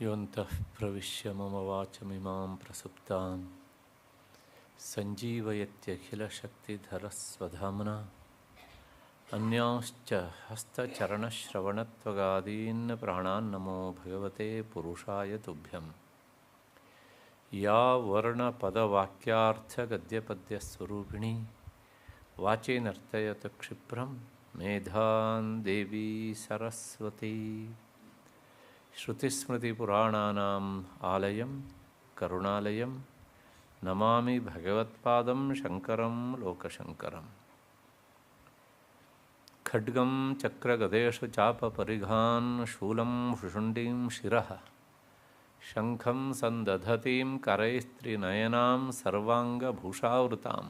ಯೋಂತಃ ಪ್ರವಿಶ್ಯ ಮಮ ವಾಚಮಿಮಾಂ ಪ್ರಸುಪ್ತಾಂ ಸಂಜೀವಯತ್ಯಖಿಲಶಕ್ತಿಧರಸ್ವಧಾಮ್ನಾ ಅನ್ಯಾಂಶ್ಚ ಹಸ್ತಚರಣಶ್ರವಣತ್ವಗಾದೀನ್ ಪ್ರಾಣಾನ್ನಮೋ ಭಗವತೆ ಪುರುಷಾಯ ತುಭ್ಯಂ ಯಾ ವರ್ಣಪದವಾಕ್ಯಾರ್ಥಗದ್ಯಪದ್ಯಸ್ವರೂಪಿಣಿ ವಾಚಿ ನರ್ತಯತ ಕ್ಷಿಪ್ರಂ ಮೇಧಾನ್ ದೇವಿ ಸರಸ್ವತಿ ಶ್ರುತಿಸ್ಮೃತಿಪುರಾಣಾನಾಂ ಆಲಯಂ ಕರುಣಾಲಯಂ ನಮಾಮಿ ಭಗವತ್ಪಾದಂ ಶಂಕರಂ ಲೋಕಶಂಕರಂ ಖಡ್ಗಂ ಚಕ್ರಗದೇಶು ಚಾಪಪರಿಘಾನ್ ಶೂಲಂ ಶುಷುಂಡೀಂ ಶಿರಃ ಶಂಖಂ ಸಂದಧತೀಂ ಕರೈಸ್ತ್ರಿನಯನಾಂ ಸರ್ವಾಂಗಭೂಷಾವೃತಾಂ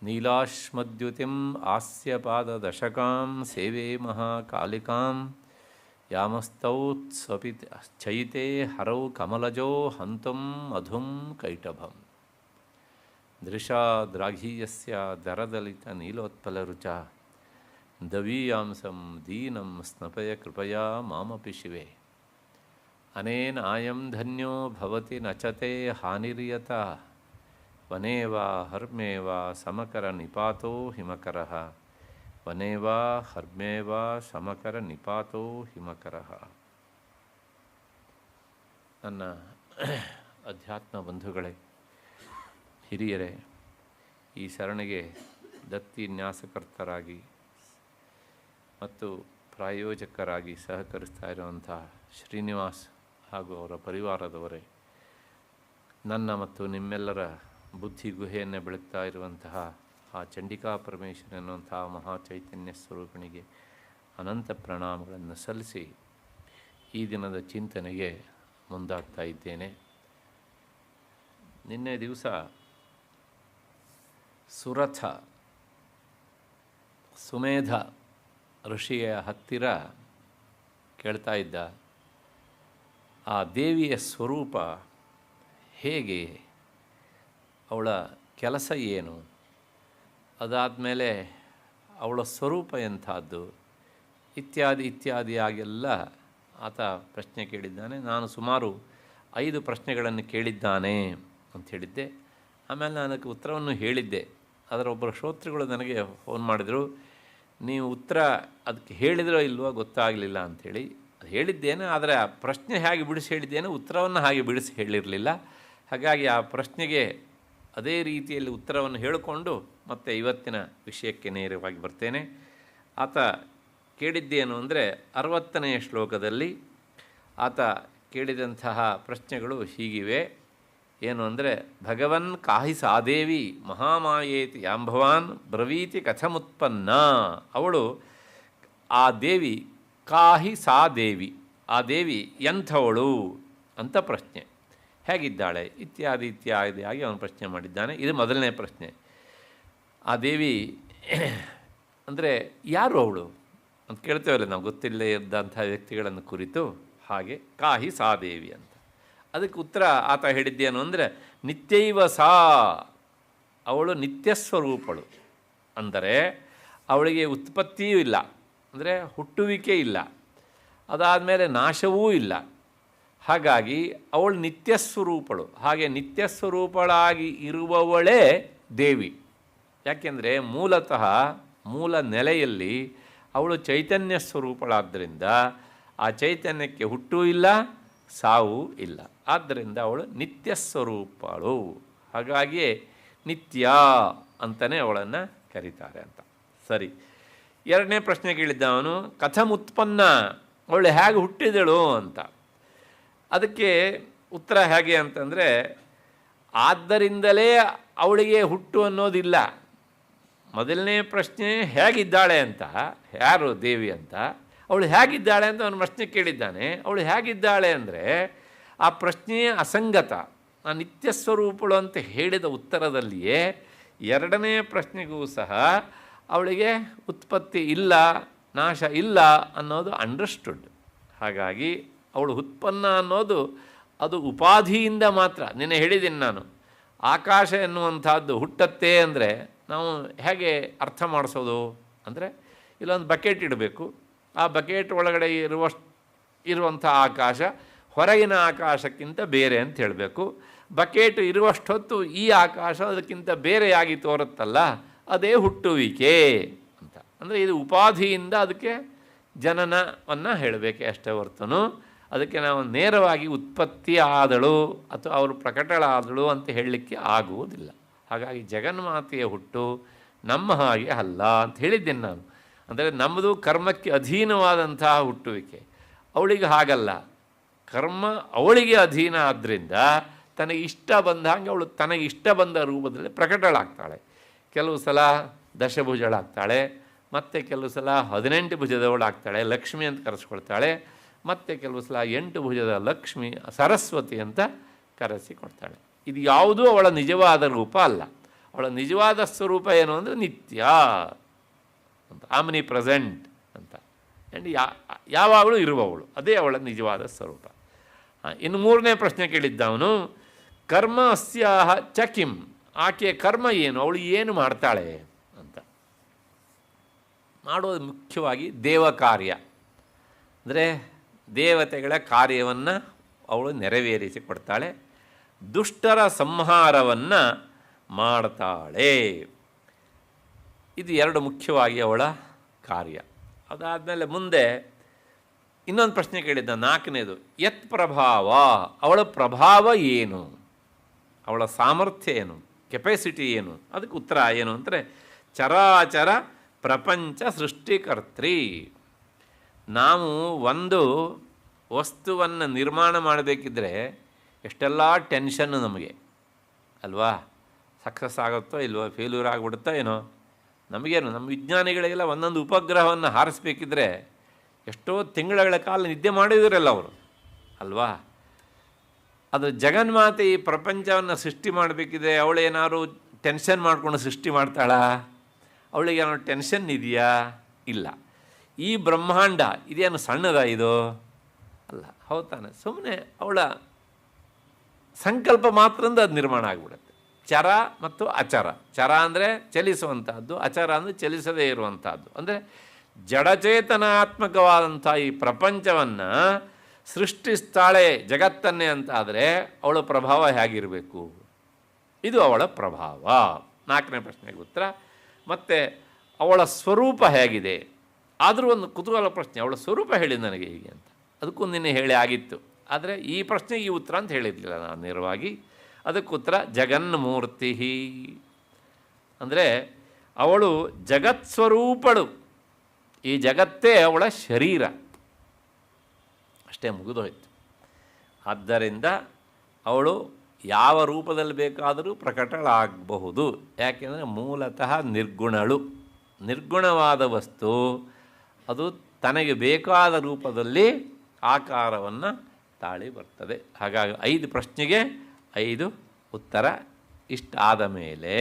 ನೀಲಾಶ್ಮದ್ಯುತಿಂ ಆಸ್ಯಪಾದದಶಕಾಂ ಸೇವೆ ಮಹಾಕಾಲಿಕಾಂ ಯಾಮಸ್ತೌ ಚೈತೆ ಹರೌ ಕಮಲಜೋ ಹಂತುಂ ಮಧುಂ ಕೈಟಭಂ ದೃಶಾದ್ರಾಘೀಯಸ್ಯ ದರದಲಿತ ನೀಲೋತ್ಪಲರುಚ ದವೀಯಾಂಸಂ ದೀನಂ ಸ್ನಪಯ ಕೃಪಯಾ ಮಾಮಪಿ ಶಿವೆ ಅನೇನ ಆಯಂ ಧನ್ಯೋ ಭವತಿ ನಚತೆ ಹಾನಿರ್ಯತ ವನೇ ವಾ ಹರ್ಮೇ ವಾ ಸಮಕರ ನಿಪಾತೋ ಹಿಮಕರಃ ವನೇ ವಾ ಹರ್ಮೇ ವಾ ಸಮಕರ ನಿಪಾತೋ ಹಿಮಕರಃ. ನನ್ನ ಅಧ್ಯಾತ್ಮ ಬಂಧುಗಳೇ, ಹಿರಿಯರೇ, ಈ ಸರಣಿಗೆ ದತ್ತಿ ನ್ಯಾಸಕರ್ತರಾಗಿ ಮತ್ತು ಪ್ರಾಯೋಜಕರಾಗಿ ಸಹಕರಿಸ್ತಾ ಇರುವಂಥ ಶ್ರೀನಿವಾಸ್ ಹಾಗೂ ಅವರ ಪರಿವಾರದವರೇ, ನನ್ನ ಮತ್ತು ನಿಮ್ಮೆಲ್ಲರ ಬುದ್ಧಿ ಗುಹೆಯನ್ನೇ ಬೆಳಗ್ತಾ ಇರುವಂತಹ ಆ ಚಂಡಿಕಾ ಪರಮೇಶ್ವರ ಎನ್ನುವಂತಹ ಮಹಾಚೈತನ್ಯ ಸ್ವರೂಪಿಣಿಗೆ ಅನಂತ ಪ್ರಣಾಮಗಳನ್ನು ಸಲ್ಲಿಸಿ ಈ ದಿನದ ಚಿಂತನೆಗೆ ಮುಂದಾಗ್ತಾ ಇದ್ದೇನೆ. ನಿನ್ನೆ ದಿವಸ ಸುರಥ ಸುಮೇಧ ಋಷಿಯ ಹತ್ತಿರ ಕೇಳ್ತಾ ಇದ್ದ ಆ ದೇವಿಯ ಸ್ವರೂಪ ಹೇಗೆ, ಅವಳ ಕೆಲಸ ಏನು, ಅದಾದಮೇಲೆ ಅವಳ ಸ್ವರೂಪ ಎಂಥದ್ದು ಇತ್ಯಾದಿಯಾಗೆಲ್ಲ ಆತ ಪ್ರಶ್ನೆ ಕೇಳಿದ್ದಾನೆ. ನಾನು ಸುಮಾರು 5 ಪ್ರಶ್ನೆಗಳನ್ನು ಕೇಳಿದ್ದಾನೆ ಅಂತ ಹೇಳಿದ್ದೆ. ಆಮೇಲೆ ನಾನು ಅದಕ್ಕೆ ಉತ್ತರವನ್ನು ಹೇಳಿದ್ದೆ. ಅದರ ಒಬ್ಬರು ಶ್ರೋತೃಗಳು ನನಗೆ ಫೋನ್ ಮಾಡಿದರು, ನೀವು ಉತ್ತರ ಅದಕ್ಕೆ ಹೇಳಿದ್ರೋ ಇಲ್ವೋ ಗೊತ್ತಾಗಲಿಲ್ಲ ಅಂಥೇಳಿ. ಅದು ಹೇಳಿದ್ದೇನೆ, ಆದರೆ ಆ ಪ್ರಶ್ನೆ ಹೇಗೆ ಬಿಡಿಸಿ ಹೇಳಿದ್ದೇನೆ, ಉತ್ತರವನ್ನು ಹಾಗೆ ಬಿಡಿಸಿ ಹೇಳಿರಲಿಲ್ಲ. ಹಾಗಾಗಿ ಆ ಪ್ರಶ್ನೆಗೆ ಅದೇ ರೀತಿಯಲ್ಲಿ ಉತ್ತರವನ್ನು ಹೇಳಿಕೊಂಡು ಮತ್ತೆ ಇವತ್ತಿನ ವಿಷಯಕ್ಕೆ ನೇರವಾಗಿ ಬರ್ತೇನೆ. ಆತ ಕೇಳಿದ್ದೇನು ಅಂದರೆ 60ನೆಯ ಶ್ಲೋಕದಲ್ಲಿ ಆತ ಕೇಳಿದಂತಹ ಪ್ರಶ್ನೆಗಳು ಹೀಗಿವೆ. ಏನು ಅಂದರೆ, ಭಗವನ್ ಕಾಹಿ ಸಾದೇವಿ ಮಹಾಮಾಯೇತಿ ಯಾಂಭವಾನ್ ಬ್ರವೀತಿ ಕಥಮುತ್ಪನ್ನ. ಅವಳು ಆ ದೇವಿ ಕಾಹಿ ಸಾದೇವಿ, ಆ ದೇವಿ ಎಂಥವಳು ಅಂತ ಪ್ರಶ್ನೆ, ಹೇಗಿದ್ದಾಳೆ ಇತ್ಯಾದಿಯಾಗಿ ಅವನು ಪ್ರಶ್ನೆ ಮಾಡಿದ್ದಾನೆ. ಇದು ಮೊದಲನೇ ಪ್ರಶ್ನೆ. ಆ ದೇವಿ ಅಂದರೆ ಯಾರು ಅವಳು ಅಂತ ಕೇಳ್ತೇವಲ್ಲ ನಾವು, ಗೊತ್ತಿಲ್ಲೇ ಇದ್ದಂಥ ವ್ಯಕ್ತಿಗಳನ್ನು ಕುರಿತು. ಹಾಗೆ ಕಾಹಿ ಸಾದೇವಿ ಅಂತ. ಅದಕ್ಕೆ ಉತ್ತರ ಆತ ಹೇಳಿದ್ದೇನು ಅಂದರೆ, ನಿತ್ಯೈವ ಸಾ, ಅವಳು ನಿತ್ಯಸ್ವರೂಪಳು. ಅಂದರೆ ಅವಳಿಗೆ ಉತ್ಪತ್ತಿಯೂ ಇಲ್ಲ, ಅಂದರೆ ಹುಟ್ಟುವಿಕೆ ಇಲ್ಲ, ಅದಾದಮೇಲೆ ನಾಶವೂ ಇಲ್ಲ. ಹಾಗಾಗಿ ಅವಳು ನಿತ್ಯಸ್ವರೂಪಳು. ಹಾಗೆ ನಿತ್ಯಸ್ವರೂಪಳಾಗಿ ಇರುವವಳೇ ದೇವಿ. ಯಾಕೆಂದರೆ ಮೂಲತಃ ಮೂಲ ನೆಲೆಯಲ್ಲಿ ಅವಳು ಚೈತನ್ಯ ಸ್ವರೂಪಳಾದ್ದರಿಂದ ಆ ಚೈತನ್ಯಕ್ಕೆ ಹುಟ್ಟೂ ಇಲ್ಲ, ಸಾವೂ ಇಲ್ಲ. ಆದ್ದರಿಂದ ಅವಳು ನಿತ್ಯಸ್ವರೂಪಳು. ಹಾಗಾಗಿಯೇ ನಿತ್ಯ ಅಂತಲೇ ಅವಳನ್ನು ಕರೀತಾರೆ ಅಂತ. ಸರಿ, ಎರಡನೇ ಪ್ರಶ್ನೆ ಕೇಳಿದ್ದ ಅವನು, ಕಥಮುತ್ಪನ್ನ, ಅವಳು ಹೇಗೆ ಹುಟ್ಟಿದಳು ಅಂತ. ಅದಕ್ಕೆ ಉತ್ತರ ಹೇಗೆ ಅಂತಂದರೆ, ಆದ್ದರಿಂದಲೇ ಅವಳಿಗೆ ಹುಟ್ಟು ಅನ್ನೋದಿಲ್ಲ. ಮೊದಲನೇ ಪ್ರಶ್ನೆ ಹೇಗಿದ್ದಾಳೆ ಅಂತ, ಯಾರು ದೇವಿ ಅಂತ, ಅವಳು ಹೇಗಿದ್ದಾಳೆ ಅಂತ ಅವನು ಪ್ರಶ್ನೆ ಕೇಳಿದ್ದಾನೆ. ಅವಳು ಹೇಗಿದ್ದಾಳೆ ಅಂದರೆ ಆ ಪ್ರಶ್ನೆಯೇ ಅಸಂಗತ. ಆ ನಿತ್ಯಸ್ವರೂಪಳು ಅಂತ ಹೇಳಿದ ಉತ್ತರದಲ್ಲಿಯೇ ಎರಡನೇ ಪ್ರಶ್ನೆಗೂ ಸಹ ಅವಳಿಗೆ ಉತ್ಪತ್ತಿ ಇಲ್ಲ, ನಾಶ ಇಲ್ಲ ಅನ್ನೋದು ಅಂಡರ್ಸ್ಟುಡ್. ಹಾಗಾಗಿ ಅವಳು ಉತ್ಪನ್ನ ಅನ್ನೋದು ಅದು ಉಪಾಧಿಯಿಂದ ಮಾತ್ರ. ನಿನ್ನೆ ಹೇಳಿದ್ದೀನಿ ನಾನು, ಆಕಾಶ ಎನ್ನುವಂಥದ್ದು ಹುಟ್ಟತ್ತೆ ಅಂದರೆ ನಾವು ಹೇಗೆ ಅರ್ಥ ಮಾಡಿಸೋದು ಅಂದರೆ, ಇಲ್ಲೊಂದು ಬಕೆಟ್ ಇಡಬೇಕು, ಆ ಬಕೆಟ್ ಒಳಗಡೆ ಇರುವಂಥ ಆಕಾಶ ಹೊರಗಿನ ಆಕಾಶಕ್ಕಿಂತ ಬೇರೆ ಅಂತ ಹೇಳಬೇಕು. ಬಕೆಟು ಇರುವಷ್ಟೊತ್ತು ಈ ಆಕಾಶ ಅದಕ್ಕಿಂತ ಬೇರೆಯಾಗಿ ತೋರುತ್ತಲ್ಲ, ಅದೇ ಹುಟ್ಟುವಿಕೆ ಅಂತ. ಅಂದರೆ ಇದು ಉಪಾಧಿಯಿಂದ ಅದಕ್ಕೆ ಜನನವನ್ನು ಹೇಳಬೇಕೆ ಅಷ್ಟೇ ಹೊರ್ತನು ಅದಕ್ಕೆ ನಾವು ನೇರವಾಗಿ ಉತ್ಪತ್ತಿ ಆದಳು ಅಥವಾ ಅವರು ಪ್ರಕಟಳಾದಳು ಅಂತ ಹೇಳಲಿಕ್ಕೆ ಆಗುವುದಿಲ್ಲ. ಹಾಗಾಗಿ ಜಗನ್ಮಾತೆಯ ಹುಟ್ಟು ನಮ್ಮ ಹಾಗೆ ಅಲ್ಲ ಅಂತ ಹೇಳಿದ್ದೇನೆ ನಾನು. ಅಂದರೆ ನಮ್ಮದು ಕರ್ಮಕ್ಕೆ ಅಧೀನವಾದಂತಹ ಹುಟ್ಟುವಿಕೆ, ಅವಳಿಗೆ ಹಾಗಲ್ಲ. ಕರ್ಮ ಅವಳಿಗೆ ಅಧೀನ ಆದ್ದರಿಂದ ತನಗೆ ಇಷ್ಟ ಬಂದ ಹಾಗೆ ಅವಳು ತನಗೆ ಇಷ್ಟ ಬಂದ ರೂಪದಲ್ಲಿ ಪ್ರಕಟಳಾಗ್ತಾಳೆ. ಕೆಲವು ಸಲ ದಶಭುಜಳಾಗ್ತಾಳೆ, ಮತ್ತು ಕೆಲವು ಸಲ 18 ಭುಜದವಳಾಗ್ತಾಳೆ, ಲಕ್ಷ್ಮಿ ಅಂತ ಕರೆಸ್ಕೊಳ್ತಾಳೆ. ಮತ್ತು ಕೆಲವು ಸಲ 8 ಭುಜದ ಲಕ್ಷ್ಮಿ ಸರಸ್ವತಿ ಅಂತ ಕರೆಸಿಕೊಡ್ತಾಳೆ. ಇದು ಯಾವುದೂ ಅವಳ ನಿಜವಾದ ರೂಪ ಅಲ್ಲ. ಅವಳ ನಿಜವಾದ ಸ್ವರೂಪ ಏನು ಅಂದರೆ ನಿತ್ಯ ಅಂತ, ಆಮ್ನಿ ಪ್ರೆಸೆಂಟ್ ಅಂತ, ಆ್ಯಂಡ್ ಯಾವಾಗಲೂ ಇರುವವಳು, ಅದೇ ಅವಳ ನಿಜವಾದ ಸ್ವರೂಪ. ಇನ್ನು 3ನೇ ಪ್ರಶ್ನೆ ಕೇಳಿದ್ದವನು, ಕರ್ಮ ಅಸ್ಯಾಹ ಚ ಕಿಂ, ಆಕೆಯ ಕರ್ಮ ಏನು, ಅವಳು ಏನು ಮಾಡ್ತಾಳೆ ಅಂತ. ಮಾಡೋದು ಮುಖ್ಯವಾಗಿ ದೇವ ಕಾರ್ಯ, ಅಂದರೆ ದೇವತೆಗಳ ಕಾರ್ಯವನ್ನು ಅವಳು ನೆರವೇರಿಸಿ ಕೊಡ್ತಾಳೆ. ದುಷ್ಟರ ಸಂಹಾರವನ್ನು ಮಾಡ್ತಾಳೆ. ಇದು 2 ಮುಖ್ಯವಾಗಿ ಅವಳ ಕಾರ್ಯ. ಅದಾದಮೇಲೆ ಮುಂದೆ ಇನ್ನೊಂದು ಪ್ರಶ್ನೆ ಕೇಳಿದ್ದ 4ನೇದು, ಯತ್ ಪ್ರಭಾವ, ಅವಳ ಪ್ರಭಾವ ಏನು, ಅವಳ ಸಾಮರ್ಥ್ಯ ಏನು, ಕೆಪಾಸಿಟಿ ಏನು. ಅದಕ್ಕೆ ಉತ್ತರ ಏನು ಅಂದರೆ ಚರಾಚರ ಪ್ರಪಂಚ ಸೃಷ್ಟಿಕರ್ತ್ರಿ. ನಾವು ಒಂದು ವಸ್ತುವನ್ನು ನಿರ್ಮಾಣ ಮಾಡಬೇಕಿದ್ರೆ ಎಷ್ಟೆಲ್ಲ ಟೆನ್ಷನ್ನು ನಮಗೆ ಅಲ್ವಾ. ಸಕ್ಸಸ್ ಆಗುತ್ತೋ ಇಲ್ವೋ, ಫೇಲ್ಯೂರ್ ಆಗಿಬಿಡುತ್ತೋ ಏನೋ, ನಮಗೇನು. ನಮ್ಮ ವಿಜ್ಞಾನಿಗಳಿಗೆಲ್ಲ ಒಂದೊಂದು ಉಪಗ್ರಹವನ್ನು ಹಾರಿಸ್ಬೇಕಿದ್ರೆ ಎಷ್ಟೋ ತಿಂಗಳ ಕಾಲ ನಿದ್ದೆ ಮಾಡಿದ್ರಲ್ಲ ಅವರು ಅಲ್ವಾ. ಅದು ಜಗನ್ಮಾತೆ ಈ ಪ್ರಪಂಚವನ್ನು ಸೃಷ್ಟಿ ಮಾಡಬೇಕಿದ್ರೆ ಅವಳೇನಾದ್ರು ಟೆನ್ಷನ್ ಮಾಡಿಕೊಂಡು ಸೃಷ್ಟಿ ಮಾಡ್ತಾಳಾ? ಅವಳಿಗೆ ಏನೋ ಟೆನ್ಷನ್ ಇದೆಯಾ? ಇಲ್ಲ. ಈ ಬ್ರಹ್ಮಾಂಡ ಇದೇನು ಸಣ್ಣದ ಇದು ಅಲ್ಲ, ಹೌದು ತಾನೆ. ಸುಮ್ಮನೆ ಅವಳ ಸಂಕಲ್ಪ ಮಾತ್ರದಿಂದ ಅದು ನಿರ್ಮಾಣ ಆಗಿಬಿಡುತ್ತೆ. ಚರ ಮತ್ತು ಅಚರ. ಚರ ಅಂದರೆ ಚಲಿಸುವಂತಹದ್ದು, ಅಚರ ಅಂದರೆ ಚಲಿಸದೇ ಇರುವಂತಹದ್ದು. ಅಂದರೆ ಜಡಚೇತನಾತ್ಮಕವಾದಂಥ ಈ ಪ್ರಪಂಚವನ್ನು ಸೃಷ್ಟಿಸ್ತಾಳೆ ಜಗತ್ತನ್ನೇ ಅಂತ ಆದರೆ ಅವಳ ಪ್ರಭಾವ ಹೇಗಿರಬೇಕು? ಇದು ಅವಳ ಪ್ರಭಾವ. 4ನೇ ಪ್ರಶ್ನೆಗೆ ಉತ್ತರ. ಮತ್ತು ಅವಳ ಸ್ವರೂಪ ಹೇಗಿದೆ? ಆದರೂ ಒಂದು ಕುತೂಹಲ ಪ್ರಶ್ನೆ, ಅವಳ ಸ್ವರೂಪ ಹೇಳಿ ನನಗೆ ಹೀಗೆ ಅಂತ. ಅದಕ್ಕೂ ನಿನ್ನೆ ಹೇಳಿ ಆಗಿತ್ತು, ಆದರೆ ಈ ಪ್ರಶ್ನೆಗೆ ಈ ಉತ್ತರ ಅಂತ ಹೇಳಿರಲಿಲ್ಲ ನಾನು ನೇರವಾಗಿ. ಅದಕ್ಕೆ ಉತ್ತರ ಜಗನ್ಮೂರ್ತಿ. ಅಂದರೆ ಅವಳು ಜಗತ್ಸ್ವರೂಪಳು, ಈ ಜಗತ್ತೇ ಅವಳ ಶರೀರ, ಅಷ್ಟೇ, ಮುಗಿದೋಯ್ತು. ಆದ್ದರಿಂದ ಅವಳು ಯಾವ ರೂಪದಲ್ಲಿ ಬೇಕಾದರೂ ಪ್ರಕಟಳಾಗಬಹುದು. ಯಾಕೆಂದರೆ ಮೂಲತಃ ನಿರ್ಗುಣಳು. ನಿರ್ಗುಣವಾದ ವಸ್ತು ಅದು ತನಗೆ ಬೇಕಾದ ರೂಪದಲ್ಲಿ ಆಕಾರವನ್ನು ತಾಳಿ ಬರ್ತದೆ. ಹಾಗಾಗಿ 5 ಪ್ರಶ್ನೆಗೆ 5 ಉತ್ತರ. ಇಷ್ಟಾದ ಮೇಲೆ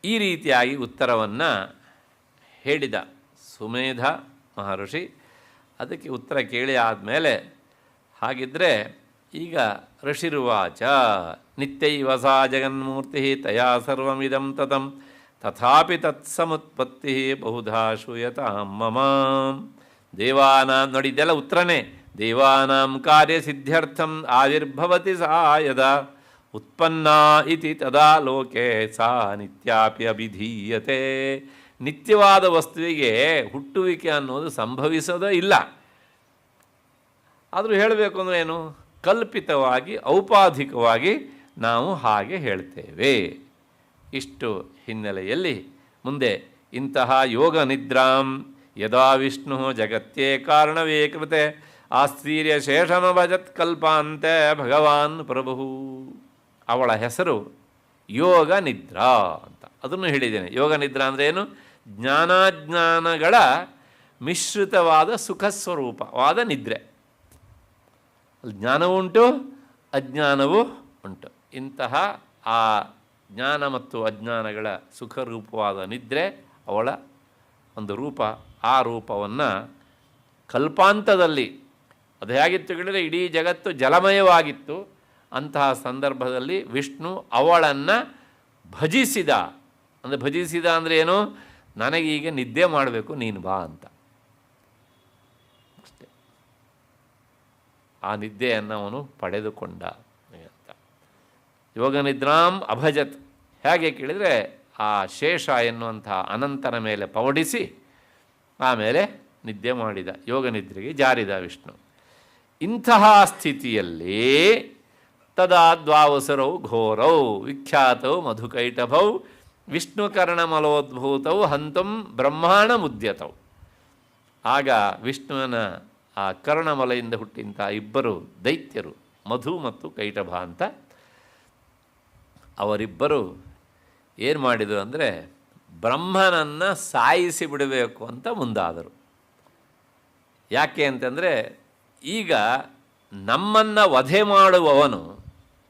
ಈ ರೀತಿಯಾಗಿ ಉತ್ತರವನ್ನು ಹೇಳಿದ ಸುಮೇಧ ಮಹರ್ಷಿ. ಅದಕ್ಕೆ ಉತ್ತರ ಕೇಳಿ ಆದಮೇಲೆ, ಹಾಗಿದ್ದರೆ ಈಗ ಋಷಿರುವಾಚ ನಿತ್ಯೈವ ಸಾ ಜಗನ್ಮೂರ್ತಿ ತಯಾ ಸರ್ವಮಿದಂ ತತಂ ತಥಾಪಿ ತತ್ಸಮುತ್ಪತ್ತಿ ಬಹುಧಾ ಶ್ರೂಯತಾಂ ಮಮ. ದೇವಾನಾಂ, ನೋಡಿ ಇದೆಲ್ಲ ಉತ್ತರನೇ. ದೇವಾನಾಂ ಕಾರ್ಯಸಿದ್ಧ್ಯರ್ಥಂ ಆವಿರ್ಭವತಿ ಸಾ ಯದಾ ಉತ್ಪನ್ನಾ ಇತಿ ತದಾ ಲೋಕೆ ಸಾ ನಿತ್ಯಾಪಿ ಅಭಿಧೀಯತೆ. ನಿತ್ಯವಾದ ವಸ್ತುವಿಗೆ ಹುಟ್ಟುವಿಕೆ ಅನ್ನೋದು ಸಂಭವಿಸೋದೇ ಇಲ್ಲ. ಆದರೂ ಹೇಳಬೇಕು ಅಂದರೆ ಏನು? ಕಲ್ಪಿತವಾಗಿ ಔಪಾಧಿಕವಾಗಿ ನಾವು ಹಾಗೆ ಹೇಳ್ತೇವೆ. ಇಷ್ಟು ಹಿನ್ನೆಲೆಯಲ್ಲಿ ಮುಂದೆ ಇಂತಹ ಯೋಗ ನಿದ್ರಾಂ ಯದಾ ವಿಷ್ಣು ಜಗತ್ತೇ ಕಾರಣವೇ ಕೃತೆ ಆಸ್ತೀರ್ಯ ಶೇಷಮಭಜತ್ ಕಲ್ಪಾಂತೆ ಭಗವಾನ್ ಪ್ರಭು. ಅವಳ ಹೆಸರು ಯೋಗ ನಿದ್ರಾ ಅಂತ. ಅದನ್ನು ಹೇಳಿದ್ದೇನೆ. ಯೋಗ ನಿದ್ರಾ ಅಂದರೆ ಏನು? ಜ್ಞಾನಾಜ್ಞಾನಗಳ ಮಿಶ್ರಿತವಾದ ಸುಖ ಸ್ವರೂಪವಾದ ನಿದ್ರೆ. ಅಲ್ಲಿ ಜ್ಞಾನವೂ ಉಂಟು, ಅಜ್ಞಾನವೂ ಉಂಟು. ಇಂತಹ ಆ ಜ್ಞಾನ ಮತ್ತು ಅಜ್ಞಾನಗಳ ಸುಖರೂಪವಾದ ನಿದ್ರೆ ಅವಳ ಒಂದು ರೂಪ. ಆ ರೂಪವನ್ನು ಕಲ್ಪಾಂತದಲ್ಲಿ, ಅದು ಹೇಗಿತ್ತು ಹೇಳಿದರೆ ಇಡೀ ಜಗತ್ತು ಜಲಮಯವಾಗಿತ್ತು. ಅಂತಹ ಸಂದರ್ಭದಲ್ಲಿ ವಿಷ್ಣು ಅವಳನ್ನು ಭಜಿಸಿದ. ಅಂದರೆ ಭಜಿಸಿದ ಅಂದರೆ ಏನು? ನನಗೀಗ ನಿದ್ದೆ ಮಾಡಬೇಕು, ನೀನು ಬಾ ಅಂತ ಅಷ್ಟೇ. ಆ ನಿದ್ದೆಯನ್ನು ಅವನು ಪಡೆದುಕೊಂಡ ಅಂತ. ಯೋಗ ನಿದ್ರಾಂ ಅಭಜತ್. ಹೇಗೆ ಕೇಳಿದರೆ ಆ ಶೇಷ ಎನ್ನುವಂಥ ಅನಂತನ ಮೇಲೆ ಪವಡಿಸಿ ಆಮೇಲೆ ನಿದ್ದೆ ಮಾಡಿದ, ಯೋಗ ನಿದ್ರೆಗೆ ಜಾರಿದ ವಿಷ್ಣು. ಇಂತಹ ಸ್ಥಿತಿಯಲ್ಲಿ ತದಾ ದ್ವಾವಸರೌ ಘೋರೌ ವಿಖ್ಯಾತೌ ಮಧುಕೈಟಭೌ ವಿಷ್ಣುಕರ್ಣಮಲೋದ್ಭೂತೌ ಹಂತಂ ಬ್ರಹ್ಮಾಣ ಮುದ್ಯತೌ. ಆಗ ವಿಷ್ಣುವಿನ ಆ ಕರ್ಣಮಲೆಯಿಂದ ಹುಟ್ಟಿಂಥ ಇಬ್ಬರು ದೈತ್ಯರು, ಮಧು ಮತ್ತು ಕೈಟಭ ಅಂತ, ಅವರಿಬ್ಬರು ಏನು ಮಾಡಿದರು ಅಂದರೆ ಬ್ರಹ್ಮನನ್ನು ಸಾಯಿಸಿ ಬಿಡಬೇಕು ಅಂತ ಮುಂದಾದರು. ಯಾಕೆ ಅಂತಂದರೆ ಈಗ ನಮ್ಮನ್ನು ವಧೆ ಮಾಡುವವನು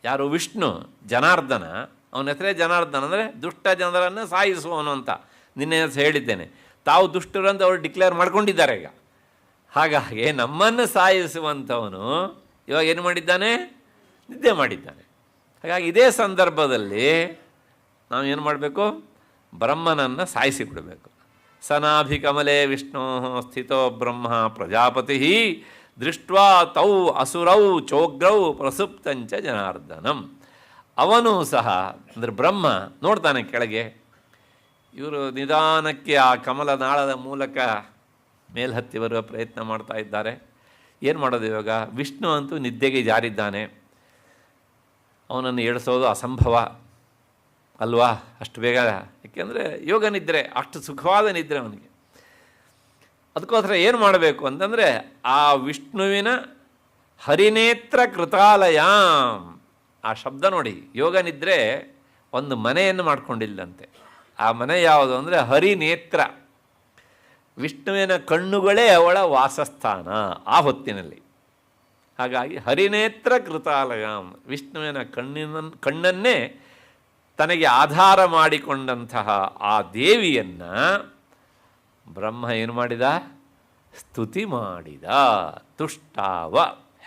ಯಾರು? ವಿಷ್ಣು, ಜನಾರ್ದನ. ಅವನ ಹೆಸರೇ ಜನಾರ್ದನ, ಅಂದರೆ ದುಷ್ಟ ಜನರನ್ನು ಸಾಯಿಸುವವನು ಅಂತ ನಿನ್ನೆ ಹೇಳಿದ್ದೇನೆ. ತಾವು ದುಷ್ಟರಂತ ಅವರು ಡಿಕ್ಲೇರ್ ಮಾಡ್ಕೊಂಡಿದ್ದಾರೆ ಈಗ. ಹಾಗಾಗಿ ನಮ್ಮನ್ನು ಸಾಯಿಸುವಂಥವನು ಇವಾಗ ಏನು ಮಾಡಿದ್ದಾನೆ? ನಿದ್ದೆ ಮಾಡಿದ್ದಾನೆ. ಹಾಗಾಗಿ ಇದೇ ಸಂದರ್ಭದಲ್ಲಿ ನಾವು ಏನು ಮಾಡಬೇಕು? ಬ್ರಹ್ಮನನ್ನು ಸಾಯಿಸಿ ಬಿಡಬೇಕು. ಸನಾಭಿಕಮಲೆ ವಿಷ್ಣು ಸ್ಥಿತೋ ಬ್ರಹ್ಮ ಪ್ರಜಾಪತಿ ದೃಷ್ಟ್ವಾ ತೌ ಅಸುರೌ ಚೋಗ್ರೌ ಪ್ರಸುಪ್ತಂಚ ಜನಾರ್ದನಂ. ಅವನು ಸಹ ಅಂದರೆ ಬ್ರಹ್ಮ ನೋಡ್ತಾನೆ ಕೆಳಗೆ. ಇವರು ನಿಧಾನಕ್ಕೆ ಆ ಕಮಲನಾಳದ ಮೂಲಕ ಮೇಲ್ಹತ್ತಿ ಬರುವ ಪ್ರಯತ್ನ ಮಾಡ್ತಾ ಇದ್ದಾರೆ. ಏನು ಮಾಡೋದು ಇವಾಗ? ವಿಷ್ಣು ಅಂತೂ ನಿದ್ದೆಗೆ ಜಾರಿದ್ದಾನೆ. ಅವನನ್ನು ಏಳಿಸೋದು ಅಸಂಭವ ಅಲ್ವಾ ಅಷ್ಟು ಬೇಗ. ಯಾಕೆಂದರೆ ಯೋಗ ನಿದ್ರೆ ಅಷ್ಟು ಸುಖವಾದ ನಿದ್ರೆ ಅವನಿಗೆ. ಅದಕ್ಕೋಸ್ಕರ ಏನು ಮಾಡಬೇಕು ಅಂತಂದರೆ ಆ ವಿಷ್ಣುವಿನ ಹರಿನೇತ್ರ ಕೃತಾಲಯಾಂ, ಆ ಶಬ್ದ ನೋಡಿ, ಯೋಗ ನಿದ್ರೆ ಒಂದು ಮನೆಯನ್ನು ಮಾಡ್ಕೊಂಡಿಲ್ಲಂತೆ. ಆ ಮನೆ ಯಾವುದು ಅಂದರೆ ಹರಿನೇತ್ರ, ವಿಷ್ಣುವಿನ ಕಣ್ಣುಗಳೇ ಅವಳ ವಾಸಸ್ಥಾನ ಆ ಹೊತ್ತಿನಲ್ಲಿ. ಹಾಗಾಗಿ ಹರಿನೇತ್ರ ಕೃತಾಲಯಾಂ, ವಿಷ್ಣುವಿನ ಕಣ್ಣನ್ನೇ ತನಗೆ ಆಧಾರ ಮಾಡಿಕೊಂಡಂತಹ ಆ ದೇವಿಯನ್ನು ಬ್ರಹ್ಮ ಏನು ಮಾಡಿದ? ಸ್ತುತಿ ಮಾಡಿದ. ತುಷ್ಟಾವ.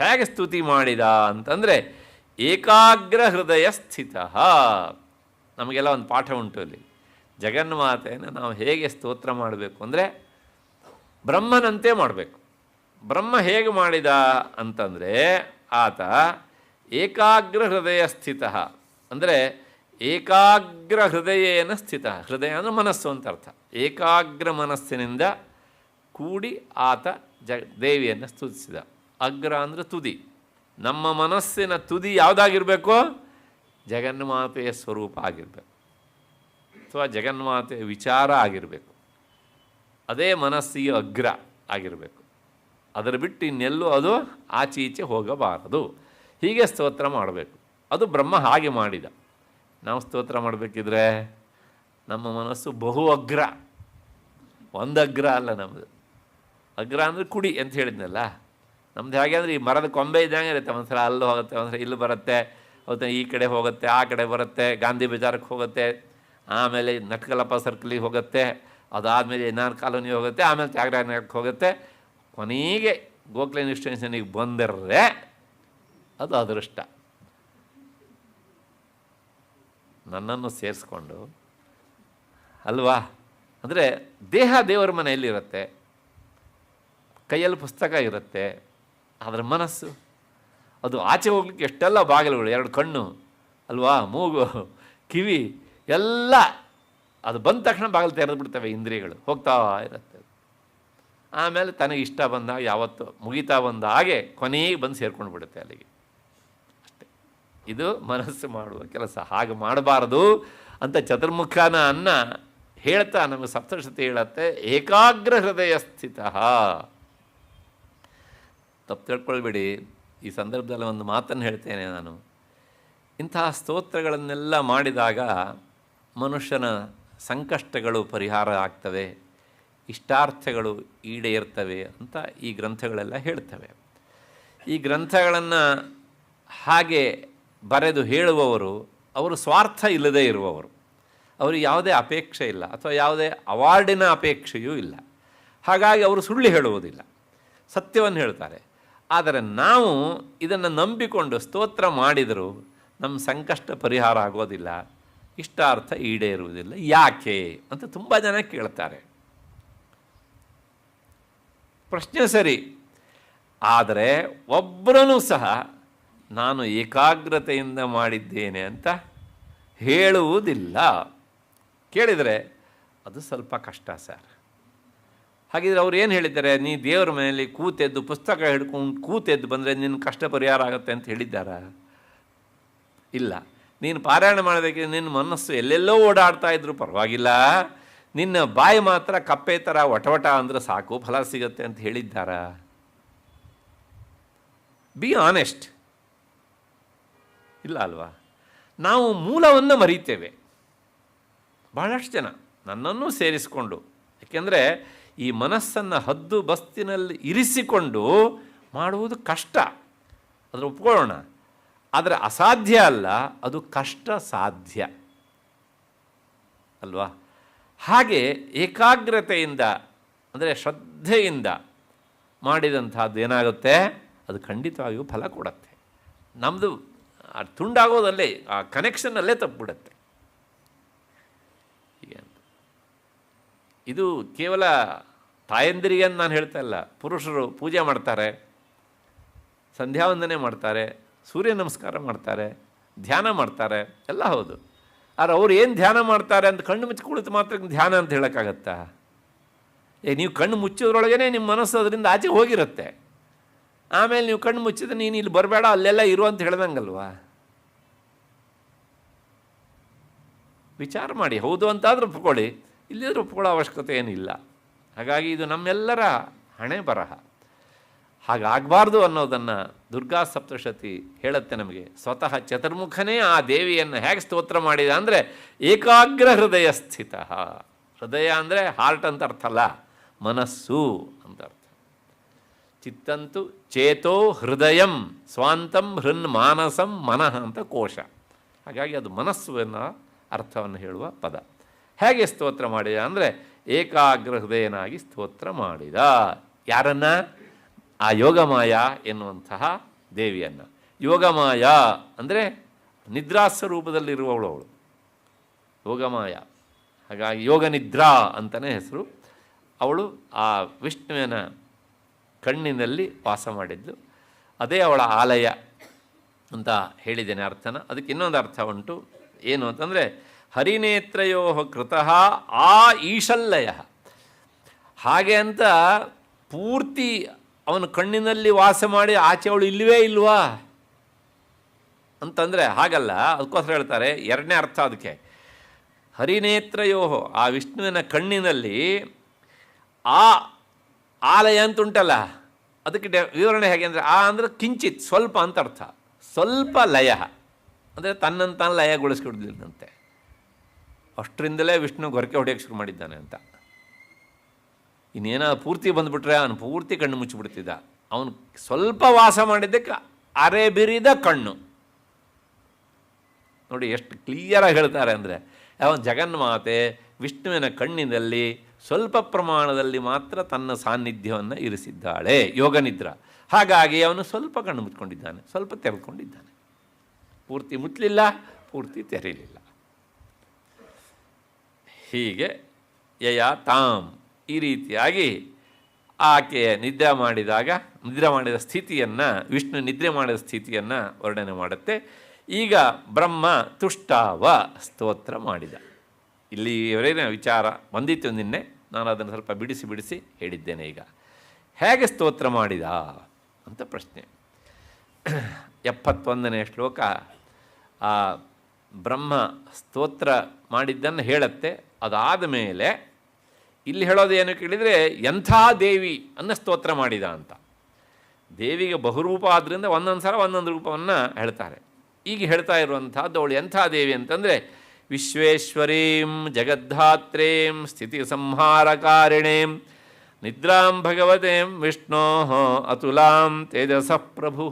ಹೇಗೆ ಸ್ತುತಿ ಮಾಡಿದ ಅಂತಂದರೆ ಏಕಾಗ್ರ ಹೃದಯ ಸ್ಥಿತ. ನಮಗೆಲ್ಲ ಒಂದು ಪಾಠ ಉಂಟು ಅಲ್ಲಿ. ಜಗನ್ಮಾತೆಯನ್ನು ನಾವು ಹೇಗೆ ಸ್ತೋತ್ರ ಮಾಡಬೇಕು ಅಂದರೆ ಬ್ರಹ್ಮನಂತೆ ಮಾಡಬೇಕು. ಬ್ರಹ್ಮ ಹೇಗೆ ಮಾಡಿದ ಅಂತಂದರೆ ಆತ ಏಕಾಗ್ರ ಹೃದಯ ಸ್ಥಿತ, ಅಂದರೆ ಏಕಾಗ್ರ ಹೃದಯೇನ ಸ್ಥಿತ. ಹೃದಯ ಅಂದರೆ ಮನಸ್ಸು ಅಂತ ಅರ್ಥ. ಏಕಾಗ್ರ ಮನಸ್ಸಿನಿಂದ ಕೂಡಿ ಆತ ದೇವಿಯನ್ನು ಸ್ತುತಿಸಿದ. ಅಗ್ರ ಅಂದರೆ ತುದಿ. ನಮ್ಮ ಮನಸ್ಸಿನ ತುದಿ ಯಾವುದಾಗಿರಬೇಕು? ಜಗನ್ಮಾತೆಯ ಸ್ವರೂಪ ಆಗಿರಬೇಕು, ಅಥವಾ ಜಗನ್ಮಾತೆಯ ವಿಚಾರ ಆಗಿರಬೇಕು. ಅದೇ ಮನಸ್ಸಿಗೆ ಅಗ್ರ ಆಗಿರಬೇಕು. ಅದರ ಬಿಟ್ಟು ಇನ್ನೆಲ್ಲೂ ಅದು ಆಚೆ ಈಚೆ ಹೋಗಬಾರದು. ಹೀಗೆ ಸ್ತೋತ್ರ ಮಾಡಬೇಕು. ಅದು ಬ್ರಹ್ಮ ಹಾಗೆ ಮಾಡಿದ. ನಾವು ಸ್ತೋತ್ರ ಮಾಡಬೇಕಿದ್ರೆ ನಮ್ಮ ಮನಸ್ಸು ಬಹು ಅಗ್ರ, ಒಂದು ಅಗ್ರ ಅಲ್ಲ ನಮ್ಮದು. ಅಗ್ರ ಅಂದರೆ ಕುಡಿ ಅಂತ ಹೇಳಿದ್ನಲ್ಲ. ನಮ್ದು ಹೇಗೆ ಅಂದರೆ ಈ ಮರದ ಕೊಂಬೆ ಇದ್ದಂಗೆ ಇರುತ್ತೆ. ಒಂದ್ಸಲ ಅಲ್ಲೂ ಹೋಗುತ್ತೆ, ಒಂದ್ಸಲ ಇಲ್ಲಿ ಬರುತ್ತೆ, ಅವತ್ತು ಈ ಕಡೆ ಹೋಗುತ್ತೆ, ಆ ಕಡೆ ಬರುತ್ತೆ, ಗಾಂಧಿ ಬಜಾರಕ್ಕೆ ಹೋಗುತ್ತೆ, ಆಮೇಲೆ ನಟ್ಕಲಪ್ಪ ಸರ್ಕಲಿಗೆ ಹೋಗುತ್ತೆ, ಅದಾದಮೇಲೆ ಎನ್ಆರ್ ಕಾಲೋನಿ ಹೋಗುತ್ತೆ, ಆಮೇಲೆ ತ್ಯಾಗರಾಯನಗರಕ್ಕೆ ಹೋಗುತ್ತೆ, ಕೊನೆಗೆ ಗೋಖಲೆ ಸ್ಟೇಷನಿಗೆ ಬಂದರೆ ಅದು ಅದೃಷ್ಟ. ನನ್ನನ್ನು ಸೇರಿಸ್ಕೊಂಡು ಅಲ್ವಾ? ಅಂದರೆ ದೇಹ ದೇವರ ಮನೆಯಲ್ಲಿರುತ್ತೆ, ಕೈಯಲ್ಲಿ ಪುಸ್ತಕ ಇರುತ್ತೆ, ಅದರ ಮನಸ್ಸು ಅದು ಆಚೆ ಹೋಗ್ಲಿಕ್ಕೆ ಎಷ್ಟೆಲ್ಲ ಬಾಗಿಲುಗಳು, 2 ಕಣ್ಣು ಅಲ್ವಾ, ಮೂಗು, ಕಿವಿ ಎಲ್ಲ ಅದು ಬಂದ ತಕ್ಷಣ ಬಾಗಿಲು ತೆರೆದು ಬಿಡ್ತವೆ, ಇಂದ್ರಿಯಗಳು ಹೋಗ್ತಾ ಇರುತ್ತೆ. ಆಮೇಲೆ ತನಗೆ ಇಷ್ಟ ಬಂದಾಗ ಯಾವತ್ತು ಮುಗಿತಾ ಬಂದ ಹಾಗೆ ಕೊನೆಗೆ ಬಂದು ಸೇರ್ಕೊಂಡು ಬಿಡುತ್ತೆ ಅಲ್ಲಿಗೆ. ಅಷ್ಟೇ, ಇದು ಮನಸ್ಸು ಮಾಡುವ ಕೆಲಸ. ಹಾಗೆ ಮಾಡಬಾರದು ಅಂತ ಚತುರ್ಮುಖನ ಅನ್ನ ಹೇಳ್ತಾ ನಮಗೆ ಸಪ್ತಶತಿ ಹೇಳತ್ತೆ, ಏಕಾಗ್ರ ಹೃದಯ ಸ್ಥಿತ. ತಪ್ಪು ತಿಳ್ಕೊಳ್ಬೇಡಿ, ಈ ಸಂದರ್ಭದಲ್ಲಿ ಒಂದು ಮಾತನ್ನು ಹೇಳ್ತೇನೆ ನಾನು. ಇಂತಹ ಸ್ತೋತ್ರಗಳನ್ನೆಲ್ಲ ಮಾಡಿದಾಗ ಮನುಷ್ಯನ ಸಂಕಷ್ಟಗಳು ಪರಿಹಾರ ಆಗ್ತವೆ, ಇಷ್ಟಾರ್ಥಗಳು ಈಡೇರ್ತವೆ ಅಂತ ಈ ಗ್ರಂಥಗಳೆಲ್ಲ ಹೇಳ್ತವೆ. ಈ ಗ್ರಂಥಗಳನ್ನು ಹಾಗೆ ಬರೆದು ಹೇಳುವವರು ಅವರು ಸ್ವಾರ್ಥ ಇಲ್ಲದೇ ಇರುವವರು. ಅವರಿಗೆ ಯಾವುದೇ ಅಪೇಕ್ಷೆ ಇಲ್ಲ, ಅಥವಾ ಯಾವುದೇ ಅವಾರ್ಡಿನ ಅಪೇಕ್ಷೆಯೂ ಇಲ್ಲ. ಹಾಗಾಗಿ ಅವರು ಸುಳ್ಳು ಹೇಳುವುದಿಲ್ಲ, ಸತ್ಯವನ್ನು ಹೇಳ್ತಾರೆ. ಆದರೆ ನಾವು ಇದನ್ನು ನಂಬಿಕೊಂಡು ಸ್ತೋತ್ರ ಮಾಡಿದರೂ ನಮ್ಮ ಸಂಕಷ್ಟ ಪರಿಹಾರ ಆಗೋದಿಲ್ಲ, ಇಷ್ಟಾರ್ಥ ಈಡೇರುವುದಿಲ್ಲ. ಯಾಕೆ ಅಂತ ತುಂಬ ಜನ ಕೇಳ್ತಾರೆ. ಪ್ರಶ್ನೆ ಸರಿ, ಆದರೆ ಒಬ್ಬರನ್ನೂ ಸಹ ನಾನು ಏಕಾಗ್ರತೆಯಿಂದ ಮಾಡಿದ್ದೇನೆ ಅಂತ ಹೇಳುವುದಿಲ್ಲ. ಕೇಳಿದರೆ ಅದು ಸ್ವಲ್ಪ ಕಷ್ಟ ಸರ್. ಹಾಗಿದ್ರೆ ಅವ್ರು ಏನು ಹೇಳಿದ್ದಾರೆ? ನೀ ದೇವರ ಮನೆಯಲ್ಲಿ ಕೂತೆದ್ದು ಪುಸ್ತಕ ಹಿಡ್ಕೊಂಡು ಕೂತೆದ್ದು ಬಂದರೆ ನಿನ್ನ ಕಷ್ಟ ಪರಿಹಾರ ಆಗುತ್ತೆ ಅಂತ ಹೇಳಿದ್ದಾರಾ? ಇಲ್ಲ. ನೀನು ಪಾರಾಯಣ ಮಾಡೋದಕ್ಕೆ ನಿನ್ನ ಮನಸ್ಸು ಎಲ್ಲೆಲ್ಲೋ ಓಡಾಡ್ತಾ ಇದ್ರು ಪರವಾಗಿಲ್ಲ, ನಿನ್ನ ಬಾಯಿ ಮಾತ್ರ ಕಪ್ಪೆ ಥರ ವಟವಟ ಅಂದರೆ ಸಾಕು, ಫಲ ಸಿಗುತ್ತೆ ಅಂತ ಹೇಳಿದ್ದಾರಾ? Be honest. ಇಲ್ಲ ಅಲ್ವಾ? ನಾವು ಮೂಲವನ್ನು ಮರೀತೇವೆ ಬಹಳಷ್ಟು ಜನ, ನನ್ನನ್ನು ಸೇರಿಸಿಕೊಂಡು. ಏಕೆಂದರೆ ಈ ಮನಸ್ಸನ್ನು ಹದ್ದು ಬಸ್ತಿನಲ್ಲಿ ಇರಿಸಿಕೊಂಡು ಮಾಡುವುದು ಕಷ್ಟ, ಅದನ್ನು ಒಪ್ಕೊಳ್ಳೋಣ. ಆದರೆ ಅಸಾಧ್ಯ ಅಲ್ಲ, ಅದು ಕಷ್ಟ ಸಾಧ್ಯ ಅಲ್ವಾ? ಹಾಗೆ ಏಕಾಗ್ರತೆಯಿಂದ ಅಂದರೆ ಶ್ರದ್ಧೆಯಿಂದ ಮಾಡಿದಂಥದ್ದು ಏನಾಗುತ್ತೆ? ಅದು ಖಂಡಿತವಾಗಿಯೂ ಫಲ ಕೊಡುತ್ತೆ. ನಮ್ಮದು ತುಂಡಾಗೋದಲ್ಲೇ, ಆ ಕನೆಕ್ಷನ್ನಲ್ಲೇ ತಪ್ಪಿಬಿಡುತ್ತೆ. ಇದು ಕೇವಲ ತಾಯಂದಿರಿಗೆ ಅಂತ ನಾನು ಹೇಳ್ತಾ ಇಲ್ಲ. ಪುರುಷರು ಪೂಜೆ ಮಾಡ್ತಾರೆ, ಸಂಧ್ಯಾವಂದನೆ ಮಾಡ್ತಾರೆ, ಸೂರ್ಯ ನಮಸ್ಕಾರ ಮಾಡ್ತಾರೆ, ಧ್ಯಾನ ಮಾಡ್ತಾರೆ, ಎಲ್ಲ ಹೌದು. ಆದರೆ ಅವ್ರು ಏನು ಧ್ಯಾನ ಮಾಡ್ತಾರೆ ಅಂತ ಕಣ್ಣು ಮುಚ್ಚಿ ಕುಳಿತು ಮಾತ್ರ ಧ್ಯಾನ ಅಂತ ಹೇಳೋಕ್ಕಾಗತ್ತಾ? ನೀವು ಕಣ್ಣು ಮುಚ್ಚೋದ್ರೊಳಗೇ ನಿಮ್ಮ ಮನಸ್ಸು ಅದರಿಂದ ಆಚೆ ಹೋಗಿರುತ್ತೆ. ಆಮೇಲೆ ನೀವು ಕಣ್ಣು ಮುಚ್ಚಿದ್ರೆ ನೀನು ಇಲ್ಲಿ ಬರಬೇಡ ಅಲ್ಲೆಲ್ಲ ಇರು ಅಂತ ಹೇಳ್ದಂಗಲ್ವಾ? ವಿಚಾರ ಮಾಡಿ, ಹೌದು ಅಂತಾದರೂ ಒಪ್ಕೊಳ್ಳಿ, ಇಲ್ಲಿದ್ರೂ ಒಪ್ಕೊಳ್ಳೋ ಅವಶ್ಯಕತೆ ಏನಿಲ್ಲ. ಹಾಗಾಗಿ ಇದು ನಮ್ಮೆಲ್ಲರ ಹಣೆ ಬರಹ. ಹಾಗಾಗಬಾರ್ದು ಅನ್ನೋದನ್ನು ದುರ್ಗಾ ಸಪ್ತಶತಿ ಹೇಳುತ್ತೆ ನಮಗೆ. ಸ್ವತಃ ಚತುರ್ಮುಖನೇ ಆ ದೇವಿಯನ್ನು ಹೇಗೆ ಸ್ತೋತ್ರ ಮಾಡಿದ ಅಂದರೆ ಏಕಾಗ್ರ ಹೃದಯ ಸ್ಥಿತ. ಹೃದಯ ಅಂದರೆ ಹಾರ್ಟ್ ಅಂತ ಅರ್ಥ ಅಲ್ಲ, ಮನಸ್ಸು ಅಂತ ಅರ್ಥ. ಚಿತ್ತಂತು ಚೇತೋ ಹೃದಯಂ ಸ್ವಾಂತಂ ಹೃನ್ ಮಾನಸಂ ಮನಃ ಅಂತ ಕೋಶ. ಹಾಗಾಗಿ ಅದು ಮನಸ್ಸು ಅನ್ನೋ ಅರ್ಥವನ್ನು ಹೇಳುವ ಪದ. ಹೇಗೆ ಸ್ತೋತ್ರ ಮಾಡಿದ ಅಂದರೆ ಏಕಾಗ್ರ ಹೃದಯನಾಗಿ ಸ್ತೋತ್ರ ಮಾಡಿದ. ಯಾರನ್ನು? ಆ ಯೋಗಮಾಯ ಎನ್ನುವಂತಹ ದೇವಿಯನ್ನು. ಯೋಗಮಾಯ ಅಂದರೆ ನಿದ್ರಾಸ್ವರೂಪದಲ್ಲಿರುವವಳು ಅವಳು, ಯೋಗಮಾಯ. ಹಾಗಾಗಿ ಯೋಗ ನಿದ್ರಾ ಅಂತಲೇ ಹೆಸರು. ಅವಳು ಆ ವಿಷ್ಣುವಿನ ಕಣ್ಣಿನಲ್ಲಿ ವಾಸ ಮಾಡಿದ್ಲು. ಅದೇ ಅವಳ ಆಲಯ ಅಂತ ಹೇಳಿದ್ದೇನೆ ಅರ್ಥನ. ಅದಕ್ಕೆ ಇನ್ನೊಂದು ಅರ್ಥ ಉಂಟು. ಏನು ಅಂತಂದರೆ ಹರಿನೇತ್ರಯೋ ಕೃತಃ ಆ ಈಶಲ್ಲಯ. ಹಾಗೆ ಅಂತ ಪೂರ್ತಿ ಅವನ ಕಣ್ಣಿನಲ್ಲಿ ವಾಸ ಮಾಡಿ ಆಚೆ ಅವಳು ಇಲ್ಲವೇ ಇಲ್ವಾ ಅಂತಂದರೆ ಹಾಗಲ್ಲ. ಅದಕ್ಕೋಸ್ಕರ ಹೇಳ್ತಾರೆ ಎರಡನೇ ಅರ್ಥ ಅದಕ್ಕೆ. ಹರಿನೇತ್ರಯೋ, ಆ ವಿಷ್ಣುವಿನ ಕಣ್ಣಿನಲ್ಲಿ ಆ ಆಲಯ ಅಂತ ಉಂಟಲ್ಲ, ಅದಕ್ಕೆ ವಿವರಣೆ ಹೇಗೆ ಅಂದರೆ ಆ ಅಂದರೆ ಕಿಂಚಿತ್ ಸ್ವಲ್ಪ ಅಂತ ಅರ್ಥ. ಸ್ವಲ್ಪ ಲಯ ಅಂದರೆ ತನ್ನಂತಾನು ಲಯಗೊಳಿಸ್ಕೊಡ್ಲಿಲ್ಲಂತೆ. ಅಷ್ಟರಿಂದಲೇ ವಿಷ್ಣು ಗೊರಕೆ ಹೊಡೆಯೋಕ್ಕೆ ಶುರು ಮಾಡಿದ್ದಾನೆ ಅಂತ. ಇನ್ನೇನೋ ಪೂರ್ತಿ ಬಂದುಬಿಟ್ರೆ ಅವನು ಪೂರ್ತಿ ಕಣ್ಣು ಮುಚ್ಚಿಬಿಡ್ತಿದ್ದ. ಅವನು ಸ್ವಲ್ಪ ವಾಸ ಮಾಡಿದ್ದಕ್ಕೆ ಅರೆ ಬಿರಿದ ಕಣ್ಣು. ನೋಡಿ ಎಷ್ಟು ಕ್ಲಿಯರಾಗಿ ಹೇಳ್ತಾರೆ ಅಂದರೆ, ಅವನ ಜಗನ್ಮಾತೆ ವಿಷ್ಣುವಿನ ಕಣ್ಣಿನಲ್ಲಿ ಸ್ವಲ್ಪ ಪ್ರಮಾಣದಲ್ಲಿ ಮಾತ್ರ ತನ್ನ ಸಾನ್ನಿಧ್ಯವನ್ನು ಇರಿಸಿದ್ದಾಳೆ, ಯೋಗನಿದ್ರ. ಹಾಗಾಗಿ ಅವನು ಸ್ವಲ್ಪ ಕಣ್ಣು ಮುಚ್ಕೊಂಡಿದ್ದಾನೆ, ಸ್ವಲ್ಪ ತೆರೆದುಕೊಂಡಿದ್ದಾನೆ. ಪೂರ್ತಿ ಮುಚ್ಚಲಿಲ್ಲ, ಪೂರ್ತಿ ತೆರೀಲಿಲ್ಲ. ಹೀಗೆ ಯಯ ತಾಮ್ ಈ ರೀತಿಯಾಗಿ ಆಕೆ ನಿದ್ರೆ ಮಾಡಿದ ಸ್ಥಿತಿಯನ್ನು, ವಿಷ್ಣು ನಿದ್ರೆ ಮಾಡಿದ ಸ್ಥಿತಿಯನ್ನು ವರ್ಣನೆ ಮಾಡುತ್ತೆ. ಈಗ ಬ್ರಹ್ಮ ತುಷ್ಟಾವ ಸ್ತೋತ್ರ ಮಾಡಿದ. ಇಲ್ಲಿಯವರೆಗಿನ ವಿಚಾರ ಬಂದಿತ್ತು ನಿನ್ನೆ, ನಾನು ಅದನ್ನು ಸ್ವಲ್ಪ ಬಿಡಿಸಿ ಹೇಳಿದ್ದೇನೆ. ಈಗ ಹೇಗೆ ಸ್ತೋತ್ರ ಮಾಡಿದ ಅಂತ ಪ್ರಶ್ನೆ. 71ನೇ ಶ್ಲೋಕ ಆ ಬ್ರಹ್ಮ ಸ್ತೋತ್ರ ಮಾಡಿದ್ದನ್ನು ಹೇಳುತ್ತೆ. ಅದಾದ ಮೇಲೆ ಇಲ್ಲಿ ಹೇಳೋದು ಏನು ಕೇಳಿದರೆ, ಎಂಥ ದೇವಿ ಅನ್ನು ಸ್ತೋತ್ರ ಮಾಡಿದ ಅಂತ. ದೇವಿಗೆ ಬಹುರೂಪ ಆದ್ದರಿಂದ ಒಂದೊಂದು ಸಲ ಒಂದೊಂದು ರೂಪವನ್ನು ಹೇಳ್ತಾರೆ. ಈಗ ಹೇಳ್ತಾ ಇರುವಂಥದ್ದು ಅವಳು ಎಂಥ ದೇವಿ ಅಂತಂದರೆ, ವಿಶ್ವೇಶ್ವರೀಂ ಜಗದ್ಧಾತ್ರೇಂ ಸ್ಥಿತಿ ಸಂಹಾರಕಾರಿಣೀಂ ನಿದ್ರಾಂ ಭಗವತೇಂ ವಿಷ್ಣೋ ಅತುಲಾಂ ತೇಜಸಃ ಪ್ರಭು.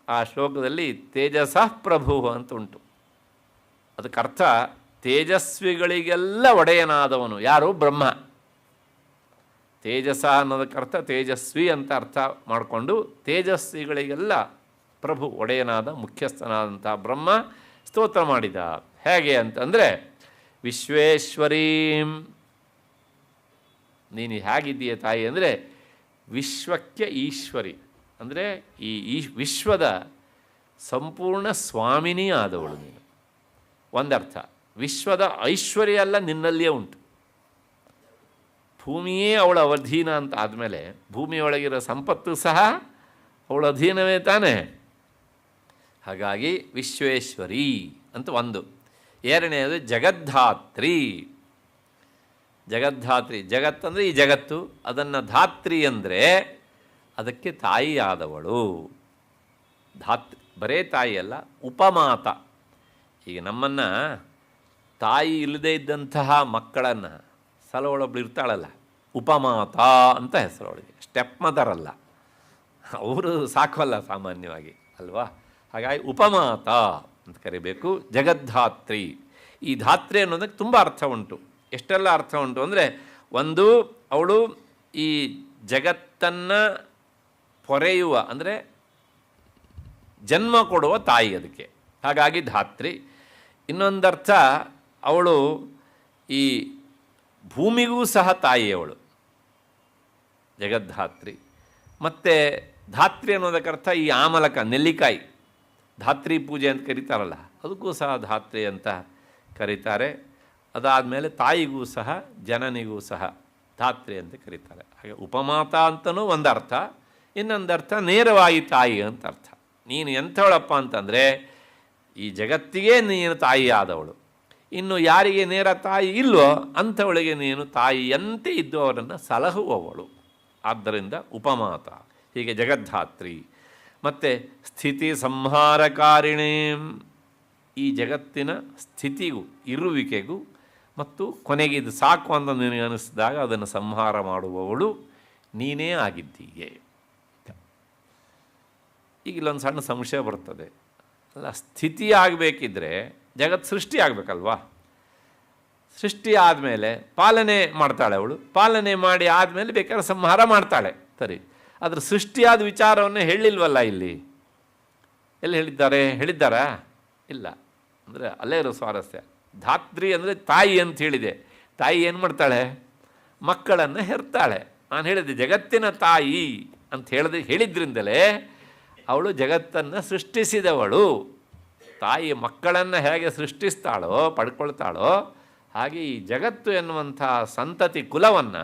ಆ ಶ್ಲೋಕದಲ್ಲಿ ತೇಜಸಃ ಪ್ರಭು ಅಂತ ಉಂಟು. ಅದಕ್ಕರ್ಥ ತೇಜಸ್ವಿಗಳಿಗೆಲ್ಲ ಒಡೆಯನಾದವನು ಯಾರು? ಬ್ರಹ್ಮ. ತೇಜಸ ಅನ್ನೋದಕ್ಕರ್ಥ ತೇಜಸ್ವಿ ಅಂತ ಅರ್ಥ ಮಾಡಿಕೊಂಡು ತೇಜಸ್ವಿಗಳಿಗೆಲ್ಲ ಪ್ರಭು, ಒಡೆಯನಾದ ಮುಖ್ಯಸ್ಥನಾದಂಥ ಬ್ರಹ್ಮ ಸ್ತೋತ್ರ ಮಾಡಿದ. ಹೇಗೆ ಅಂತಂದರೆ, ವಿಶ್ವೇಶ್ವರೀಂ, ನೀನು ಹೇಗಿದ್ದೀಯ ತಾಯಿ ಅಂದರೆ ವಿಶ್ವಕ್ಕೆ ಈಶ್ವರಿ ಅಂದರೆ ಈ ವಿಶ್ವದ ಸಂಪೂರ್ಣ ಸ್ವಾಮಿನಿ ಆದವಳು ನೀನು. ಒಂದರ್ಥ ವಿಶ್ವದ ಐಶ್ವರ್ಯ ಎಲ್ಲ ನಿನ್ನಲ್ಲಿಯೇ ಉಂಟು. ಭೂಮಿಯೇ ಅವಳ ಅಧೀನ ಅಂತ ಆದಮೇಲೆ ಭೂಮಿಯೊಳಗಿರೋ ಸಂಪತ್ತು ಸಹ ಅವಳ ಅಧೀನವೇ ತಾನೇ. ಹಾಗಾಗಿ ವಿಶ್ವೇಶ್ವರಿ ಅಂತ ಒಂದು. ಎರಡನೆಯದು ಜಗದ್ಧಾತ್ರಿ. ಜಗದ್ಧಾತ್ರಿ, ಜಗತ್ತಂದರೆ ಈ ಜಗತ್ತು, ಅದನ್ನು ಧಾತ್ರಿ ಅಂದರೆ ಅದಕ್ಕೆ ತಾಯಿಯಾದವಳು. ಧಾತ್ರಿ ಬರೇ ತಾಯಿಯಲ್ಲ, ಉಪಮಾತ. ಈಗ ನಮ್ಮನ್ನು ತಾಯಿ ಇಲ್ಲದೇ ಇದ್ದಂತಹ ಮಕ್ಕಳನ್ನು ಸಲವೊಳೊಬ್ಳು ಇರ್ತಾಳಲ್ಲ, ಉಪಮಾತ ಅಂತ ಹೆಸರು ಅವಳಿಗೆ. ಸ್ಟೆಪ್ ಮದರ್ ಅಲ್ಲ, ಅವರು ಸಾಕಲ್ಲ ಸಾಮಾನ್ಯವಾಗಿ ಅಲ್ವಾ. ಹಾಗಾಗಿ ಉಪಮಾತ ಅಂತ ಕರಿಬೇಕು. ಜಗದ್ಧಾತ್ರಿ. ಈ ಧಾತ್ರಿ ಅನ್ನೋದಕ್ಕೆ ತುಂಬ ಅರ್ಥ ಉಂಟು. ಎಷ್ಟೆಲ್ಲ ಅರ್ಥ ಉಂಟು ಅಂದರೆ, ಒಂದು ಅವಳು ಈ ಜಗತ್ತನ್ನು ಪೊರೆಯುವ ಅಂದರೆ ಜನ್ಮ ಕೊಡುವ ತಾಯಿ ಅದಕ್ಕೆ, ಹಾಗಾಗಿ ಧಾತ್ರಿ. ಇನ್ನೊಂದರ್ಥ ಅವಳು ಈ ಭೂಮಿಗೂ ಸಹ ತಾಯಿಯವಳು, ಜಗದ್ಧಾತ್ರಿ. ಮತ್ತು ಧಾತ್ರಿ ಅನ್ನೋದಕ್ಕರ್ಥ ಈ ಆಮಲಕ, ನೆಲ್ಲಿಕಾಯಿ, ಧಾತ್ರಿ ಪೂಜೆ ಅಂತ ಕರೀತಾರಲ್ಲ, ಅದಕ್ಕೂ ಸಹ ಧಾತ್ರಿ ಅಂತ ಕರೀತಾರೆ. ಅದಾದಮೇಲೆ ತಾಯಿಗೂ ಸಹ ಜನನಿಗೂ ಸಹ ಧಾತ್ರಿ ಅಂತ ಕರೀತಾರೆ. ಹಾಗೆ ಉಪಮಾತ ಅಂತಲೂ ಒಂದು ಅರ್ಥ, ಇನ್ನೊಂದರ್ಥ ನೇರವಾಗಿ ತಾಯಿ ಅಂತ ಅರ್ಥ. ನೀನು ಎಂಥವಳಪ್ಪ ಅಂತಂದರೆ ಈ ಜಗತ್ತಿಗೆ ನೀನು ತಾಯಿ ಆದವಳು. ಇನ್ನು ಯಾರಿಗೆ ನೇರ ತಾಯಿ ಇಲ್ಲವೋ ಅಂಥವಳಿಗೆ ನೀನು ತಾಯಿಯಂತೆ ಇದ್ದು ಅವರನ್ನು ಸಲಹುವವಳು. ಆದ್ದರಿಂದ ಉಪಮಾತ. ಹೀಗೆ ಜಗದ್ಧಾತ್ರಿ. ಮತ್ತು ಸ್ಥಿತಿ ಸಂಹಾರಕಾರಿಣೀ. ಈ ಜಗತ್ತಿನ ಸ್ಥಿತಿಗೂ ಇರುವಿಕೆಗೂ ಮತ್ತು ಕೊನೆಗೆ ಇದು ಸಾಕು ಅಂತ ನಿನಗೆ ಅನ್ನಿಸಿದಾಗ ಅದನ್ನು ಸಂಹಾರ ಮಾಡುವವಳು ನೀನೇ ಆಗಿದ್ದೀಯೆ. ಈಗ ಇಲ್ಲೊಂದು ಸಣ್ಣ ಸಂಶಯ ಬರ್ತದೆ, ಅಲ್ಲ ಸ್ಥಿತಿ ಆಗಬೇಕಿದ್ರೆ ಜಗತ್ತು ಸೃಷ್ಟಿ ಆಗಬೇಕಲ್ವಾ. ಸೃಷ್ಟಿ ಆದಮೇಲೆ ಪಾಲನೆ ಮಾಡ್ತಾಳೆ ಅವಳು, ಪಾಲನೆ ಮಾಡಿ ಆದಮೇಲೆ ಬೇಕಾದ್ರೆ ಸಂಹಾರ ಮಾಡ್ತಾಳೆ. ಸರಿ, ಅದ್ರ ಸೃಷ್ಟಿಯಾದ ವಿಚಾರವನ್ನು ಹೇಳಿಲ್ವಲ್ಲ ಇಲ್ಲಿ. ಎಲ್ಲಿ ಹೇಳಿದ್ದಾರಾ? ಇಲ್ಲ. ಅಂದರೆ ಅಲ್ಲೇ ಇರೋ ಸ್ವಾರಸ್ಯ. ಧಾತ್ರಿ ಅಂದರೆ ತಾಯಿ ಅಂತ ಹೇಳಿದೆ. ತಾಯಿ ಏನು ಮಾಡ್ತಾಳೆ? ಮಕ್ಕಳನ್ನು ಹೆರ್ತಾಳೆ. ನಾನು ಹೇಳಿದೆ ಜಗತ್ತಿನ ತಾಯಿ ಅಂತ ಹೇಳಿದ್ರಿಂದಲೇ ಅವಳು ಜಗತ್ತನ್ನು ಸೃಷ್ಟಿಸಿದವಳು. ತಾಯಿ ಮಕ್ಕಳನ್ನು ಹೇಗೆ ಸೃಷ್ಟಿಸ್ತಾಳೋ, ಪಡ್ಕೊಳ್ತಾಳೋ, ಹಾಗೆ ಈ ಜಗತ್ತು ಎನ್ನುವಂಥ ಸಂತತಿ ಕುಲವನ್ನು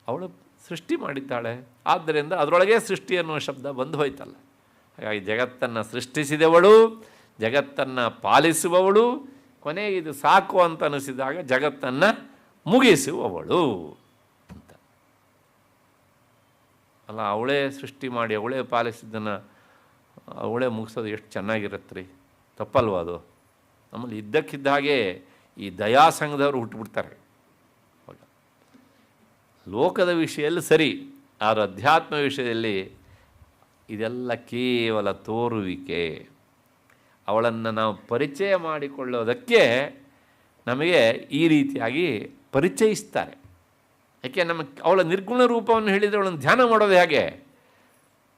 ಅವಳು ಸೃಷ್ಟಿ ಮಾಡಿದ್ದಾಳೆ. ಆದ್ದರಿಂದ ಅದರೊಳಗೆ ಸೃಷ್ಟಿ ಅನ್ನುವ ಶಬ್ದ ಬಂದು ಹೋಯ್ತಲ್ಲ. ಹಾಗಾಗಿ ಜಗತ್ತನ್ನು ಸೃಷ್ಟಿಸಿದವಳು, ಜಗತ್ತನ್ನು ಪಾಲಿಸುವವಳು, ಕೊನೆಗೆ ಇದು ಸಾಕು ಅಂತ ಅನಿಸಿದಾಗ ಜಗತ್ತನ್ನು ಮುಗಿಸುವವಳು ಅಂತ. ಅಲ್ಲ, ಅವಳೇ ಸೃಷ್ಟಿ ಮಾಡಿ ಅವಳೇ ಪಾಲಿಸಿದ್ದನ್ನು ಅವಳೇ ಮುಗಿಸೋದು ಎಷ್ಟು ಚೆನ್ನಾಗಿರುತ್ತೆ ರೀ. ತಪ್ಪಲ್ವ ಅದು? ನಮ್ಮಲ್ಲಿ ಇದ್ದಕ್ಕಿದ್ದ ಹಾಗೆ ಈ ದಯಾಸಂಘದವರು ಹುಟ್ಟುಬಿಡ್ತಾರೆ. ಲೋಕದ ವಿಷಯದಲ್ಲಿ ಸರಿ, ಆದರೆ ಅಧ್ಯಾತ್ಮ ವಿಷಯದಲ್ಲಿ ಇದೆಲ್ಲ ಕೇವಲ ತೋರುವಿಕೆ. ಅವಳನ್ನು ನಾವು ಪರಿಚಯ ಮಾಡಿಕೊಳ್ಳೋದಕ್ಕೆ ನಮಗೆ ಈ ರೀತಿಯಾಗಿ ಪರಿಚಯಿಸ್ತಾರೆ. ಯಾಕೆ ಅವಳ ನಿರ್ಗುಣ ರೂಪವನ್ನು ಹೇಳಿದರೆ ಅವಳನ್ನು ಧ್ಯಾನ ಮಾಡೋದು ಹೇಗೆ?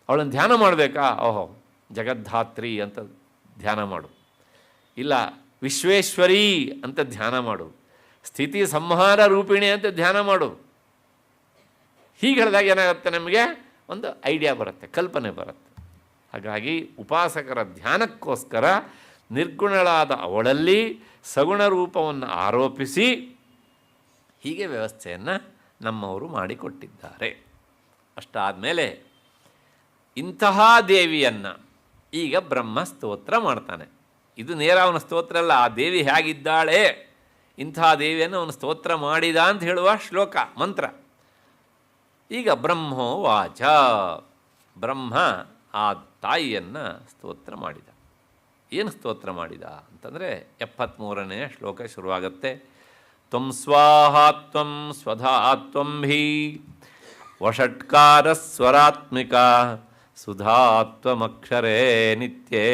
ಅವಳನ್ನು ಧ್ಯಾನ ಮಾಡಬೇಕಾ? ಓಹೋ, ಜಗದ್ಧಾತ್ರಿ ಅಂತ ಧ್ಯಾನ ಮಾಡು, ಇಲ್ಲ ವಿಶ್ವೇಶ್ವರಿ ಅಂತ ಧ್ಯಾನ ಮಾಡು, ಸ್ಥಿತಿ ಸಂಹಾರ ರೂಪಿಣಿ ಅಂತ ಧ್ಯಾನ ಮಾಡು. ಹೀಗೆ ಹೇಳಿದಾಗ ಏನಾಗುತ್ತೆ, ನಮಗೆ ಒಂದು ಐಡಿಯಾ ಬರುತ್ತೆ, ಕಲ್ಪನೆ ಬರುತ್ತೆ. ಹಾಗಾಗಿ ಉಪಾಸಕರ ಧ್ಯಾನಕ್ಕೋಸ್ಕರ ನಿರ್ಗುಣಳಾದ ಅವಳಲ್ಲಿ ಸಗುಣ ರೂಪವನ್ನು ಆರೋಪಿಸಿ ಹೀಗೆ ವ್ಯವಸ್ಥೆಯನ್ನು ನಮ್ಮವರು ಮಾಡಿಕೊಟ್ಟಿದ್ದಾರೆ. ಅಷ್ಟಾದಮೇಲೆ ಇಂತಹ ದೇವಿಯನ್ನು ಈಗ ಬ್ರಹ್ಮ ಸ್ತೋತ್ರ ಮಾಡ್ತಾನೆ. ಇದು ನೇರ ಅವನ ಸ್ತೋತ್ರ ಅಲ್ಲ, ಆ ದೇವಿ ಹೇಗಿದ್ದಾಳೆ, ಇಂತಹ ದೇವಿಯನ್ನು ಅವನು ಸ್ತೋತ್ರ ಮಾಡಿದ ಅಂತ ಹೇಳುವ ಶ್ಲೋಕ ಮಂತ್ರ. ಈಗ ಬ್ರಹ್ಮೋ ವಾಚ, ಬ್ರಹ್ಮ ಆ ತಾಯಿಯನ್ನು ಸ್ತೋತ್ರ ಮಾಡಿದ. ಏನು ಸ್ತೋತ್ರ ಮಾಡಿದ ಅಂತಂದರೆ 73ನೇ ಶ್ಲೋಕ ಶುರುವಾಗುತ್ತೆ. ತ್ವಂ ಸ್ವಾಹಾ ತ್ವಂ ಸ್ವಧಾ ತ್ವಂ ಹಿ ವಷಟ್ಕಾರ ಸ್ವರಾತ್ಮಿಕ ಸುಧಾ ತ್ವಮಕ್ಷರೇ ನಿತ್ಯೇ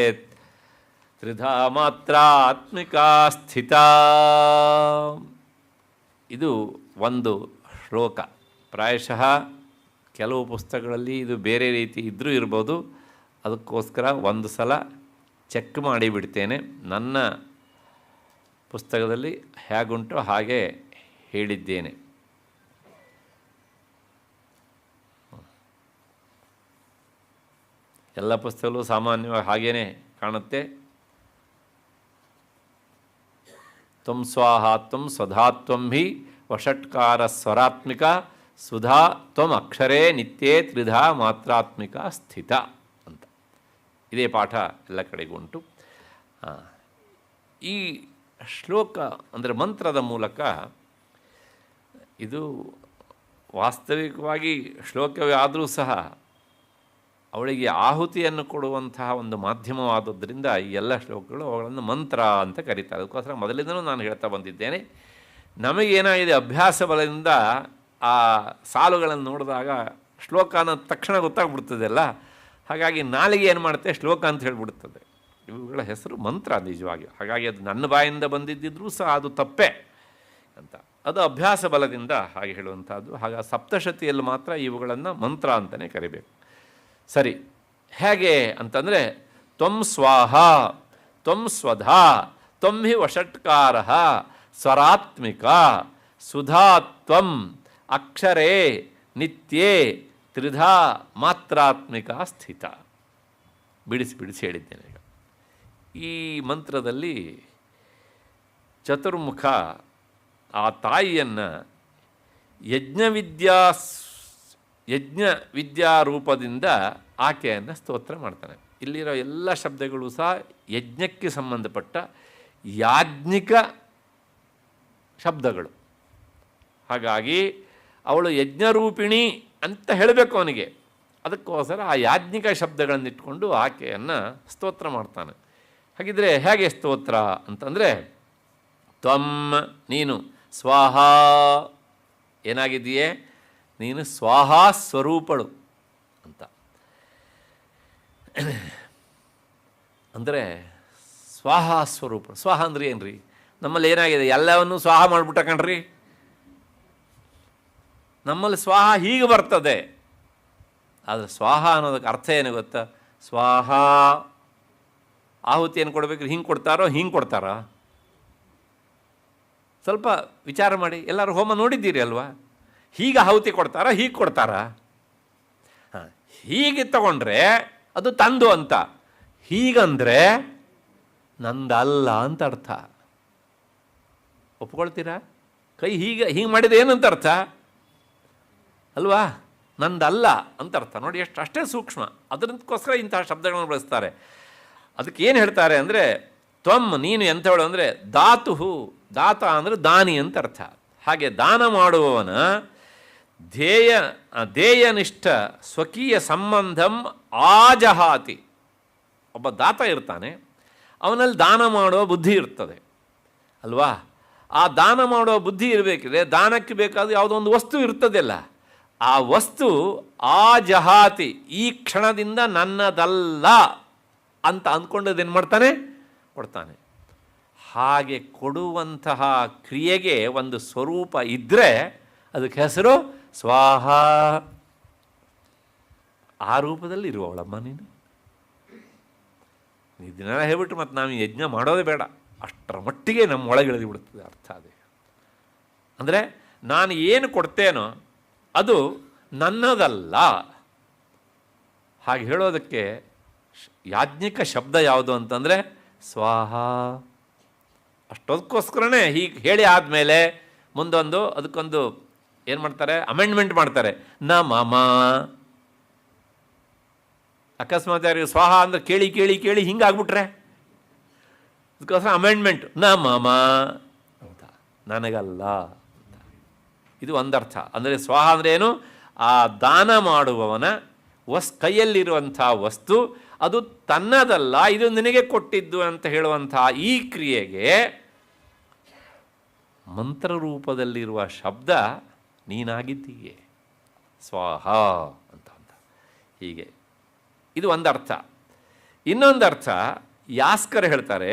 ತ್ರಿಧಾ ಮಾತ್ರಾತ್ಮಿಕಾ ಸ್ಥಿತ. ಇದು ಒಂದು ಶ್ಲೋಕ. ಪ್ರಾಯಶಃ ಕೆಲವು ಪುಸ್ತಕಗಳಲ್ಲಿ ಇದು ಬೇರೆ ರೀತಿ ಇದ್ದರೂ ಇರ್ಬೋದು. ಅದಕ್ಕೋಸ್ಕರ ಒಂದು ಸಲ ಚೆಕ್ ಮಾಡಿಬಿಡ್ತೇನೆ. ನನ್ನ ಪುಸ್ತಕದಲ್ಲಿ ಹೇಗುಂಟೋ ಹಾಗೆ ಹೇಳಿದ್ದೇನೆ. ಎಲ್ಲ ಪುಸ್ತಕಗಳು ಸಾಮಾನ್ಯವಾಗಿ ಹಾಗೇ ಕಾಣುತ್ತೆ. ತ್ವಂ ಸ್ವಾಹ ತ್ವಂ ಸ್ವಧಾತ್ವಂ ಹಿ ವಷಟ್ಕಾರ ಸ್ವರಾತ್ಮಿಕ ಸುಧಾ ತ್ವಂ ಅಕ್ಷರೇ ನಿತ್ಯೇ ತ್ರಿಧಾ ಮಾತ್ರಾತ್ಮಿಕ ಸ್ಥಿತ ಅಂತ ಇದೇ ಪಾಠ ಎಲ್ಲ ಕಡೆಗೂ ಉಂಟು. ಈ ಶ್ಲೋಕ ಅಂದರೆ ಮಂತ್ರದ ಮೂಲಕ ಇದು ವಾಸ್ತವಿಕವಾಗಿ ಶ್ಲೋಕವೇ ಆದರೂ ಸಹ ಅವಳಿಗೆ ಆಹುತಿಯನ್ನು ಕೊಡುವಂತಹ ಒಂದು ಮಾಧ್ಯಮವಾದದ್ದರಿಂದ ಈ ಎಲ್ಲ ಶ್ಲೋಕಗಳು ಅವುಗಳನ್ನು ಮಂತ್ರ ಅಂತ ಕರೀತಾರೆ. ಅದಕ್ಕೋಸ್ಕರ ಮೊದಲಿಂದಲೂ ನಾನು ಹೇಳ್ತಾ ಬಂದಿದ್ದೇನೆ, ನಮಗೇನಾಗಿದೆ ಅಭ್ಯಾಸ ಬಲದಿಂದ ಆ ಸಾಲುಗಳನ್ನು ನೋಡಿದಾಗ ಶ್ಲೋಕನ ತಕ್ಷಣ ಗೊತ್ತಾಗ್ಬಿಡ್ತದಲ್ಲ, ಹಾಗಾಗಿ ನಾಲಿಗೆ ಏನು ಮಾಡುತ್ತೆ ಶ್ಲೋಕ ಅಂತ ಹೇಳಿಬಿಡ್ತದೆ. ಇವುಗಳ ಹೆಸರು ಮಂತ್ರ ನಿಜವಾಗಿ. ಹಾಗಾಗಿ ಅದು ನನ್ನ ಬಾಯಿಂದ ಬಂದಿದ್ದರೂ ಸಹ ಅದು ತಪ್ಪೇ ಅಂತ, ಅದು ಅಭ್ಯಾಸ ಬಲದಿಂದ ಹಾಗೆ ಹೇಳುವಂಥದ್ದು. ಹಾಗಾಗಿ ಸಪ್ತಶತಿಯಲ್ಲಿ ಮಾತ್ರ ಇವುಗಳನ್ನು ಮಂತ್ರ ಅಂತಲೇ ಕರಿಬೇಕು. ಸರಿ, ಹೇಗೆ ಅಂತಂದರೆ ತ್ವಂ ಸ್ವಾಹ ತ್ವಂ ಸ್ವಧಾ ತ್ವಂ ಹಿ ವಷಟ್ಕಾರ ಸ್ವರಾತ್ಮಿಕ ಸುಧಾತ್ವಂ ಅಕ್ಷರೇ ನಿತ್ಯೇ ತ್ರಿಧಾ ಮಾತ್ರಾತ್ಮಿಕ ಸ್ಥಿತ. ಬಿಡಿಸಿ ಬಿಡಿಸಿ ಹೇಳಿದ್ದೇನೆ. ಈಗ ಈ ಮಂತ್ರದಲ್ಲಿ ಚತುರ್ಮುಖ ಆ ತಾಯಿಯನ್ನು ಯಜ್ಞ ವಿದ್ಯಾರೂಪದಿಂದ ಆಕೆಯನ್ನು ಸ್ತೋತ್ರ ಮಾಡ್ತಾನೆ. ಇಲ್ಲಿರೋ ಎಲ್ಲ ಶಬ್ದಗಳು ಸಹ ಯಜ್ಞಕ್ಕೆ ಸಂಬಂಧಪಟ್ಟ ಯಾಜ್ಞಿಕ ಶಬ್ದಗಳು. ಹಾಗಾಗಿ ಅವಳು ಯಜ್ಞರೂಪಿಣಿ ಅಂತ ಹೇಳಬೇಕು ಅವನಿಗೆ. ಅದಕ್ಕೋಸ್ಕರ ಆ ಯಾಜ್ಞಿಕ ಶಬ್ದಗಳನ್ನಿಟ್ಕೊಂಡು ಆಕೆಯನ್ನು ಸ್ತೋತ್ರ ಮಾಡ್ತಾನೆ. ಹಾಗಿದ್ರೆ ಹೇಗೆ ಸ್ತೋತ್ರ ಅಂತಂದರೆ ತ್ವಂ ನೀನು ಸ್ವಾಹ ಏನಾಗಿದೆಯೇ, ನೀನು ಸ್ವಾಹ ಸ್ವರೂಪಳು ಅಂತ. ಅಂದರೆ ಸ್ವಾಹ ಸ್ವರೂಪಳು. ಸ್ವಾಹ ಅಂದ್ರೆ ಏನು ರೀ? ನಮ್ಮಲ್ಲಿ ಏನಾಗಿದೆ, ಎಲ್ಲವನ್ನೂ ಸ್ವಾಹ ಮಾಡಿಬಿಟ್ಟ ಕಣ್ರಿ. ನಮ್ಮಲ್ಲಿ ಸ್ವಾಹ ಹೀಗೆ ಬರ್ತದೆ, ಆದರೆ ಸ್ವಾಹ ಅನ್ನೋದಕ್ಕೆ ಅರ್ಥ ಏನು ಗೊತ್ತಾ? ಸ್ವಾಹ ಆಹುತಿಯನ್ನು ಕೊಡಬೇಕು, ಹಿಂಗೆ ಕೊಡ್ತಾರೋ ಹಿಂಗೆ ಕೊಡ್ತಾರಾ? ಸ್ವಲ್ಪ ವಿಚಾರ ಮಾಡಿ. ಎಲ್ಲರೂ ಹೋಮ ನೋಡಿದ್ದೀರಿ ಅಲ್ವಾ? ಹೀಗೆ ಆಹುತಿ ಕೊಡ್ತಾರಾ ಹೀಗೆ ಕೊಡ್ತಾರಾ? ಹೀಗೆ ತಗೊಂಡ್ರೆ ಅದು ತಂದು ಅಂತ, ಹೀಗಂದರೆ ನಂದಲ್ಲ ಅಂತ ಅರ್ಥ. ಒಪ್ಕೊಳ್ತೀರಾ? ಕೈ ಹೀಗೆ ಮಾಡಿದೆ ಏನಂತ ಅರ್ಥ ಅಲ್ವಾ? ನಂದಲ್ಲ ಅಂತ ಅರ್ಥ. ನೋಡಿ ಅಷ್ಟೇ ಸೂಕ್ಷ್ಮ. ಅದಕ್ಕೋಸ್ಕರ ಇಂತಹ ಶಬ್ದಗಳನ್ನು ಬಳಸ್ತಾರೆ. ಅದಕ್ಕೆ ಏನು ಹೇಳ್ತಾರೆ ಅಂದರೆ ತ್ವಂ ನೀನು ಎಂಥವಳು ಅಂದರೆ ಧಾತು, ದಾತ ಅಂದರೆ ದಾನಿ ಅಂತ ಅರ್ಥ. ಹಾಗೆ ದಾನ ಮಾಡುವವನ ಧ್ಯೇಯನಿಷ್ಠ ಸ್ವಕೀಯ ಸಂಬಂಧಂ ಆಜಹಾತಿ. ಒಬ್ಬ ದಾತ ಇರ್ತಾನೆ, ಅವನಲ್ಲಿ ದಾನ ಮಾಡುವ ಬುದ್ಧಿ ಇರ್ತದೆ ಅಲ್ವಾ? ಆ ದಾನ ಮಾಡುವ ಬುದ್ಧಿ ಇರಬೇಕಿದ್ರೆ ದಾನಕ್ಕೆ ಬೇಕಾದ ಯಾವುದೋ ಒಂದು ವಸ್ತು ಇರ್ತದಲ್ಲ, ಆ ವಸ್ತು ಆಜಹಾತಿ ಈ ಕ್ಷಣದಿಂದ ನನ್ನದಲ್ಲ ಅಂತ ಅಂದ್ಕೊಂಡದೇನು ಮಾಡ್ತಾನೆ, ಕೊಡ್ತಾನೆ. ಹಾಗೆ ಕೊಡುವಂತಹ ಕ್ರಿಯೆಗೆ ಒಂದು ಸ್ವರೂಪ ಇದ್ದರೆ ಅದಕ್ಕೆ ಹೆಸರು ಸ್ವಾಹ. ಆ ರೂಪದಲ್ಲಿ ಇರುವವಳಮ್ಮ ನೀನು. ಇದನ್ನೆಲ್ಲ ಹೇಳ್ಬಿಟ್ಟು ಮತ್ತು ನಾವು ಯಜ್ಞ ಮಾಡೋದೇ ಬೇಡ, ಅಷ್ಟರ ಮಟ್ಟಿಗೆ ನಮ್ಮ ಒಳಗಿಳಿದು ಬಿಡುತ್ತದೆ ಅರ್ಥ. ಅದೇ ಅಂದರೆ ನಾನು ಏನು ಕೊಡ್ತೇನೋ ಅದು ನನ್ನದಲ್ಲ. ಹಾಗೆ ಹೇಳೋದಕ್ಕೆ ಯಾಜ್ಞಿಕ ಶಬ್ದ ಯಾವುದು ಅಂತಂದರೆ ಸ್ವಾಹ. ಅಷ್ಟೊದಕ್ಕೋಸ್ಕರನೇ ಹೀಗೆ ಹೇಳಿ ಆದಮೇಲೆ ಮುಂದೊಂದು ಅದಕ್ಕೊಂದು ಏನು ಮಾಡ್ತಾರೆ, ಅಮೆಂಡ್ಮೆಂಟ್ ಮಾಡ್ತಾರೆ. ನ ಮಮ. ಅಕಸ್ಮಾತ್ ಯಾರಿಗೆ ಸ್ವಾಹ ಅಂದರೆ ಕೇಳಿ ಕೇಳಿ ಕೇಳಿ ಹಿಂಗಾಗ್ಬಿಟ್ರೆ ಅದಕ್ಕೋಸ್ಕರ ಅಮೆಂಡ್ಮೆಂಟ್ ನ ಮಮ ಅಂತ, ನನಗಲ್ಲ ಅಂತ. ಇದು ಒಂದರ್ಥ. ಅಂದರೆ ಸ್ವಾಹ ಅಂದರೆ ಏನು? ಆ ದಾನ ಮಾಡುವವನ ಕೈಯಲ್ಲಿರುವಂಥ ವಸ್ತು ಅದು ತನ್ನದಲ್ಲ, ಇದು ನಿನಗೆ ಕೊಟ್ಟಿದ್ದು ಅಂತ ಹೇಳುವಂಥ ಈ ಕ್ರಿಯೆಗೆ ಮಂತ್ರರೂಪದಲ್ಲಿರುವ ಶಬ್ದ ನೀನಾಗಿದ್ದೀಯೆ, ಸ್ವಾಹ ಅಂತ. ಹೀಗೆ ಇದು ಒಂದರ್ಥ. ಇನ್ನೊಂದರ್ಥ ಯಾಸ್ಕರ್ ಹೇಳ್ತಾರೆ,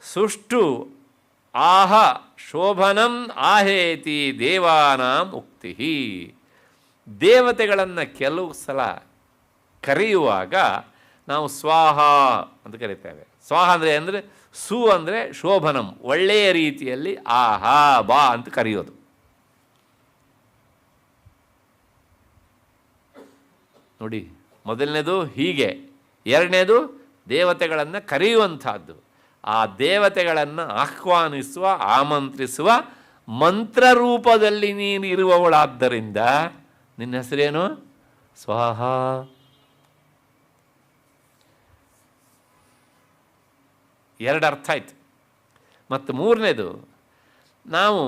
ಸುಷ್ಟು ಆಹ ಶೋಭನಂ ಆಹೇತಿ ದೇವಾನಾಂ ಉಕ್ತಿ. ದೇವತೆಗಳನ್ನು ಕೆಲವು ಸಲ ಕರೆಯುವಾಗ ನಾವು ಸ್ವಾಹ ಅಂತ ಕರೀತೇವೆ. ಸ್ವಾಹ ಅಂದರೆ ಸು ಅಂದರೆ ಶೋಭನಂ, ಒಳ್ಳೆಯ ರೀತಿಯಲ್ಲಿ ಆಹಾ ಬಾ ಅಂತ ಕರೆಯೋದು. ನೋಡಿ, ಮೊದಲನೇದು ಹೀಗೆ, ಎರಡನೇದು ದೇವತೆಗಳನ್ನು ಕರೆಯುವಂಥದ್ದು. ಆ ದೇವತೆಗಳನ್ನು ಆಹ್ವಾನಿಸುವ, ಆಮಂತ್ರಿಸುವ ಮಂತ್ರರೂಪದಲ್ಲಿ ನೀನು ಇರುವವಳಾದ್ದರಿಂದ ನಿನ್ನ ಹೆಸರೇನು? ಸ್ವಾಹ. ಎರಡು ಅರ್ಥ ಆಯಿತು. ಮತ್ತು ಮೂರನೇದು, ನಾವು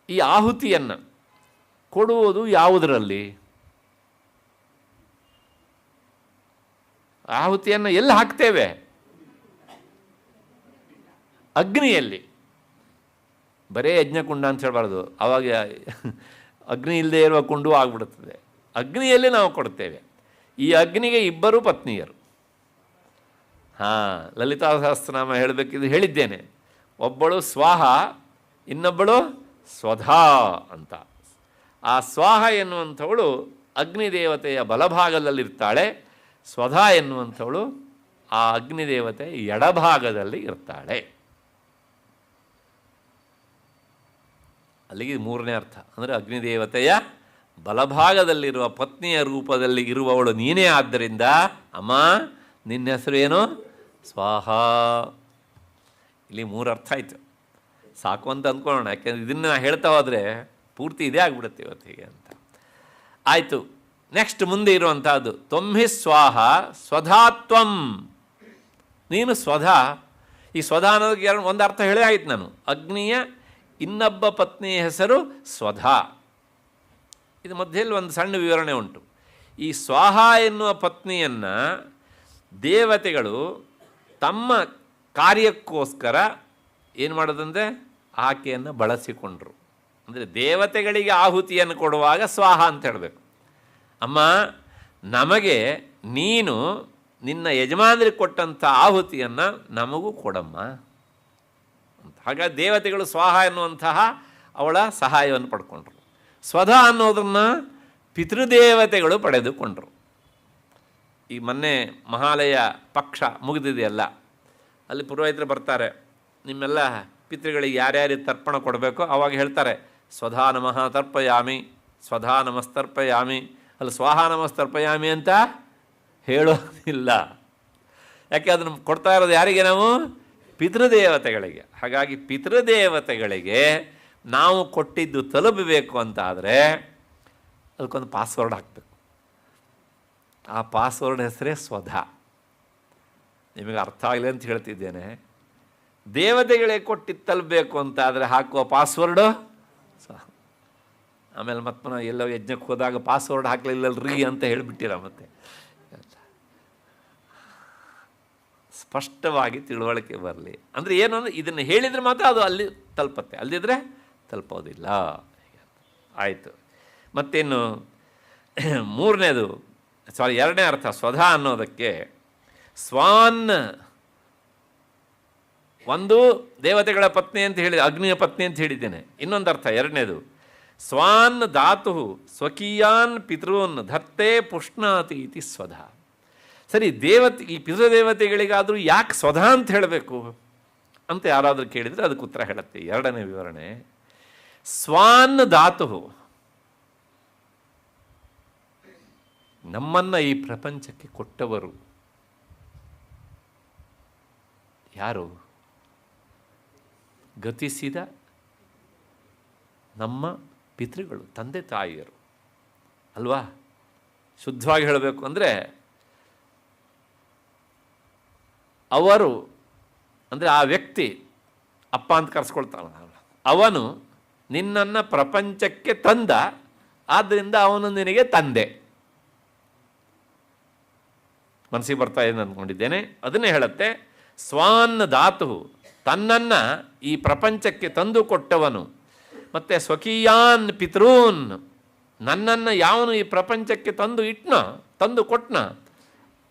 ಈ ಆಹುತಿಯನ್ನು ಕೊಡುವುದು ಯಾವುದರಲ್ಲಿ? ಆಹುತಿಯನ್ನು ಎಲ್ಲಿ ಹಾಕ್ತೇವೆ? ಅಗ್ನಿಯಲ್ಲಿ. ಬರೇ ಯಜ್ಞಕುಂಡ ಅಂತ ಹೇಳಬಾರ್ದು, ಆವಾಗ ಅಗ್ನಿ ಇಲ್ಲದೆ ಇರುವ ಕುಂಡು ಆಗಿಬಿಡುತ್ತದೆ. ಅಗ್ನಿಯಲ್ಲಿ ನಾವು ಕೊಡ್ತೇವೆ. ಈ ಅಗ್ನಿಗೆ ಇಬ್ಬರು ಪತ್ನಿಯರು. ಲಲಿತಾ ಸಹಸ್ರನಾಮ ಹೇಳಬೇಕಿದ್ದು ಹೇಳಿದ್ದೇನೆ. ಒಬ್ಬಳು ಸ್ವಾಹ, ಇನ್ನೊಬ್ಬಳು ಸ್ವಧಾ ಅಂತ. ಆ ಸ್ವಾಹ ಎನ್ನುವಂಥವಳು ಅಗ್ನಿದೇವತೆಯ ಬಲಭಾಗದಲ್ಲಿರ್ತಾಳೆ. ಸ್ವಧಾ ಎನ್ನುವಂಥವಳು ಆ ಅಗ್ನಿದೇವತೆಯ ಎಡಭಾಗದಲ್ಲಿ ಇರ್ತಾಳೆ. ಅಲ್ಲಿಗೆ ಮೂರನೇ ಅರ್ಥ. ಅಂದರೆ ಅಗ್ನಿದೇವತೆಯ ಬಲಭಾಗದಲ್ಲಿರುವ ಪತ್ನಿಯ ರೂಪದಲ್ಲಿ ಇರುವವಳು ನೀನೇ. ಆದ್ದರಿಂದ ಅಮ್ಮ ನಿನ್ನ ಹೆಸರು ಏನು? ಸ್ವಾಹ. ಇಲ್ಲಿ ಮೂರು ಅರ್ಥ ಆಯಿತು. ಸಾಕು ಅಂತ ಅಂದ್ಕೊಳ್ಳೋಣ, ಯಾಕೆಂದರೆ ಇದನ್ನು ಹೇಳ್ತಾ ಹೋದರೆ ಪೂರ್ತಿ ಇದೇ ಆಗಿಬಿಡುತ್ತೆ ಇವತ್ತಿಗೆ ಅಂತ. ಆಯಿತು. ನೆಕ್ಸ್ಟ್ ಮುಂದೆ ಇರುವಂಥದ್ದು ತ್ವಮ್ಮಿ ಸ್ವಾಹ ಸ್ವಧಾತ್ವಂ. ನೀನು ಸ್ವಧಾ. ಈ ಸ್ವಧಾ ಅನ್ನೋದಕ್ಕೆ ಒಂದು ಅರ್ಥ ಹೇಳೇ ಆಯ್ತು ನಾನು. ಅಗ್ನಿಯ ಇನ್ನೊಬ್ಬ ಪತ್ನಿಯ ಹೆಸರು ಸ್ವಧಾ. ಇದು ಮಧ್ಯದಲ್ಲಿ ಒಂದು ಸಣ್ಣ ವಿವರಣೆ ಉಂಟು. ಈ ಸ್ವಾಹ ಎನ್ನುವ ಪತ್ನಿಯನ್ನು ದೇವತೆಗಳು ತಮ್ಮ ಕಾರ್ಯಕ್ಕೋಸ್ಕರ ಏನು ಮಾಡೋದಂದರೆ ಆಕೆಯನ್ನು ಬಳಸಿಕೊಂಡ್ರು. ಅಂದರೆ ದೇವತೆಗಳಿಗೆ ಆಹುತಿಯನ್ನು ಕೊಡುವಾಗ ಸ್ವಾಹ ಅಂತ ಹೇಳಬೇಕು. ಅಮ್ಮ ನಮಗೆ ನೀನು ನಿನ್ನ ಯಜಮಾನರಿಗೆ ಕೊಟ್ಟಂಥ ಆಹುತಿಯನ್ನು ನಮಗೂ ಕೊಡಮ್ಮ ಅಂತ. ಹಾಗಾಗಿ ದೇವತೆಗಳು ಸ್ವಾಹ ಎನ್ನುವಂತಹ ಅವಳ ಸಹಾಯವನ್ನು ಪಡ್ಕೊಂಡ್ರು. ಸ್ವಧಾ ಅನ್ನೋದನ್ನು ಪಿತೃದೇವತೆಗಳು ಪಡೆದುಕೊಂಡರು. ಈ ಮೊನ್ನೆ ಮಹಾಲಯ ಪಕ್ಷ ಮುಗಿದಿದೆಯಲ್ಲ, ಅಲ್ಲಿ ಪುರೋಹಿತರು ಬರ್ತಾರೆ. ನಿಮ್ಮೆಲ್ಲ ಪಿತೃಗಳಿಗೆ ಯಾರ್ಯಾರಿಗೆ ತರ್ಪಣ ಕೊಡಬೇಕೋ ಆವಾಗ ಹೇಳ್ತಾರೆ ಸ್ವಧಾ ನಮಃ ತರ್ಪಯಾಮಿ, ಸ್ವಧಾ ನಮಸ್ತರ್ಪಯಾಮಿ. ಅಲ್ಲಿ ಸ್ವಾಹ ನಮಸ್ತರ್ಪಯಾಮಿ ಅಂತ ಹೇಳೋದಿಲ್ಲ. ಯಾಕೆ ಅದನ್ನು ಕೊಡ್ತಾ ಇರೋದು ಯಾರಿಗೆ? ನಾವು ಪಿತೃದೇವತೆಗಳಿಗೆ. ಹಾಗಾಗಿ ಪಿತೃದೇವತೆಗಳಿಗೆ ನಾವು ಕೊಟ್ಟಿದ್ದು ತಲುಪಬೇಕು ಅಂತ ಆದರೆ ಅದಕ್ಕೊಂದು ಪಾಸ್ವರ್ಡ್ ಹಾಕಬೇಕು. ಆ ಪಾಸ್ವರ್ಡ್ ಹೆಸರೇ ಸ್ವಧಾ. ನಿಮಗೆ ಅರ್ಥ ಆಗಲಿ ಅಂತ ಹೇಳ್ತಿದ್ದೇನೆ. ದೇವತೆಗಳಿಗೆ ಕೊಟ್ಟಿದ್ದು ತಲುಪಬೇಕು ಅಂತ ಆದರೆ ಹಾಕುವ ಪಾಸ್ವರ್ಡು ಆಮೇಲೆ ಮತ್ತೆ ಎಲ್ಲೋ ಯಜ್ಞಕ್ಕೆ ಹೋದಾಗ ಪಾಸ್ವರ್ಡ್ ಹಾಕಲಿಲ್ಲಲ್ರಿ ಅಂತ ಹೇಳಿಬಿಟ್ಟಿರ. ಮತ್ತೆ ಸ್ಪಷ್ಟವಾಗಿ ತಿಳುವಳಿಕೆ ಬರಲಿ. ಅಂದರೆ ಏನು ಅಂದರೆ ಇದನ್ನು ಹೇಳಿದರೆ ಮಾತ್ರ ಅದು ಅಲ್ಲಿ ತಲುಪತ್ತೆ, ಅಲ್ಲದಿದ್ದರೆ ತಲುಪೋದಿಲ್ಲ. ಆಯಿತು. ಮತ್ತೇನು ಮೂರನೇದು, ಎರಡನೇ ಅರ್ಥ ಸ್ವಧಾ ಅನ್ನೋದಕ್ಕೆ ಸ್ವಾನ್. ಒಂದು ದೇವತೆಗಳ ಪತ್ನಿ ಅಂತ ಹೇಳಿದೆ, ಅಗ್ನಿಯ ಪತ್ನಿ ಅಂತ ಹೇಳಿದ್ದೇನೆ. ಇನ್ನೊಂದು ಅರ್ಥ ಎರಡನೇದು, ಸ್ವಾನ್ ಧಾತು ಸ್ವಕೀಯಾನ್ ಪಿತೃನ್ ಧತ್ತೆ ಪುಷ್ಣಾತಿ ಇತಿ ಸ್ವಧಾ. ಸರಿ, ಈ ಪಿತೃದೇವತೆಗಳಿಗಾದರೂ ಯಾಕೆ ಸ್ವಧಾ ಅಂತ ಹೇಳಬೇಕು ಅಂತ ಯಾರಾದರೂ ಕೇಳಿದರೆ ಅದಕ್ಕೆ ಉತ್ತರ ಹೇಳುತ್ತೆ. ಎರಡನೇ ವಿವರಣೆ, ಸ್ವಾನ್ ಧಾತು ನಮ್ಮನ್ನು ಈ ಪ್ರಪಂಚಕ್ಕೆ ಕೊಟ್ಟವರು ಯಾರು? ಗತಿಸಿದ ನಮ್ಮ ಪಿತೃಗಳು, ತಂದೆ ತಾಯಿಯರು ಅಲ್ವಾ? ಶುದ್ಧವಾಗಿ ಹೇಳಬೇಕು ಅಂದರೆ ಅವರು, ಅಂದರೆ ಆ ವ್ಯಕ್ತಿ ಅಪ್ಪ ಅಂತ ಕರೆಸ್ಕೊಳ್ತಾನ, ಅವನು ನಿನ್ನನ್ನು ಪ್ರಪಂಚಕ್ಕೆ ತಂದ, ಆದ್ದರಿಂದ ಅವನು ನಿನಗೆ ತಂದೆ. ಮನಸ್ಸಿಗೆ ಬರ್ತಾ ಇದೆ ಅಂದ್ಕೊಂಡಿದ್ದೇನೆ. ಅದನ್ನೇ ಹೇಳುತ್ತೆ, ಸ್ವಾನ್ ಧಾತು ತನ್ನನ್ನು ಈ ಪ್ರಪಂಚಕ್ಕೆ ತಂದು ಕೊಟ್ಟವನು. ಮತ್ತು ಸ್ವಕೀಯಾನ್ ಪಿತೃನ್ ನನ್ನನ್ನು ಯಾವನು ಈ ಪ್ರಪಂಚಕ್ಕೆ ತಂದು ಕೊಟ್ಟನ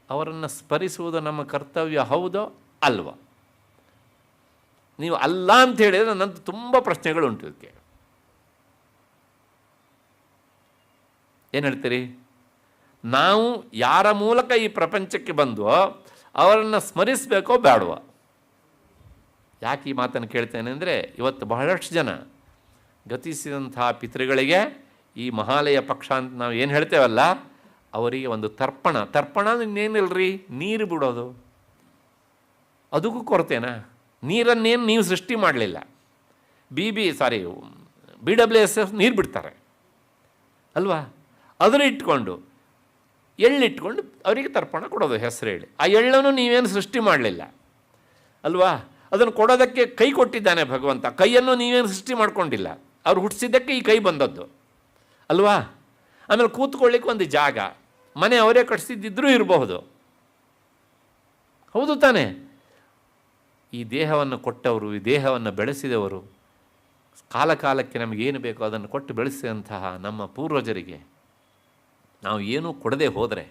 ಅವರನ್ನು ಸ್ಮರಿಸುವುದು ನಮ್ಮ ಕರ್ತವ್ಯ. ಹೌದೋ ಅಲ್ವಾ? ನೀವು ಅಲ್ಲ ಅಂತ ಹೇಳಿದರೆ ನನ್ನದು ತುಂಬ ಪ್ರಶ್ನೆಗಳುಂಟು. ಇದಕ್ಕೆ ಏನು ಹೇಳ್ತೀರಿ? ನಾವು ಯಾರ ಮೂಲಕ ಈ ಪ್ರಪಂಚಕ್ಕೆ ಬಂದವೋ ಅವರನ್ನು ಸ್ಮರಿಸಬೇಕೋ ಬೇಡವೋ? ಯಾಕೆ ಈ ಮಾತನ್ನು ಕೇಳ್ತೇನೆ ಅಂದರೆ, ಇವತ್ತು ಬಹಳಷ್ಟು ಜನ ಗತಿಸಿದಂತಹ ಪಿತೃಗಳಿಗೆ ಈ ಮಹಾಲಯ ಪಕ್ಷ ಅಂತ ನಾವು ಏನು ಹೇಳ್ತೇವಲ್ಲ, ಅವರಿಗೆ ಒಂದು ತರ್ಪಣ ಇನ್ನೇನಿಲ್ಲರಿ, ನೀರು ಬಿಡೋದು. ಅದಕ್ಕೂ ಕೊರತೆನಾ? ನೀರನ್ನೇನು ನೀವು ಸೃಷ್ಟಿ ಮಾಡಲಿಲ್ಲ. BWSF ನೀರು ಬಿಡ್ತಾರೆ ಅಲ್ವಾ? ಅದನ್ನು ಇಟ್ಕೊಂಡು ಎಳ್ಳಿಟ್ಕೊಂಡು ಅವರಿಗೆ ತರ್ಪಣ ಕೊಡೋದು ಹೆಸರು ಹೇಳಿ. ಆ ಎಳ್ಳನ್ನು ನೀವೇನು ಸೃಷ್ಟಿ ಮಾಡಲಿಲ್ಲ ಅಲ್ವಾ? ಅದನ್ನು ಕೊಡೋದಕ್ಕೆ ಕೈ ಕೊಟ್ಟಿದ್ದಾನೆ ಭಗವಂತ. ಕೈಯನ್ನು ನೀವೇನು ಸೃಷ್ಟಿ ಮಾಡ್ಕೊಂಡಿಲ್ಲ. ಅವ್ರು ಹುಟ್ಟಿಸಿದ್ದಕ್ಕೆ ಈ ಕೈ ಬಂದದ್ದು ಅಲ್ವಾ? ಆಮೇಲೆ ಕೂತ್ಕೊಳ್ಳಿಕ್ಕೆ ಒಂದು ಜಾಗ, ಮನೆ ಅವರೇ ಕಟ್ಟಿಸಿದ್ದಿದ್ರೂ ಇರಬಹುದು. ಹೌದು ತಾನೇ? ಈ ದೇಹವನ್ನು ಕೊಟ್ಟವರು, ಈ ದೇಹವನ್ನು ಬೆಳೆಸಿದವರು, ಕಾಲಕ್ಕೆ ನಮಗೇನು ಬೇಕೋ ಅದನ್ನು ಕೊಟ್ಟು ಬೆಳೆಸಿದಂತಹ ನಮ್ಮ ಪೂರ್ವಜರಿಗೆ ನಾವು ಏನೂ ಕೊಡದೆ ಹೋದರೆ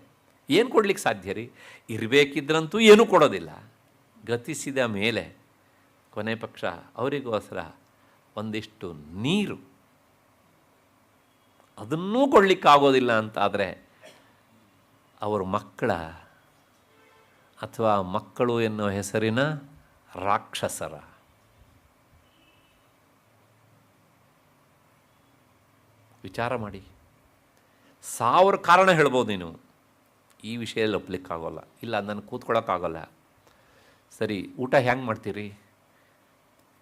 ಏನು ಕೊಡಲಿಕ್ಕೆ ಸಾಧ್ಯ ರೀ? ಇರಬೇಕಿದ್ರಂತೂ ಏನೂ ಕೊಡೋದಿಲ್ಲ. ಗತಿಸಿದ ಮೇಲೆ ಕೊನೆ ಪಕ್ಷ ಅವರಿಗೋಸ್ಕರ ಒಂದಿಷ್ಟು ನೀರು, ಅದನ್ನೂ ಕೊಡಲಿಕ್ಕಾಗೋದಿಲ್ಲ ಅಂತಾದರೆ ಅವರು ಮಕ್ಕಳ ಅಥವಾ ಮಕ್ಕಳು ಎನ್ನುವ ಹೆಸರಿನ ರಾಕ್ಷಸರ. ವಿಚಾರ ಮಾಡಿ. 1000 ಕಾರಣ ಹೇಳ್ಬೋದು ನೀನು, ಈ ವಿಷಯದಲ್ಲಿ ಒಪ್ಪಲಿಕ್ಕಾಗೋಲ್ಲ. ಇಲ್ಲ, ನಾನು ಕೂತ್ಕೊಳ್ಳೋಕ್ಕಾಗೋಲ್ಲ. ಸರಿ, ಊಟ ಹೆಂಗೆ ಮಾಡ್ತೀರಿ?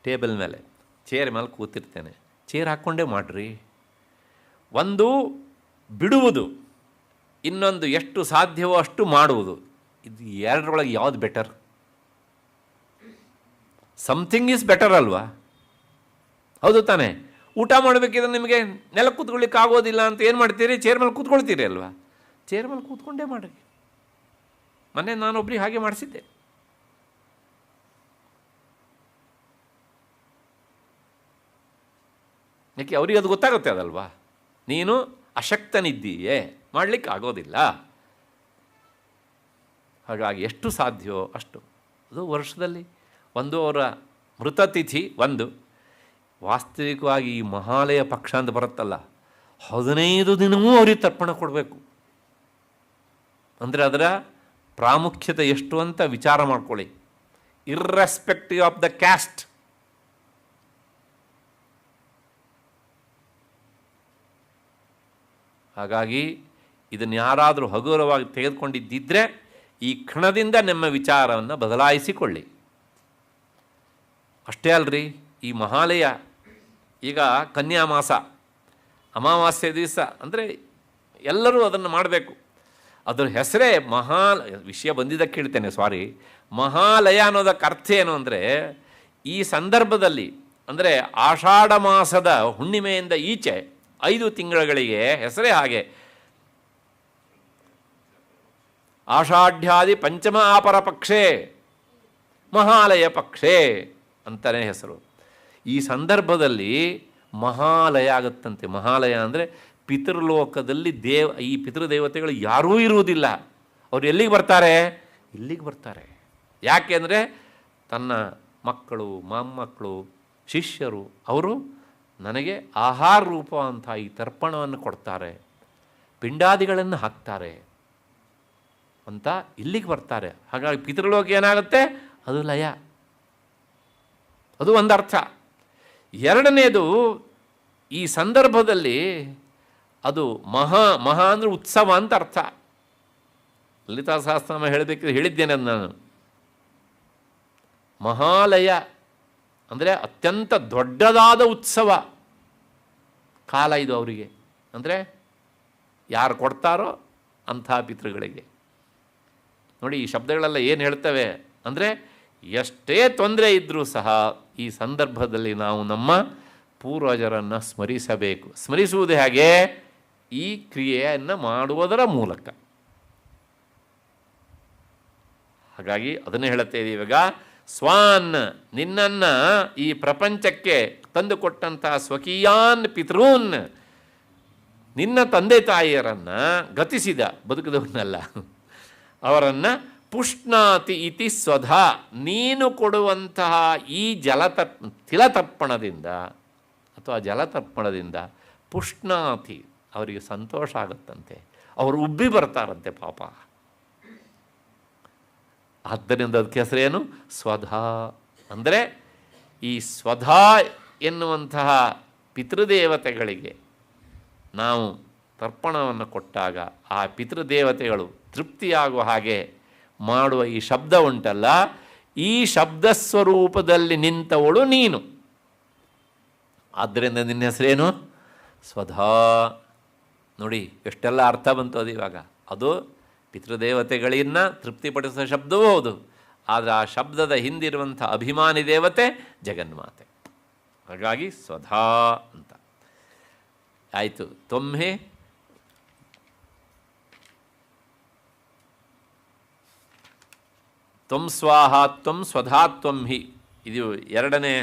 ಟೇಬಲ್ ಮೇಲೆ, ಚೇರ್ ಮೇಲೆ ಕೂತಿರ್ತೇನೆ, ಚೇರ್ ಹಾಕ್ಕೊಂಡೇ ಮಾಡಿರಿ. ಒಂದು ಬಿಡುವುದು, ಇನ್ನೊಂದು ಎಷ್ಟು ಸಾಧ್ಯವೋ ಅಷ್ಟು ಮಾಡುವುದು. ಇದು ಎರಡರೊಳಗೆ ಯಾವುದು ಬೆಟರ್? ಸಮಥಿಂಗ್ ಈಸ್ ಬೆಟರ್ ಅಲ್ವಾ? ಹೌದು ತಾನೇ? ಊಟ ಮಾಡಬೇಕಿದ್ರೆ ನಿಮಗೆ ನೆಲ ಕೂತ್ಕೊಳ್ಳಿಕ್ಕೆ ಆಗೋದಿಲ್ಲ ಅಂತ ಏನು ಮಾಡ್ತೀರಿ? ಚೇರ್ ಮೇಲೆ ಕೂತ್ಕೊಳ್ತೀರಿ ಅಲ್ವಾ? ಚೇರ್ ಮೇಲೆ ಕೂತ್ಕೊಂಡೇ ಮಾಡಿರಿ. ಮೊನ್ನೆ ನಾನೊಬ್ಬರಿಗೆ ಹಾಗೆ ಮಾಡಿಸಿದ್ದೆ. ಯಾಕೆ ಅವ್ರಿಗೆ ಅದು ಗೊತ್ತಾಗುತ್ತೆ ಅದಲ್ವಾ? ನೀನು ಅಶಕ್ತನಿದ್ದೀಯೇ, ಮಾಡಲಿಕ್ಕೆ ಆಗೋದಿಲ್ಲ. ಹಾಗಾಗಿ ಎಷ್ಟು ಸಾಧ್ಯವೋ ಅಷ್ಟು. ಅದು ವರ್ಷದಲ್ಲಿ ಒಂದು ಅವರ ಮೃತತಿಥಿ ಒಂದು. ವಾಸ್ತವಿಕವಾಗಿ ಈ ಮಹಾಲಯ ಪಕ್ಷ ಅಂತ ಬರುತ್ತಲ್ಲ, 15 ದಿನವೂ ಅವ್ರಿಗೆ ತರ್ಪಣ ಕೊಡಬೇಕು. ಅಂದರೆ ಅದರ ಪ್ರಾಮುಖ್ಯತೆ ಎಷ್ಟು ಅಂತ ವಿಚಾರ ಮಾಡ್ಕೊಳ್ಳಿ. Irrespective of the caste. ಹಾಗಾಗಿ ಇದನ್ನು ಯಾರಾದರೂ ಹಗುರವಾಗಿ ತೆಗೆದುಕೊಂಡಿದ್ದಿದ್ದರೆ ಈ ಕ್ಷಣದಿಂದ ನಮ್ಮ ವಿಚಾರವನ್ನು ಬದಲಾಯಿಸಿಕೊಳ್ಳಿ. ಅಷ್ಟೇ ಅಲ್ರಿ, ಈ ಮಹಾಲಯ ಈಗ ಕನ್ಯಾಮಾಸ ಅಮಾವಾಸ್ಯೆ ದಿವಸ ಅಂದರೆ ಎಲ್ಲರೂ ಅದನ್ನು ಮಾಡಬೇಕು. ಅದರ ಹೆಸರೇ ವಿಷಯ ಬಂದಿದ್ದಕ್ಕೆ ಹೇಳ್ತೇನೆ, ಸಾರಿ. ಮಹಾಲಯ ಅನ್ನೋದಕ್ಕೆ ಅರ್ಥ ಏನು ಅಂದರೆ, ಈ ಸಂದರ್ಭದಲ್ಲಿ ಅಂದರೆ ಆಷಾಢ ಮಾಸದ ಹುಣ್ಣಿಮೆಯಿಂದ ಈಚೆ 5 ತಿಂಗಳುಗಳಿಗೆ ಹೆಸರೇ ಹಾಗೆ. ಆಷಾಢ್ಯಾದಿ ಪಂಚಮ ಆಪರ ಪಕ್ಷೇ ಮಹಾಲಯ ಪಕ್ಷೇ ಅಂತಲೇ ಹೆಸರು. ಈ ಸಂದರ್ಭದಲ್ಲಿ ಮಹಾಲಯ ಆಗುತ್ತಂತೆ. ಮಹಾಲಯ ಅಂದರೆ ಪಿತೃಲೋಕದಲ್ಲಿ ಈ ಪಿತೃದೇವತೆಗಳು ಯಾರೂ ಇರುವುದಿಲ್ಲ. ಅವರು ಎಲ್ಲಿಗೆ ಬರ್ತಾರೆ? ಇಲ್ಲಿಗೆ ಬರ್ತಾರೆ. ಯಾಕೆಂದರೆ ತನ್ನ ಮಕ್ಕಳು, ಮೊಮ್ಮಕ್ಕಳು, ಶಿಷ್ಯರು ಅವರು ನನಗೆ ಆಹಾರ ರೂಪ ಅಂತ ಈ ತರ್ಪಣವನ್ನು ಕೊಡ್ತಾರೆ, ಪಿಂಡಾದಿಗಳನ್ನು ಹಾಕ್ತಾರೆ ಅಂತ ಇಲ್ಲಿಗೆ ಬರ್ತಾರೆ. ಹಾಗಾಗಿ ಪಿತೃಲೋಕ ಏನಾಗುತ್ತೆ? ಅದು ಲಯ. ಅದು ಒಂದು ಅರ್ಥ. ಎರಡನೇದು, ಈ ಸಂದರ್ಭದಲ್ಲಿ ಅದು ಮಹಾ ಅಂದರೆ ಉತ್ಸವ ಅಂತ ಅರ್ಥ. ಲಲಿತಾ ಸಹಸ್ರನಾಮ ಹೇಳಬೇಕಿದ್ರೆ ಹೇಳಿದ್ದೇನೆ ಅದು ನಾನು. ಮಹಾಲಯ ಅಂದರೆ ಅತ್ಯಂತ ದೊಡ್ಡದಾದ ಉತ್ಸವ ಕಾಲ ಇದು ಅವರಿಗೆ. ಅಂದರೆ ಯಾರು ಕೊಡ್ತಾರೋ ಅಂಥ ಪಿತೃಗಳಿಗೆ. ನೋಡಿ, ಈ ಶಬ್ದಗಳೆಲ್ಲ ಏನು ಹೇಳ್ತವೆ ಅಂದರೆ, ಎಷ್ಟೇ ತೊಂದರೆ ಇದ್ದರೂ ಸಹ ಈ ಸಂದರ್ಭದಲ್ಲಿ ನಾವು ನಮ್ಮ ಪೂರ್ವಜರನ್ನು ಸ್ಮರಿಸಬೇಕು. ಸ್ಮರಿಸುವುದು ಹೇಗೆ? ಈ ಕ್ರಿಯೆಯನ್ನು ಮಾಡುವುದರ ಮೂಲಕ. ಹಾಗಾಗಿ ಅದನ್ನು ಹೇಳುತ್ತೇ ಇವಾಗ, ಸ್ವಾನ್ ನಿನ್ನನ್ನು ಈ ಪ್ರಪಂಚಕ್ಕೆ ತಂದುಕೊಟ್ಟಂತಹ ಸ್ವಕೀಯಾನ್ ಪಿತೃನ್, ನಿನ್ನ ತಂದೆ ತಾಯಿಯರನ್ನು ಗತಿಸಿದ, ಬದುಕಿದವನ್ನಲ್ಲ, ಅವರನ್ನು ಪುಷ್ಣಾತಿ ಇತಿ ಸ್ವಧಾ, ನೀನು ಕೊಡುವಂತಹ ಈ ತಿಲತರ್ಪಣದಿಂದ ಅಥವಾ ಜಲತರ್ಪಣದಿಂದ ಪುಷ್ಣಾತಿ, ಅವರಿಗೆ ಸಂತೋಷ ಆಗುತ್ತಂತೆ, ಅವರು ಉಬ್ಬಿ ಬರ್ತಾರಂತೆ ಪಾಪ. ಆದ್ದರಿಂದ ಅದಕ್ಕೆ ಹೆಸರೇನು? ಸ್ವಧಾ. ಅಂದರೆ ಈ ಸ್ವಧಾ ಎನ್ನುವಂತಹ ಪಿತೃದೇವತೆಗಳಿಗೆ ನಾವು ತರ್ಪಣವನ್ನು ಕೊಟ್ಟಾಗ ಆ ಪಿತೃದೇವತೆಗಳು ತೃಪ್ತಿಯಾಗುವ ಹಾಗೆ ಮಾಡುವ ಈ ಶಬ್ದ ಉಂಟಲ್ಲ, ಈ ಶಬ್ದ ಸ್ವರೂಪದಲ್ಲಿ ನಿಂತವಳು ನೀನು. ಆದ್ದರಿಂದ ನಿನ್ನ ಹೆಸರೇನು? ಸ್ವಧಾ. ನೋಡಿ ಎಷ್ಟೆಲ್ಲ ಅರ್ಥ ಬಂತು ಅದು ಇವಾಗ. ಅದು ಪಿತೃದೇವತೆಗಳನ್ನು ತೃಪ್ತಿಪಡಿಸುವ ಶಬ್ದವೂ ಹೌದು, ಆದರೆ ಆ ಶಬ್ದದ ಹಿಂದಿರುವಂಥ ಅಭಿಮಾನಿ ದೇವತೆ ಜಗನ್ಮಾತೆ. ಹಾಗಾಗಿ ಸ್ವಧಾ ಅಂತ ಆಯಿತು. ತ್ವಮ್ಮೆ ತ್ವಂ ಸ್ವಾಹ ತ್ವಂ ಸ್ವಧಾ ತ್ವಂ ಹಿ, ಇದು ಎರಡನೇ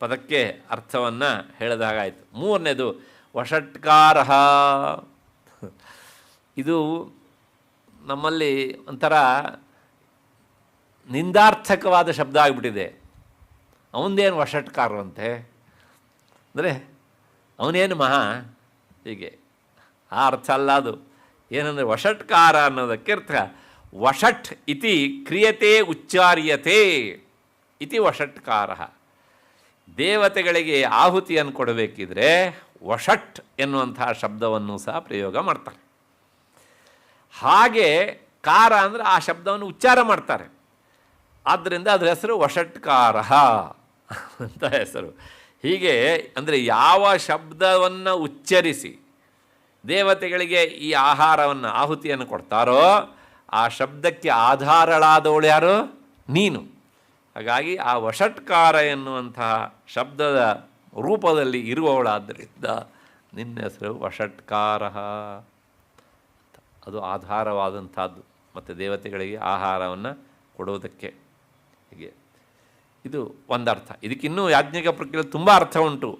ಪದಕ್ಕೆ ಅರ್ಥವನ್ನು ಹೇಳಿದಾಗಾಯಿತು. ಮೂರನೇದು ವಷಟ್ಕಾರ. ಇದು ನಮ್ಮಲ್ಲಿ ಒಂಥರ ನಿಂದಾರ್ಥಕವಾದ ಶಬ್ದ ಆಗಿಬಿಟ್ಟಿದೆ. ಅವನದೇನು ವಷಟ್ಕಾರವಂತೆ ಅಂದರೆ ಅವನೇನು ಮಹಾ, ಹೀಗೆ ಆ ಅರ್ಥ ಅಲ್ಲ ಅದು. ಏನಂದರೆ ವಷಟ್ಕಾರ ಅನ್ನೋದಕ್ಕೆ ಅರ್ಥ ವಷಟ್ ಇತಿ ಕ್ರಿಯತೆ ಉಚ್ಚಾರ್ಯತೆ ಇತಿ ವಷಟ್ಕಾರ. ದೇವತೆಗಳಿಗೆ ಆಹುತಿಯನ್ನು ಕೊಡಬೇಕಿದ್ರೆ ವಷಟ್ ಎನ್ನುವಂತಹ ಶಬ್ದವನ್ನು ಸಹ ಪ್ರಯೋಗ ಮಾಡ್ತಾರೆ. ಹಾಗೆ ಕಾರ ಅಂದರೆ ಆ ಶಬ್ದವನ್ನು ಉಚ್ಚಾರ ಮಾಡ್ತಾರೆ. ಆದ್ದರಿಂದ ಅದರ ಹೆಸರು ವಷಟ್ಕಾರ ಅಂತ ಹೆಸರು. ಹೀಗೆ ಅಂದರೆ ಯಾವ ಶಬ್ದವನ್ನು ಉಚ್ಚರಿಸಿ ದೇವತೆಗಳಿಗೆ ಈ ಆಹಾರವನ್ನು ಆಹುತಿಯನ್ನು ಕೊಡ್ತಾರೋ ಆ ಶಬ್ದಕ್ಕೆ ಆಧಾರಳಾದವಳು ಯಾರು? ನೀನು. ಹಾಗಾಗಿ ಆ ವಷಟ್ಕಾರ ಎನ್ನುವಂತಹ ಶಬ್ದದ ರೂಪದಲ್ಲಿ ಇರುವವಳಾದ್ದರಿಂದ ನಿನ್ನ ಹೆಸರು ವಷಟ್ಕಾರ. ಅದು ಆಧಾರವಾದಂಥದ್ದು ಮತ್ತು ದೇವತೆಗಳಿಗೆ ಆಹಾರವನ್ನು ಕೊಡುವುದಕ್ಕೆ. ಹೀಗೆ ಇದು ಒಂದರ್ಥ. ಇದಕ್ಕಿನ್ನೂ ಯಾಜ್ಞಿಕ ಪ್ರಕ್ರಿಯೆ ತುಂಬ ಅರ್ಥ ಉಂಟು.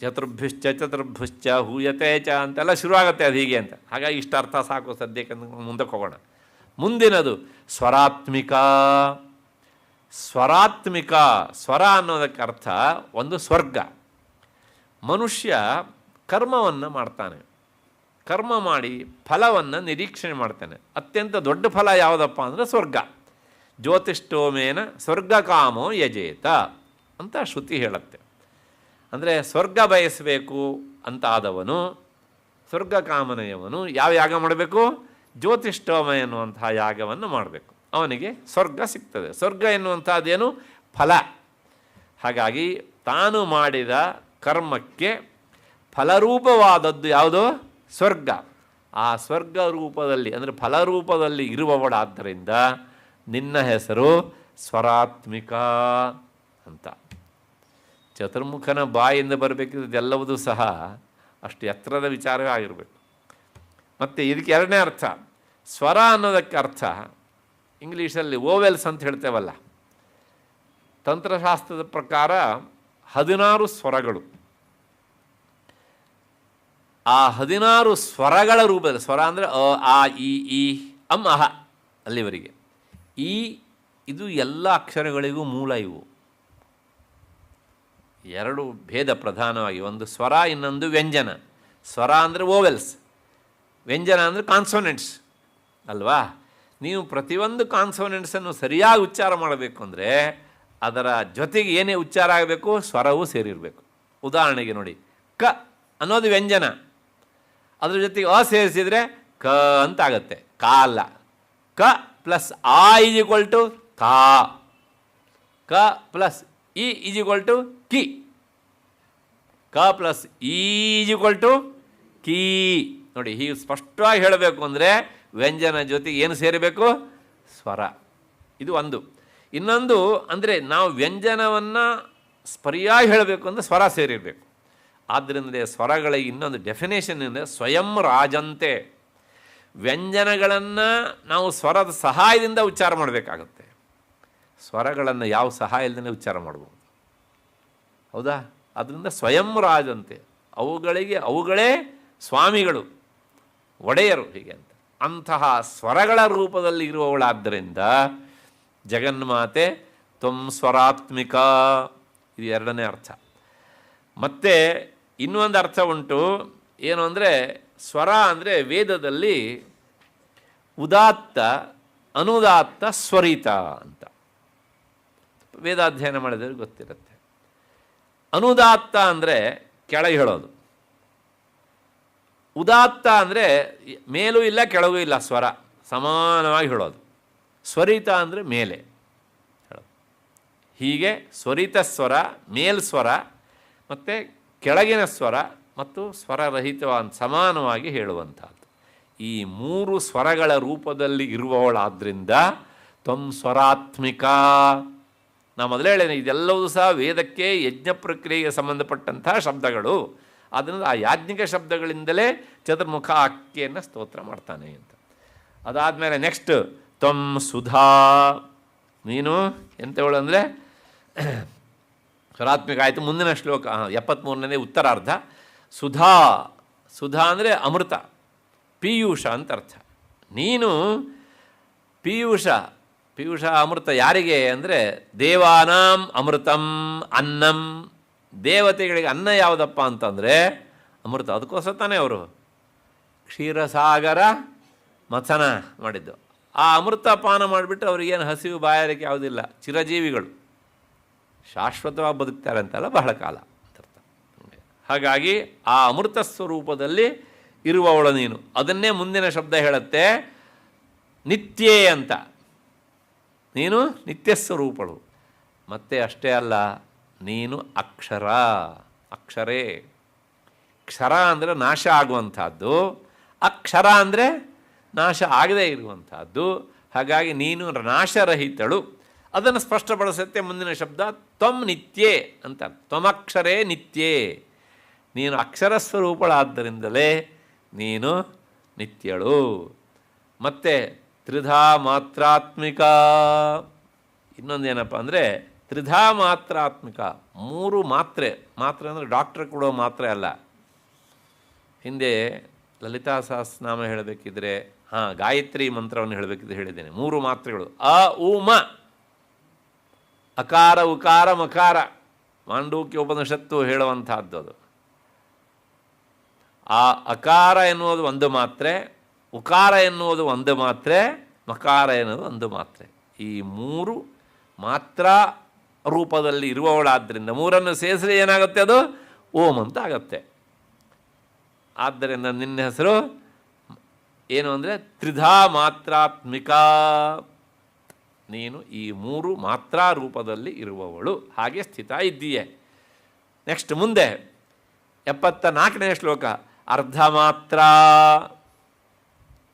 ಚತುರ್ಭುಶ್ಚ ಹೂಯತೆ ಚ ಅಂತೆಲ್ಲ ಶುರುವಾಗುತ್ತೆ ಅದು ಹೀಗೆ ಅಂತ. ಹಾಗಾಗಿ ಇಷ್ಟ ಅರ್ಥ ಸಾಕು ಸದ್ಯಕ್ಕೆ, ಮುಂದಕ್ಕೆ ಹೋಗೋಣ. ಮುಂದಿನದು ಸ್ವರಾತ್ಮಿಕ. ಸ್ವರಾತ್ಮಿಕ, ಸ್ವರ ಅನ್ನೋದಕ್ಕೆ ಅರ್ಥ ಒಂದು ಸ್ವರ್ಗ. ಮನುಷ್ಯ ಕರ್ಮವನ್ನು ಮಾಡ್ತಾನೆ, ಕರ್ಮ ಮಾಡಿ ಫಲವನ್ನು ನಿರೀಕ್ಷಣೆ ಮಾಡ್ತಾನೆ. ಅತ್ಯಂತ ದೊಡ್ಡ ಫಲ ಯಾವುದಪ್ಪ ಅಂದರೆ ಸ್ವರ್ಗ. ಜ್ಯೋತಿಷ್ಠೋಮೇನ ಸ್ವರ್ಗ ಕಾಮೋ ಯಜೇತ ಅಂತ ಶ್ರುತಿ ಹೇಳುತ್ತೆ. ಅಂದರೆ ಸ್ವರ್ಗ ಬಯಸಬೇಕು ಅಂತ ಆದವನು, ಸ್ವರ್ಗ ಕಾಮನೆಯವನು ಯಾವ ಯಾಗ ಮಾಡಬೇಕು? ಜ್ಯೋತಿಷ್ಠೋಮ ಎನ್ನುವಂತಹ ಯಾಗವನ್ನು ಮಾಡಬೇಕು. ಅವನಿಗೆ ಸ್ವರ್ಗ ಸಿಗ್ತದೆ. ಸ್ವರ್ಗ ಎನ್ನುವಂಥದ್ದೇನು? ಫಲ. ಹಾಗಾಗಿ ತಾನು ಮಾಡಿದ ಕರ್ಮಕ್ಕೆ ಫಲರೂಪವಾದದ್ದು ಯಾವುದು? ಸ್ವರ್ಗ. ಆ ಸ್ವರ್ಗ ರೂಪದಲ್ಲಿ ಅಂದರೆ ಫಲರೂಪದಲ್ಲಿ ಇರುವವಳಾದ್ದರಿಂದ ನಿನ್ನ ಹೆಸರು ಸ್ವರಾತ್ಮಿಕ ಅಂತ. ಚತುರ್ಮುಖನ ಬಾಯಿಂದ ಬರಬೇಕಿದ್ದೆಲ್ಲವೂ ಸಹ ಅಷ್ಟು ಎತ್ತರದ ವಿಚಾರವೇ ಆಗಿರಬೇಕು. ಮತ್ತು ಇದಕ್ಕೆ ಎರಡನೇ ಅರ್ಥ, ಸ್ವರ ಅನ್ನೋದಕ್ಕೆ ಅರ್ಥ ಇಂಗ್ಲೀಷಲ್ಲಿ ಓವೆಲ್ಸ್ ಅಂತ ಹೇಳ್ತೇವಲ್ಲ, ತಂತ್ರಶಾಸ್ತ್ರದ ಪ್ರಕಾರ 16 ಸ್ವರಗಳು. ಆ 16 ಸ್ವರಗಳ ರೂಪದಲ್ಲಿ, ಸ್ವರ ಅಂದರೆ ಅ ಆ ಇ ಈ ಅಂ ಅಹ ಅಲ್ಲಿವರೆಗೆ. ಇದು ಎಲ್ಲ ಅಕ್ಷರಗಳಿಗೂ ಮೂಲ. ಇವು ಎರಡು ಭೇದ ಪ್ರಧಾನವಾಗಿ, ಒಂದು ಸ್ವರ, ಇನ್ನೊಂದು ವ್ಯಂಜನ. ಸ್ವರ ಅಂದರೆ ಓವೆಲ್ಸ್, ವ್ಯಂಜನ ಅಂದರೆ ಕಾನ್ಸೋನೆಂಟ್ಸ್ ಅಲ್ವಾ. ನೀವು ಪ್ರತಿಯೊಂದು ಕಾನ್ಸೋನೆಂಟ್ಸನ್ನು ಸರಿಯಾಗಿ ಉಚ್ಚಾರ ಮಾಡಬೇಕು ಅಂದರೆ ಅದರ ಜೊತೆಗೆ ಏನೇ ಉಚ್ಚಾರ ಆಗಬೇಕು? ಸ್ವರವೂ ಸೇರಿರಬೇಕು. ಉದಾಹರಣೆಗೆ ನೋಡಿ, ಕ ಅನ್ನೋದು ವ್ಯಂಜನ, ಅದ್ರ ಜೊತೆಗೆ ಅ ಸೇರಿಸಿದರೆ ಕ ಅಂತ ಆಗುತ್ತೆ. ಕಾ ಅಲ್ಲ. ಕ ಪ್ಲಸ್ ಆ ಈಸ್ ಈಕ್ವಲ್ ಟು ಕಾ. ಕ ಪ್ಲಸ್ ಇ ಈಸ್ ಈಕ್ವಲ್ ಟು ಕಿ. ಕ ಪ್ಲಸ್ ಇ ಈಸ್ ಈಕ್ವಲ್ ಟು ಕೀ. ನೋಡಿ, ಹೀಗೆ ಸ್ಪಷ್ಟವಾಗಿ ಹೇಳಬೇಕು ಅಂದರೆ ವ್ಯಂಜನ ಜೊತೆಗೆ ಏನು ಸೇರಬೇಕು? ಸ್ವರ. ಇದು ಒಂದು. ಇನ್ನೊಂದು ಅಂದರೆ ನಾವು ವ್ಯಂಜನವನ್ನು ಸರಿಯಾಗಿ ಹೇಳಬೇಕು ಅಂದರೆ ಸ್ವರ ಸೇರಿರಬೇಕು. ಆದ್ದರಿಂದ ಸ್ವರಗಳಿಗೆ ಇನ್ನೊಂದು ಡೆಫಿನೇಷನ್ ಅಂದರೆ ಸ್ವಯಂ ರಾಜಂತೆ. ವ್ಯಂಜನಗಳನ್ನು ನಾವು ಸ್ವರದ ಸಹಾಯದಿಂದ ಉಚ್ಚಾರ ಮಾಡಬೇಕಾಗತ್ತೆ. ಸ್ವರಗಳನ್ನು ಯಾವ ಸಹಾಯ ಇಲ್ಲದೇ ಉಚ್ಚಾರ ಮಾಡ್ಬೋದು, ಹೌದಾ? ಅದರಿಂದ ಸ್ವಯಂ ರಾಜಂತೆ, ಅವುಗಳೇ ಸ್ವಾಮಿಗಳು, ಒಡೆಯರು, ಹೀಗೆ ಅಂತ. ಅಂತಹ ಸ್ವರಗಳ ರೂಪದಲ್ಲಿ ಇರುವವಳಾದ್ದರಿಂದ ಜಗನ್ಮಾತೆ ತ್ವಂ ಸ್ವರಾತ್ಮಿಕ. ಇದು ಎರಡನೇ ಅರ್ಥ. ಮತ್ತು ಇನ್ನೊಂದು ಅರ್ಥ ಉಂಟು. ಏನು ಅಂದರೆ ಸ್ವರ ಅಂದರೆ ವೇದದಲ್ಲಿ ಉದಾತ್ತ, ಅನುದಾತ್ತ, ಸ್ವರಿತ ಅಂತ ವೇದಾಧ್ಯಯನ ಮಾಡಿದರೆ ಗೊತ್ತಿರುತ್ತೆ. ಅನುದಾತ್ತ ಅಂದರೆ ಕೆಳಗೆ ಹೇಳೋದು, ಉದಾತ್ತ ಅಂದರೆ ಮೇಲೂ ಇಲ್ಲ ಕೆಳಗೂ ಇಲ್ಲ, ಸ್ವರ ಸಮಾನವಾಗಿ ಹೇಳೋದು. ಸ್ವರಿತ ಅಂದರೆ ಮೇಲೆ ಹೇಳೋದು. ಹೀಗೆ ಸ್ವರಿತ ಸ್ವರ, ಮೇಲ್ಸ್ವರ ಮತ್ತು ಕೆಳಗಿನ ಸ್ವರ ಮತ್ತು ಸ್ವರರಹಿತವಾದ ಸಮಾನವಾಗಿ ಹೇಳುವಂಥದ್ದು. ಈ ಮೂರು ಸ್ವರಗಳ ರೂಪದಲ್ಲಿ ಇರುವವಳಾದ್ದರಿಂದ ತ್ವಂ ಸ್ವರಾತ್ಮಿಕ. ನಾನು ಮೊದಲೇ ಹೇಳಿದೆ, ಇದೆಲ್ಲವೂ ಸಹ ವೇದಕ್ಕೆ ಯಜ್ಞ ಪ್ರಕ್ರಿಯೆಗೆ ಸಂಬಂಧಪಟ್ಟಂತಹ ಶಬ್ದಗಳು. ಅದನ್ನು ಆ ಯಾಜ್ಞಿಕ ಶಬ್ದಗಳಿಂದಲೇ ಚತುರ್ಮುಖ ಆಕೆಯನ್ನು ಸ್ತೋತ್ರ ಮಾಡ್ತಾನೆ ಅಂತ. ಅದಾದಮೇಲೆ ನೆಕ್ಸ್ಟ್ ತ್ವಂ ಸುಧಾ, ನೀನು ಎಂಥವಳು ಅಂದರೆ ಸ್ವರಾತ್ಮಿಕ ಆಯಿತು. ಮುಂದಿನ ಶ್ಲೋಕ 73ನೇ ಉತ್ತರಾರ್ಧ. ಸುಧಾ, ಸುಧಾ ಅಂದರೆ ಅಮೃತ, ಪೀಯೂಷ ಅಂತ ಅರ್ಥ. ನೀನು ಪೀಯೂಷ, ಪೀಯೂಷ ಅಮೃತ ಯಾರಿಗೆ ಅಂದರೆ ದೇವಾನಾಂ ಅಮೃತಂ ಅನ್ನಂ. ದೇವತೆಗಳಿಗೆ ಅನ್ನ ಯಾವುದಪ್ಪ ಅಂತಂದರೆ ಅಮೃತ. ಅದಕ್ಕೋಸ್ಕರ ತಾನೇ ಅವರು ಕ್ಷೀರಸಾಗರ ಮಥನ ಮಾಡಿದ್ದು. ಆ ಅಮೃತ ಪಾನ ಮಾಡಿಬಿಟ್ಟು ಅವ್ರಿಗೇನು ಹಸಿವು ಬಾಯಾರಿಕೆ ಯಾವುದಿಲ್ಲ, ಚಿರಜೀವಿಗಳು, ಶಾಶ್ವತವಾಗಿ ಬದುಕ್ತಾರೆ ಅಂತಲ್ಲ, ಬಹಳ ಕಾಲ ಅಂತ. ಹಾಗಾಗಿ ಆ ಅಮೃತ ಸ್ವರೂಪದಲ್ಲಿ ಇರುವವಳು ನೀನು. ಅದನ್ನೇ ಮುಂದಿನ ಶಬ್ದ ಹೇಳುತ್ತೆ, ನಿತ್ಯೇ ಅಂತ. ನೀನು ನಿತ್ಯ ಸ್ವರೂಪಳು. ಮತ್ತೆ ಅಷ್ಟೇ ಅಲ್ಲ, ನೀನು ಅಕ್ಷರ, ಅಕ್ಷರೇ. ಕ್ಷರ ಅಂದರೆ ನಾಶ ಆಗುವಂಥದ್ದು, ಅಕ್ಷರ ಅಂದರೆ ನಾಶ ಆಗದೇ ಇರುವಂಥದ್ದು. ಹಾಗಾಗಿ ನೀನು ನಾಶರಹಿತಳು. ಅದನ್ನು ಸ್ಪಷ್ಟಪಡಿಸುತ್ತೆ ಮುಂದಿನ ಶಬ್ದ ತ್ವಂ ನಿತ್ಯೇ ಅಂತ. ತ್ವಮಕ್ಷರೇ ನಿತ್ಯೇ, ನೀನು ಅಕ್ಷರ ಸ್ವರೂಪಳಾದ್ದರಿಂದಲೇ ನೀನು ನಿತ್ಯಳು. ಮತ್ತು ತ್ರಿಧಾ ಮಾತ್ರಾತ್ಮಿಕ. ಇನ್ನೊಂದೇನಪ್ಪ ಅಂದರೆ ತ್ರಿಧಾ ಮಾತ್ರಾತ್ಮಿಕ, ಮೂರು ಮಾತ್ರೆ. ಮಾತ್ರೆ ಅಂದರೆ ಡಾಕ್ಟ್ರ್ ಕೊಡೋ ಮಾತ್ರೆ ಅಲ್ಲ. ಹಿಂದೆ ಲಲಿತಾ ಸಹಸ್ರನಾಮ ಹೇಳಬೇಕಿದ್ರೆ, ಗಾಯತ್ರಿ ಮಂತ್ರವನ್ನು ಹೇಳಬೇಕಿದ್ರೆ ಹೇಳಿದ್ದೇನೆ, ಮೂರು ಮಾತ್ರೆಗಳು. ಅ ಉ ಮ, ಅಕಾರ ಉಕಾರ ಮಕಾರ. ಮಾಂಡೂಕ್ಯ ಉಪನಿಷತ್ತು ಹೇಳುವಂತಹದ್ದು ಅದು. ಆ ಅಕಾರ ಎನ್ನುವುದು ಒಂದು ಮಾತ್ರೆ, ಉಕಾರ ಎನ್ನುವುದು ಒಂದು ಮಾತ್ರೆ, ಮಕಾರ ಎನ್ನುವುದು ಒಂದು ಮಾತ್ರೆ. ಈ ಮೂರು ಮಾತ್ರ ರೂಪದಲ್ಲಿ ಇರುವವಳಾದ್ದರಿಂದ ಮೂರನ್ನು ಸೇರಿಸಿ ಏನಾಗುತ್ತೆ, ಅದು ಓಂ ಅಂತ ಆಗತ್ತೆ. ಆದ್ದರಿಂದ ನಿನ್ನ ಹೆಸರು ಏನು ಅಂದರೆ ತ್ರಿಧಾ ಮಾತ್ರಾತ್ಮಿಕ. ನೀನು ಈ ಮೂರು ಮಾತ್ರಾ ರೂಪದಲ್ಲಿ ಇರುವವಳು, ಹಾಗೆ ಸ್ಥಿತ ಇದ್ದೀಯೆ. ನೆಕ್ಸ್ಟ್ ಮುಂದೆ 74ನೇ ಶ್ಲೋಕ. ಅರ್ಧ ಮಾತ್ರ,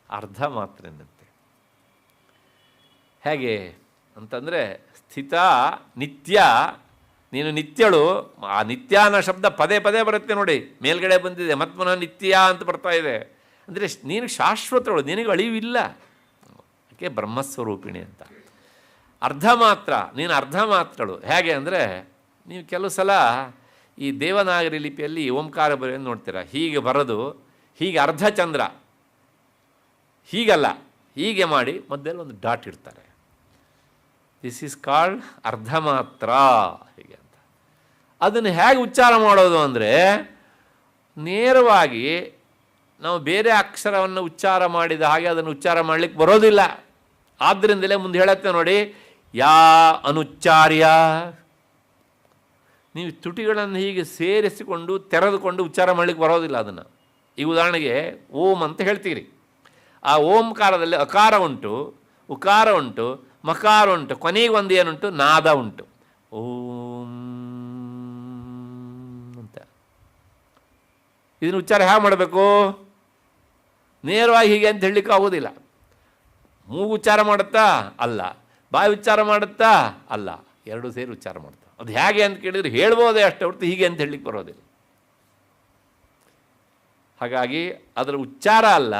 ಅರ್ಧ ಮಾತ್ರೆನಂತೆ. ಹೇಗೆ ಅಂತಂದರೆ ಸ್ಥಿತ ನಿತ್ಯ, ನೀನು ನಿತ್ಯಳು. ಆ ನಿತ್ಯ ಅನ್ನೋ ಶಬ್ದ ಪದೇ ಪದೇ ಬರುತ್ತೆ ನೋಡಿ, ಮೇಲ್ಗಡೆ ಬಂದಿದೆ, ಮತ್ತು ಪುನಃ ನಿತ್ಯ ಅಂತ ಬರ್ತಾ ಇದೆ. ಅಂದರೆ ನೀನು ಶಾಶ್ವತಳು, ನಿನಗೆ ಅಳಿವಿಲ್ಲ. ಅದಕ್ಕೆ ಬ್ರಹ್ಮಸ್ವರೂಪಿಣಿ ಅಂತ. ಅರ್ಧ ಮಾತ್ರ, ನೀನು ಅರ್ಧ ಮಾತ್ರಳು. ಹೇಗೆ ಅಂದರೆ ನೀವು ಕೆಲವು ಸಲ ಈ ದೇವನಾಗರಿ ಲಿಪಿಯಲ್ಲಿ ಓಂಕಾರ ಬರೆಯೋದು ನೋಡ್ತೀರ. ಹೀಗೆ ಬರೋದು, ಹೀಗೆ ಅರ್ಧ ಚಂದ್ರ, ಹೀಗಲ್ಲ, ಹೀಗೆ ಮಾಡಿ ಮಧ್ಯದಲ್ಲಿ ಒಂದು ಡಾಟ್ ಇಡ್ತಾರೆ. ದಿಸ್ ಈಸ್ ಕಾಲ್ಡ್ ಅರ್ಧ ಮಾತ್ರ, ಹೀಗೆ ಅಂತ. ಅದನ್ನು ಹೇಗೆ ಉಚ್ಚಾರ ಮಾಡೋದು ಅಂದರೆ ನೇರವಾಗಿ ನಾವು ಬೇರೆ ಅಕ್ಷರವನ್ನು ಉಚ್ಚಾರ ಮಾಡಿದ ಹಾಗೆ ಅದನ್ನು ಉಚ್ಚಾರ ಮಾಡಲಿಕ್ಕೆ ಬರೋದಿಲ್ಲ. ಆದ್ದರಿಂದಲೇ ಮುಂದೆ ಹೇಳುತ್ತೆ ನೋಡಿ, ಯಾ ಅನುಚ್ಚಾರ್ಯ. ನೀವು ತುಟಿಗಳನ್ನು ಹೀಗೆ ಸೇರಿಸಿಕೊಂಡು ತೆರೆದುಕೊಂಡು ಉಚ್ಚಾರ ಮಾಡಲಿಕ್ಕೆ ಬರೋದಿಲ್ಲ ಅದನ್ನು. ಈಗ ಉದಾಹರಣೆಗೆ ಓಂ ಅಂತ ಹೇಳ್ತೀರಿ. ಆ ಓಂಕಾರದಲ್ಲಿ ಅಕಾರ ಉಂಟು, ಉಕಾರ ಉಂಟು, ಮಕಾರ ಉಂಟು, ಕೊನೆಗೆ ಒಂದು ಏನುಂಟು, ನಾದ ಉಂಟು, ಓಂ ಅಂತ. ಇದನ್ನು ಉಚ್ಚಾರ ಹೇಗೆ ಮಾಡಬೇಕು? ನೇರವಾಗಿ ಹೀಗೆ ಅಂತ ಹೇಳಲಿಕ್ಕೆ ಆಗೋದಿಲ್ಲ. ಮೂಗು ಉಚ್ಚಾರ ಮಾಡುತ್ತಾ? ಅಲ್ಲ. ಬಾಯಿ ಉಚ್ಚಾರ ಮಾಡುತ್ತಾ? ಅಲ್ಲ. ಎರಡು ಸೇರಿ ಉಚ್ಚಾರ ಮಾಡ್ತಾ. ಅದು ಹೇಗೆ ಅಂತ ಕೇಳಿದರೆ ಹೇಳ್ಬೋದೇ ಅಷ್ಟೇ ಹೊರತು ಹೀಗೆ ಅಂತ ಹೇಳಲಿಕ್ಕೆ ಬರೋದಿಲ್ಲ. ಹಾಗಾಗಿ ಅದರ ಉಚ್ಚಾರ ಅಲ್ಲ,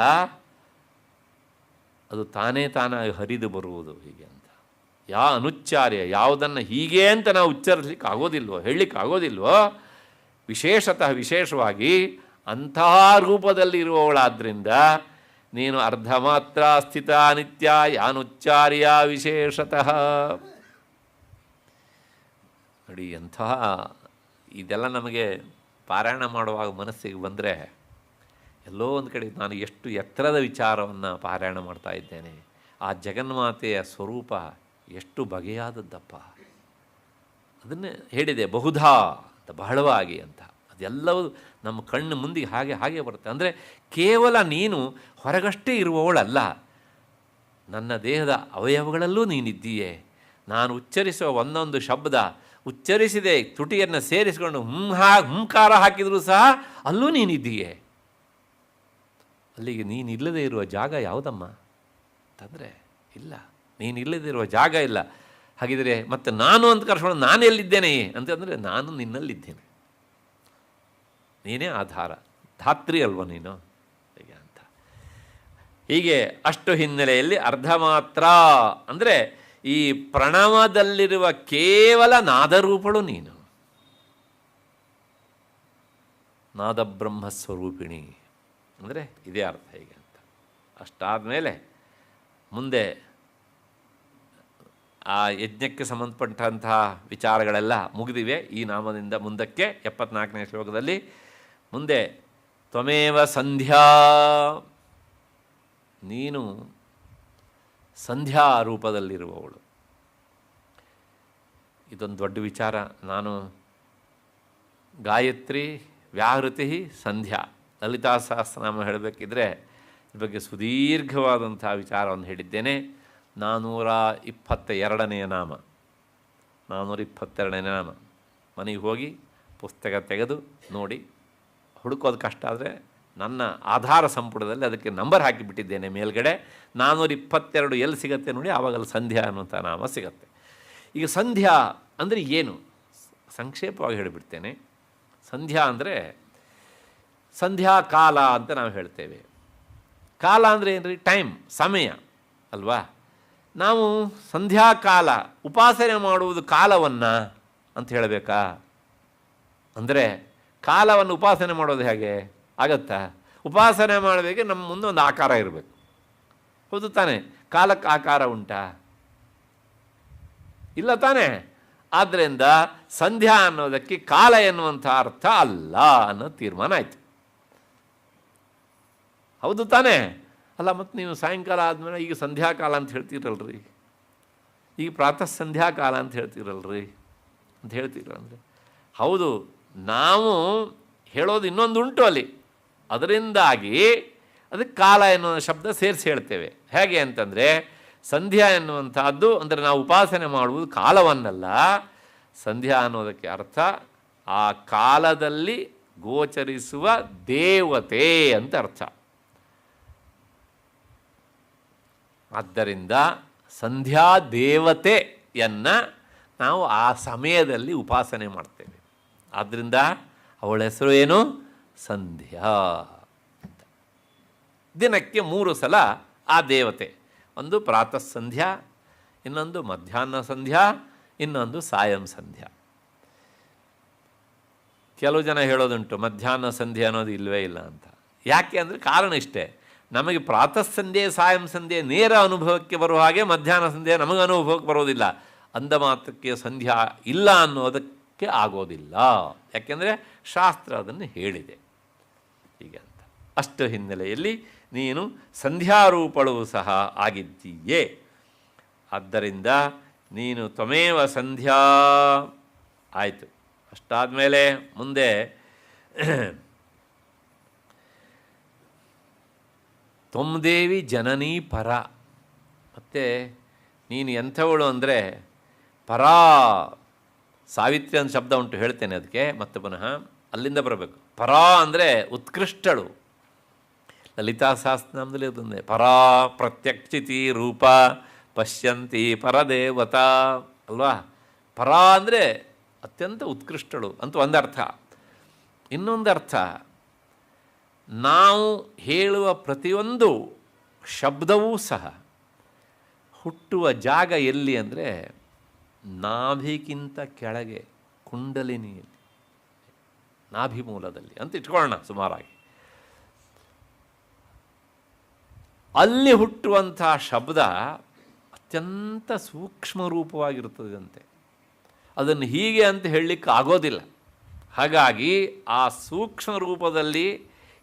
ಅದು ತಾನೇ ತಾನಾಗಿ ಹರಿದು ಬರುವುದು ಹೀಗೆ ಅಂತ. ಯಾ ಅನುಚ್ಚಾರ್ಯ, ಯಾವುದನ್ನು ಹೀಗೆ ಅಂತ ನಾವು ಉಚ್ಚರಿಸಲಿಕ್ಕೆ ಆಗೋದಿಲ್ವೋ, ಹೇಳಲಿಕ್ಕೆ ಆಗೋದಿಲ್ವೋ, ವಿಶೇಷತಃ ವಿಶೇಷವಾಗಿ ಅಂತಹ ರೂಪದಲ್ಲಿ ಇರುವವಳಾದ್ದರಿಂದ ನೀನು ಅರ್ಧ ಮಾತ್ರ ಸ್ಥಿತ ನಿತ್ಯ ಯಾನುಚ್ಚಾರ್ಯ ವಿಶೇಷತಃ. ನೋಡಿ, ಅಂತಹ ಇದೆಲ್ಲ ನಮಗೆ ಪಾರಾಯಣ ಮಾಡುವಾಗ ಮನಸ್ಸಿಗೆ ಬಂದರೆ ಎಲ್ಲೋ ಒಂದು ಕಡೆ ನಾನು ಎಷ್ಟು ಎತ್ತರದ ವಿಚಾರವನ್ನು ಪಾರಾಯಣ ಮಾಡ್ತಾ ಇದ್ದೇನೆ. ಆ ಜಗನ್ಮಾತೆಯ ಸ್ವರೂಪ ಎಷ್ಟು ಬಗೆಯಾದದ್ದಪ್ಪ. ಅದನ್ನೇ ಹೇಳಿದೆ, ಬಹುಧಾ ಅಂತ, ಬಹಳವಾಗಿ ಅಂತ. ಅದೆಲ್ಲವೂ ನಮ್ಮ ಕಣ್ಣು ಮುಂದಿಗೆ ಹಾಗೆ ಹಾಗೆ ಬರುತ್ತೆ. ಅಂದರೆ ಕೇವಲ ನೀನು ಹೊರಗಷ್ಟೇ ಇರುವವಳಲ್ಲ, ನನ್ನ ದೇಹದ ಅವಯವಗಳಲ್ಲೂ ನೀನಿದ್ದೀಯೇ. ನಾನು ಉಚ್ಚರಿಸುವ ಒಂದೊಂದು ಶಬ್ದ ಉಚ್ಚರಿಸಿದೆ, ತುಟಿಯನ್ನು ಸೇರಿಸಿಕೊಂಡು ಹುಂಕಾರ ಹಾಕಿದರೂ ಸಹ ಅಲ್ಲೂ ನೀನಿದ್ದೀಯೇ. ಅಲ್ಲಿಗೆ ನೀನಿಲ್ಲದೆ ಇರುವ ಜಾಗ ಯಾವುದಮ್ಮ ಅಂತಂದರೆ ಇಲ್ಲ, ನೀನಿಲ್ಲದೆ ಇರುವ ಜಾಗ ಇಲ್ಲ. ಹಾಗಿದ್ರೆ ಮತ್ತು ನಾನು ಅಂತ ಕರ್ಸ್ಕೊಂಡು ನಾನು ಎಲ್ಲಿದ್ದೇನೆ ಅಂತಂದರೆ ನಾನು ನಿನ್ನಲ್ಲಿದ್ದೇನೆ, ನೀನೇ ಆಧಾರ, ಧಾತ್ರಿ ಅಲ್ವ ನೀನು ಹೀಗೆ ಅಂತ. ಹೀಗೆ ಅಷ್ಟು ಹಿನ್ನೆಲೆಯಲ್ಲಿ ಅರ್ಧ ಮಾತ್ರ ಅಂದರೆ ಈ ಪ್ರಣವದಲ್ಲಿರುವ ಕೇವಲ ನಾದರೂಪಳು ನೀನು, ನಾದಬ್ರಹ್ಮಸ್ವರೂಪಿಣಿ ಅಂದರೆ ಇದೇ ಅರ್ಥ ಹೀಗೆ ಅಂತ. ಅಷ್ಟಾದ ಮೇಲೆ ಮುಂದೆ ಆ ಯಜ್ಞಕ್ಕೆ ಸಂಬಂಧಪಟ್ಟಂತಹ ವಿಚಾರಗಳೆಲ್ಲ ಮುಗಿದಿವೆ. ಈ ನಾಮದಿಂದ ಮುಂದಕ್ಕೆ 74ನೇ ಶ್ಲೋಕದಲ್ಲಿ ಮುಂದೆ ತ್ವಮೇವ ಸಂಧ್ಯಾ, ನೀನು ಸಂಧ್ಯಾ ರೂಪದಲ್ಲಿರುವವಳು. ಇದೊಂದು ದೊಡ್ಡ ವಿಚಾರ. ನಾನು ಗಾಯತ್ರಿ, ವ್ಯಾಹೃತಿ, ಸಂಧ್ಯಾ, ಲಲಿತಾ ಸಹಸ್ರನಾಮ ಹೇಳಬೇಕಿದ್ರೆ ಇದ್ರ ಬಗ್ಗೆ ಸುದೀರ್ಘವಾದಂಥ ವಿಚಾರವನ್ನು ಹೇಳಿದ್ದೇನೆ. 422ನೇ ನಾಮ, 422ನೇ ನಾಮ. ಮನೆಗೆ ಹೋಗಿ ಪುಸ್ತಕ ತೆಗೆದು ನೋಡಿ, ಹುಡುಕೋದು ಕಷ್ಟ ಆದರೆ ನನ್ನ ಆಧಾರ ಸಂಪುಟದಲ್ಲಿ ಅದಕ್ಕೆ ನಂಬರ್ ಹಾಕಿಬಿಟ್ಟಿದ್ದೇನೆ ಮೇಲ್ಗಡೆ. 422 ಎಲ್ಲಿ ಸಿಗುತ್ತೆ ನೋಡಿ, ಆವಾಗಲ್ಲಿ ಸಂಧ್ಯಾ ಅನ್ನುವಂಥ ನಾಮ ಸಿಗತ್ತೆ. ಈಗ ಸಂಧ್ಯಾ ಅಂದರೆ ಏನು ಸಂಕ್ಷೇಪವಾಗಿ ಹೇಳಿಬಿಡ್ತೇನೆ. ಸಂಧ್ಯಾ ಅಂದರೆ ಸಂಧ್ಯಾ ಕಾಲ ಅಂತ ನಾವು ಹೇಳ್ತೇವೆ. ಕಾಲ ಅಂದರೆ ಏನು ರೀ? ಟೈಮ್, ಸಮಯ ಅಲ್ವಾ? ನಾವು ಸಂಧ್ಯಾಕಾಲ ಉಪಾಸನೆ ಮಾಡುವುದು ಕಾಲವನ್ನು ಅಂತ ಹೇಳಬೇಕಾ? ಅಂದರೆ ಕಾಲವನ್ನು ಉಪಾಸನೆ ಮಾಡೋದು ಹೇಗೆ ಆಗತ್ತಾ? ಉಪಾಸನೆ ಮಾಡಬೇಕೆ ನಮ್ಮ ಮುಂದೆ ಒಂದು ಆಕಾರ ಇರಬೇಕು, ಹೌದು ತಾನೇ? ಕಾಲಕ್ಕೆ ಆಕಾರ ಉಂಟಾ? ಇಲ್ಲ ತಾನೇ? ಆದ್ದರಿಂದ ಸಂಧ್ಯಾ ಅನ್ನೋದಕ್ಕೆ ಕಾಲ ಎನ್ನುವಂಥ ಅರ್ಥ ಅಲ್ಲ ಅನ್ನೋ ತೀರ್ಮಾನ ಆಯಿತು, ಹೌದು ತಾನೇ? ಅಲ್ಲ, ಮತ್ತು ನೀವು ಸಾಯಂಕಾಲ ಆದಮೇಲೆ ಈಗ ಸಂಧ್ಯಾಕಾಲ ಅಂತ ಹೇಳ್ತೀರಲ್ರಿ, ಈಗ ಪ್ರಾತಃ ಸಂಧ್ಯಾಕಾಲ ಅಂತ ಹೇಳ್ತೀರಲ್ರಿ ಅಂತ ಹೇಳ್ತೀರಂದರೆ ಹೌದು, ನಾವು ಹೇಳೋದು ಇನ್ನೊಂದು ಉಂಟು ಅಲ್ಲಿ. ಅದರಿಂದಾಗಿ ಅದಕ್ಕೆ ಕಾಲ ಎನ್ನುವ ಶಬ್ದ ಸೇರಿಸಿ ಹೇಳ್ತೇವೆ. ಹೇಗೆ ಅಂತಂದರೆ ಸಂಧ್ಯಾ ಎನ್ನುವಂಥದ್ದು ಅಂದರೆ ನಾವು ಉಪಾಸನೆ ಮಾಡುವುದು ಕಾಲವನ್ನಲ್ಲ. ಸಂಧ್ಯಾ ಅನ್ನೋದಕ್ಕೆ ಅರ್ಥ ಆ ಕಾಲದಲ್ಲಿ ಗೋಚರಿಸುವ ದೇವತೆ ಅಂತ ಅರ್ಥ. ಆದ್ದರಿಂದ ಸಂಧ್ಯಾ ದೇವತೆಯನ್ನು ನಾವು ಆ ಸಮಯದಲ್ಲಿ ಉಪಾಸನೆ ಮಾಡ್ತೇವೆ. ಆದ್ದರಿಂದ ಅವಳ ಹೆಸರು ಏನು? ಸಂಧ್ಯಾ. ದಿನಕ್ಕೆ 3 ಸಲ ಆ ದೇವತೆ, ಒಂದು ಪ್ರಾತಃ ಸಂಧ್ಯಾ, ಇನ್ನೊಂದು ಮಧ್ಯಾಹ್ನ ಸಂಧ್ಯಾ, ಇನ್ನೊಂದು ಸಾಯಂ ಸಂಧ್ಯಾ. ಕೆಲವು ಜನ ಹೇಳೋದುಂಟು ಮಧ್ಯಾಹ್ನ ಸಂಧ್ಯೆ ಅನ್ನೋದು ಇಲ್ಲವೇ ಇಲ್ಲ ಅಂತ. ಯಾಕೆ ಅಂದರೆ ಕಾರಣ ಇಷ್ಟೇ, ನಮಗೆ ಪ್ರಾತಃ ಸಂಧ್ಯೆ ಸಾಯಂ ಸಂಧ್ಯೆ ನೇರ ಅನುಭವಕ್ಕೆ ಬರುವ ಹಾಗೆ ಮಧ್ಯಾಹ್ನ ಸಂಧ್ಯೆ ನಮಗೆ ಅನುಭವಕ್ಕೆ ಬರೋದಿಲ್ಲ. ಅಂದ ಮಾತ್ರಕ್ಕೆ ಸಂಧ್ಯಾ ಇಲ್ಲ ಅನ್ನೋದಕ್ಕೆ ಆಗೋದಿಲ್ಲ, ಯಾಕೆಂದರೆ ಶಾಸ್ತ್ರ ಅದನ್ನು ಹೇಳಿದೆ ಹೀಗೆ ಅಂತ. ಅಷ್ಟು ಹಿನ್ನೆಲೆಯಲ್ಲಿ ನೀನು ಸಂಧ್ಯಾರೂಪಳು ಸಹ ಆಗಿದ್ದೀಯೇ. ಆದ್ದರಿಂದ ನೀನು ತ್ವಮೇವ ಸಂಧ್ಯಾ ಆಯಿತು. ಅಷ್ಟಾದಮೇಲೆ ಮುಂದೆ ತ್ವಮ್ದೇವಿ ಜನನೀ ಪರ. ಮತ್ತು ನೀನು ಎಂಥವಳು ಅಂದರೆ ಪರಾ. ಸಾವಿತ್ರಿ ಅಂತ ಶಬ್ದ ಉಂಟು, ಹೇಳ್ತೇನೆ ಅದಕ್ಕೆ ಮತ್ತೆ ಪುನಃ, ಅಲ್ಲಿಂದ ಬರಬೇಕು. ಪರಾ ಅಂದರೆ ಉತ್ಕೃಷ್ಟಳು. ಲಲಿತಾ ಸಹಸ್ರನಾಮದಲ್ಲಿ ಅದೊಂದೇ, ಪರಾ ಪ್ರತ್ಯಕ್ಷಿತಿ ರೂಪ ಪಶ್ಯಂತಿ ಪರದೇವತಾ ಅಲ್ವಾ? ಪರಾ ಅಂದರೆ ಅತ್ಯಂತ ಉತ್ಕೃಷ್ಟಳು ಅಂತ ಒಂದರ್ಥ. ಇನ್ನೊಂದರ್ಥ, ನಾವು ಹೇಳುವ ಪ್ರತಿಯೊಂದು ಶಬ್ದವೂ ಸಹ ಹುಟ್ಟುವ ಜಾಗ ಎಲ್ಲಿ ಅಂದರೆ ನಾಭಿಗಿಂತ ಕೆಳಗೆ ಕುಂಡಲಿನಿಯಲ್ಲಿ, ನಾಭಿ ಮೂಲದಲ್ಲಿ ಅಂತ ಇಟ್ಕೊಳ್ಳೋಣ ಸುಮಾರಾಗಿ. ಅಲ್ಲಿ ಹುಟ್ಟುವಂಥ ಶಬ್ದ ಅತ್ಯಂತ ಸೂಕ್ಷ್ಮ ರೂಪವಾಗಿರುತ್ತದಂತೆ. ಅದನ್ನು ಹೀಗೆ ಅಂತ ಹೇಳಲಿಕ್ಕೆ ಆಗೋದಿಲ್ಲ. ಹಾಗಾಗಿ ಆ ಸೂಕ್ಷ್ಮ ರೂಪದಲ್ಲಿ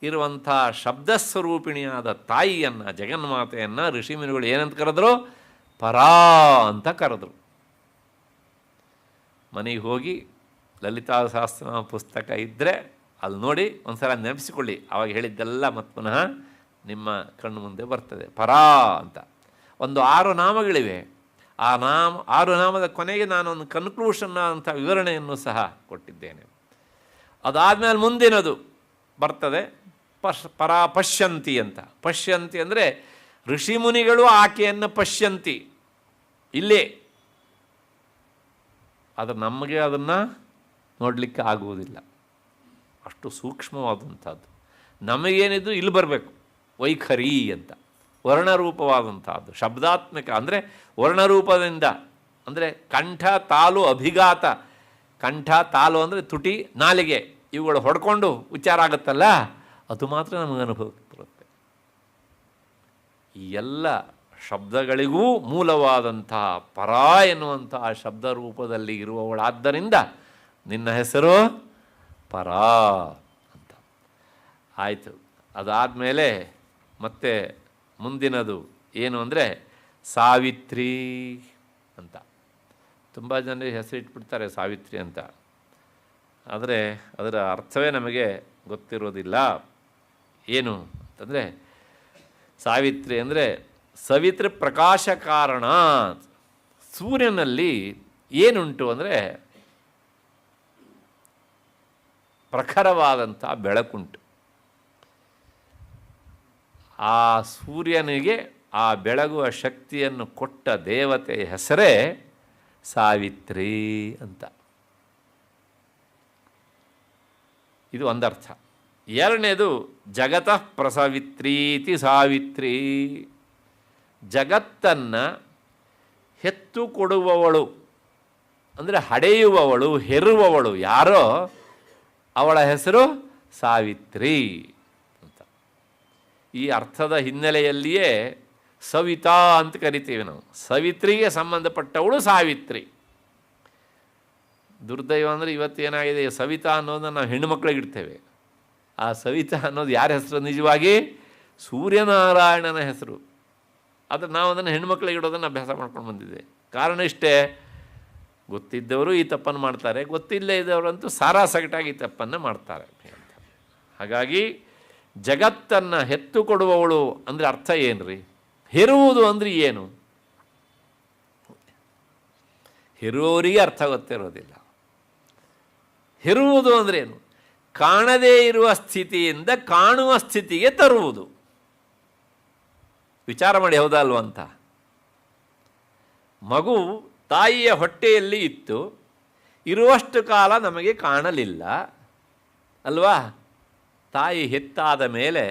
ಇರುವಂಥ ಶಬ್ದಸ್ವರೂಪಿಣಿಯಾದ ತಾಯಿಯನ್ನು, ಜಗನ್ಮಾತೆಯನ್ನು ಋಷಿಮುನಿಗಳು ಏನಂತ ಕರೆದ್ರು? ಪರಾ ಅಂತ ಕರೆದ್ರು. ಮನೆಗೆ ಹೋಗಿ ಲಲಿತಾ ಸಹಸ್ರನಾಮ ಪುಸ್ತಕ ಇದ್ದರೆ ಅಲ್ಲಿ ನೋಡಿ ಒಂದು ಸಲ ನೆನಪಿಸಿಕೊಳ್ಳಿ, ಆವಾಗ ಹೇಳಿದ್ದೆಲ್ಲ ಮತ್ತೆ ಪುನಃ ನಿಮ್ಮ ಕಣ್ಣು ಮುಂದೆ ಬರ್ತದೆ. ಪರಾ ಅಂತ ಒಂದು 6 ನಾಮಗಳಿವೆ. ಆ 6 ನಾಮದ ಕೊನೆಗೆ ನಾನೊಂದು ಕನ್ಕ್ಲೂಷನ್ ಅಂತ ವಿವರಣೆಯನ್ನು ಸಹ ಕೊಟ್ಟಿದ್ದೇನೆ. ಅದಾದಮೇಲೆ ಮುಂದಿನದು ಬರ್ತದೆ ಪರಾ ಪಶ್ಯಂತಿ ಅಂತ. ಪಶ್ಯಂತಿ ಅಂದರೆ ಋಷಿಮುನಿಗಳು ಆಕೆಯನ್ನು ಪಶ್ಯಂತಿ ಇಲ್ಲೇ, ಆದರೆ ನಮಗೆ ಅದನ್ನು ನೋಡಲಿಕ್ಕೆ ಆಗುವುದಿಲ್ಲ, ಅಷ್ಟು ಸೂಕ್ಷ್ಮವಾದಂಥದ್ದು. ನಮಗೇನಿದ್ದು ಇಲ್ಲಿ ಬರಬೇಕು, ವೈಖರಿ ಅಂತ ವರ್ಣರೂಪವಾದಂಥದ್ದು, ಶಬ್ದಾತ್ಮಕ ಅಂದರೆ ವರ್ಣರೂಪದಿಂದ, ಅಂದರೆ ಕಂಠ ತಾಲು ಅಭಿಘಾತ. ಕಂಠ ತಾಲು ಅಂದರೆ ತುಟಿ ನಾಲಿಗೆ ಇವುಗಳು ಹೊಡ್ಕೊಂಡು ಉಚ್ಚಾರ ಆಗುತ್ತಲ್ಲ, ಅದು ಮಾತ್ರ ನಮಗೆ ಅನುಭವಕ್ಕೆ ಬರುತ್ತೆ. ಈ ಎಲ್ಲ ಶಬ್ದಗಳಿಗೂ ಮೂಲವಾದಂತಹ ಪರಾ ಎನ್ನುವಂತಹ ಶಬ್ದ ರೂಪದಲ್ಲಿ ಇರುವವಳಾದ್ದರಿಂದ ನಿನ್ನ ಹೆಸರು ಪರಾ ಅಂತ ಆಯಿತು. ಅದಾದಮೇಲೆ ಮತ್ತೆ ಮುಂದಿನದು ಏನು ಅಂದರೆ ಸಾವಿತ್ರಿ ಅಂತ. ತುಂಬ ಜನ ಹೆಸರಿಟ್ಬಿಡ್ತಾರೆ ಸಾವಿತ್ರಿ ಅಂತ, ಆದರೆ ಅದರ ಅರ್ಥವೇ ನಮಗೆ ಗೊತ್ತಿರೋದಿಲ್ಲ. ಏನು ಅಂತಂದರೆ ಸಾವಿತ್ರಿ ಅಂದರೆ ಸವಿತೃ ಪ್ರಕಾಶ ಕಾರಣ. ಸೂರ್ಯನಲ್ಲಿ ಏನುಂಟು ಅಂದರೆ ಪ್ರಖರವಾದಂಥ ಬೆಳಕುಂಟು. ಆ ಸೂರ್ಯನಿಗೆ ಆ ಬೆಳಗುವ ಶಕ್ತಿಯನ್ನು ಕೊಟ್ಟ ದೇವತೆಯ ಹೆಸರೇ ಸಾವಿತ್ರಿ ಅಂತ. ಇದು ಒಂದರ್ಥ. ಎರಡನೇದು ಜಗತಃ ಪ್ರಸವಿತ್ರೀತಿ ಸಾವಿತ್ರಿ. ಜಗತ್ತನ್ನು ಹೆತ್ತು ಕೊಡುವವಳು ಅಂದರೆ ಹಡೆಯುವವಳು, ಹೆರುವವಳು ಯಾರೋ ಅವಳ ಹೆಸರು ಸಾವಿತ್ರಿ ಅಂತ. ಈ ಅರ್ಥದ ಹಿನ್ನೆಲೆಯಲ್ಲಿಯೇ ಸವಿತಾ ಅಂತ ಕರಿತೀವಿ ನಾವು. ಸವಿತ್ರಿಗೆ ಸಂಬಂಧಪಟ್ಟವಳು ಸಾವಿತ್ರಿ. ದುರ್ದೈವ ಅಂದರೆ ಇವತ್ತೇನಾಗಿದೆ, ಸವಿತಾ ಅನ್ನೋದನ್ನು ನಾವು ಹೆಣ್ಣುಮಕ್ಕಳಿಗೆ ಇಡ್ತೇವೆ. ಆ ಸವಿತಾ ಅನ್ನೋದು ಯಾರ ಹೆಸರು? ನಿಜವಾಗಿ ಸೂರ್ಯನಾರಾಯಣನ ಹೆಸರು. ಆದರೆ ನಾವು ಅದನ್ನು ಹೆಣ್ಣುಮಕ್ಕಳಿಗೆ ಇಡೋದನ್ನು ಅಭ್ಯಾಸ ಮಾಡ್ಕೊಂಡು ಬಂದಿದ್ದೆ. ಕಾರಣ ಇಷ್ಟೇ, ಗೊತ್ತಿದ್ದವರು ಈ ತಪ್ಪನ್ನು ಮಾಡ್ತಾರೆ, ಗೊತ್ತಿಲ್ಲೇ ಇದ್ದವರಂತೂ ಸಾರಾಸಗಟಾಗಿ ಈ ತಪ್ಪನ್ನು ಮಾಡ್ತಾರೆ ಅಂತ. ಹಾಗಾಗಿ ಜಗತ್ತನ್ನು ಹೆತ್ತು ಕೊಡುವವಳು ಅಂದರೆ ಅರ್ಥ ಏನು ರೀ? ಹೆರುವುದು ಅಂದರೆ ಏನು? ಹೆರುವವರಿಗೆ ಅರ್ಥ ಗೊತ್ತಿರೋದಿಲ್ಲ. ಹೆರುವುದು ಅಂದರೆ ಏನು? ಕಾಣದೇ ಇರುವ ಸ್ಥಿತಿಯಿಂದ ಕಾಣುವ ಸ್ಥಿತಿಗೆ ತರುವುದು. ವಿಚಾರ ಮಾಡಿ, ಹೌದಲ್ವ ಅಂತ. ಮಗು ತಾಯಿಯ ಹೊಟ್ಟೆಯಲ್ಲಿ ಇತ್ತು, ಇರುವಷ್ಟು ಕಾಲ ನಮಗೆ ಕಾಣಲಿಲ್ಲ ಅಲ್ವಾ? ತಾಯಿ ಹೆತ್ತಾದ ಮೇಲೆ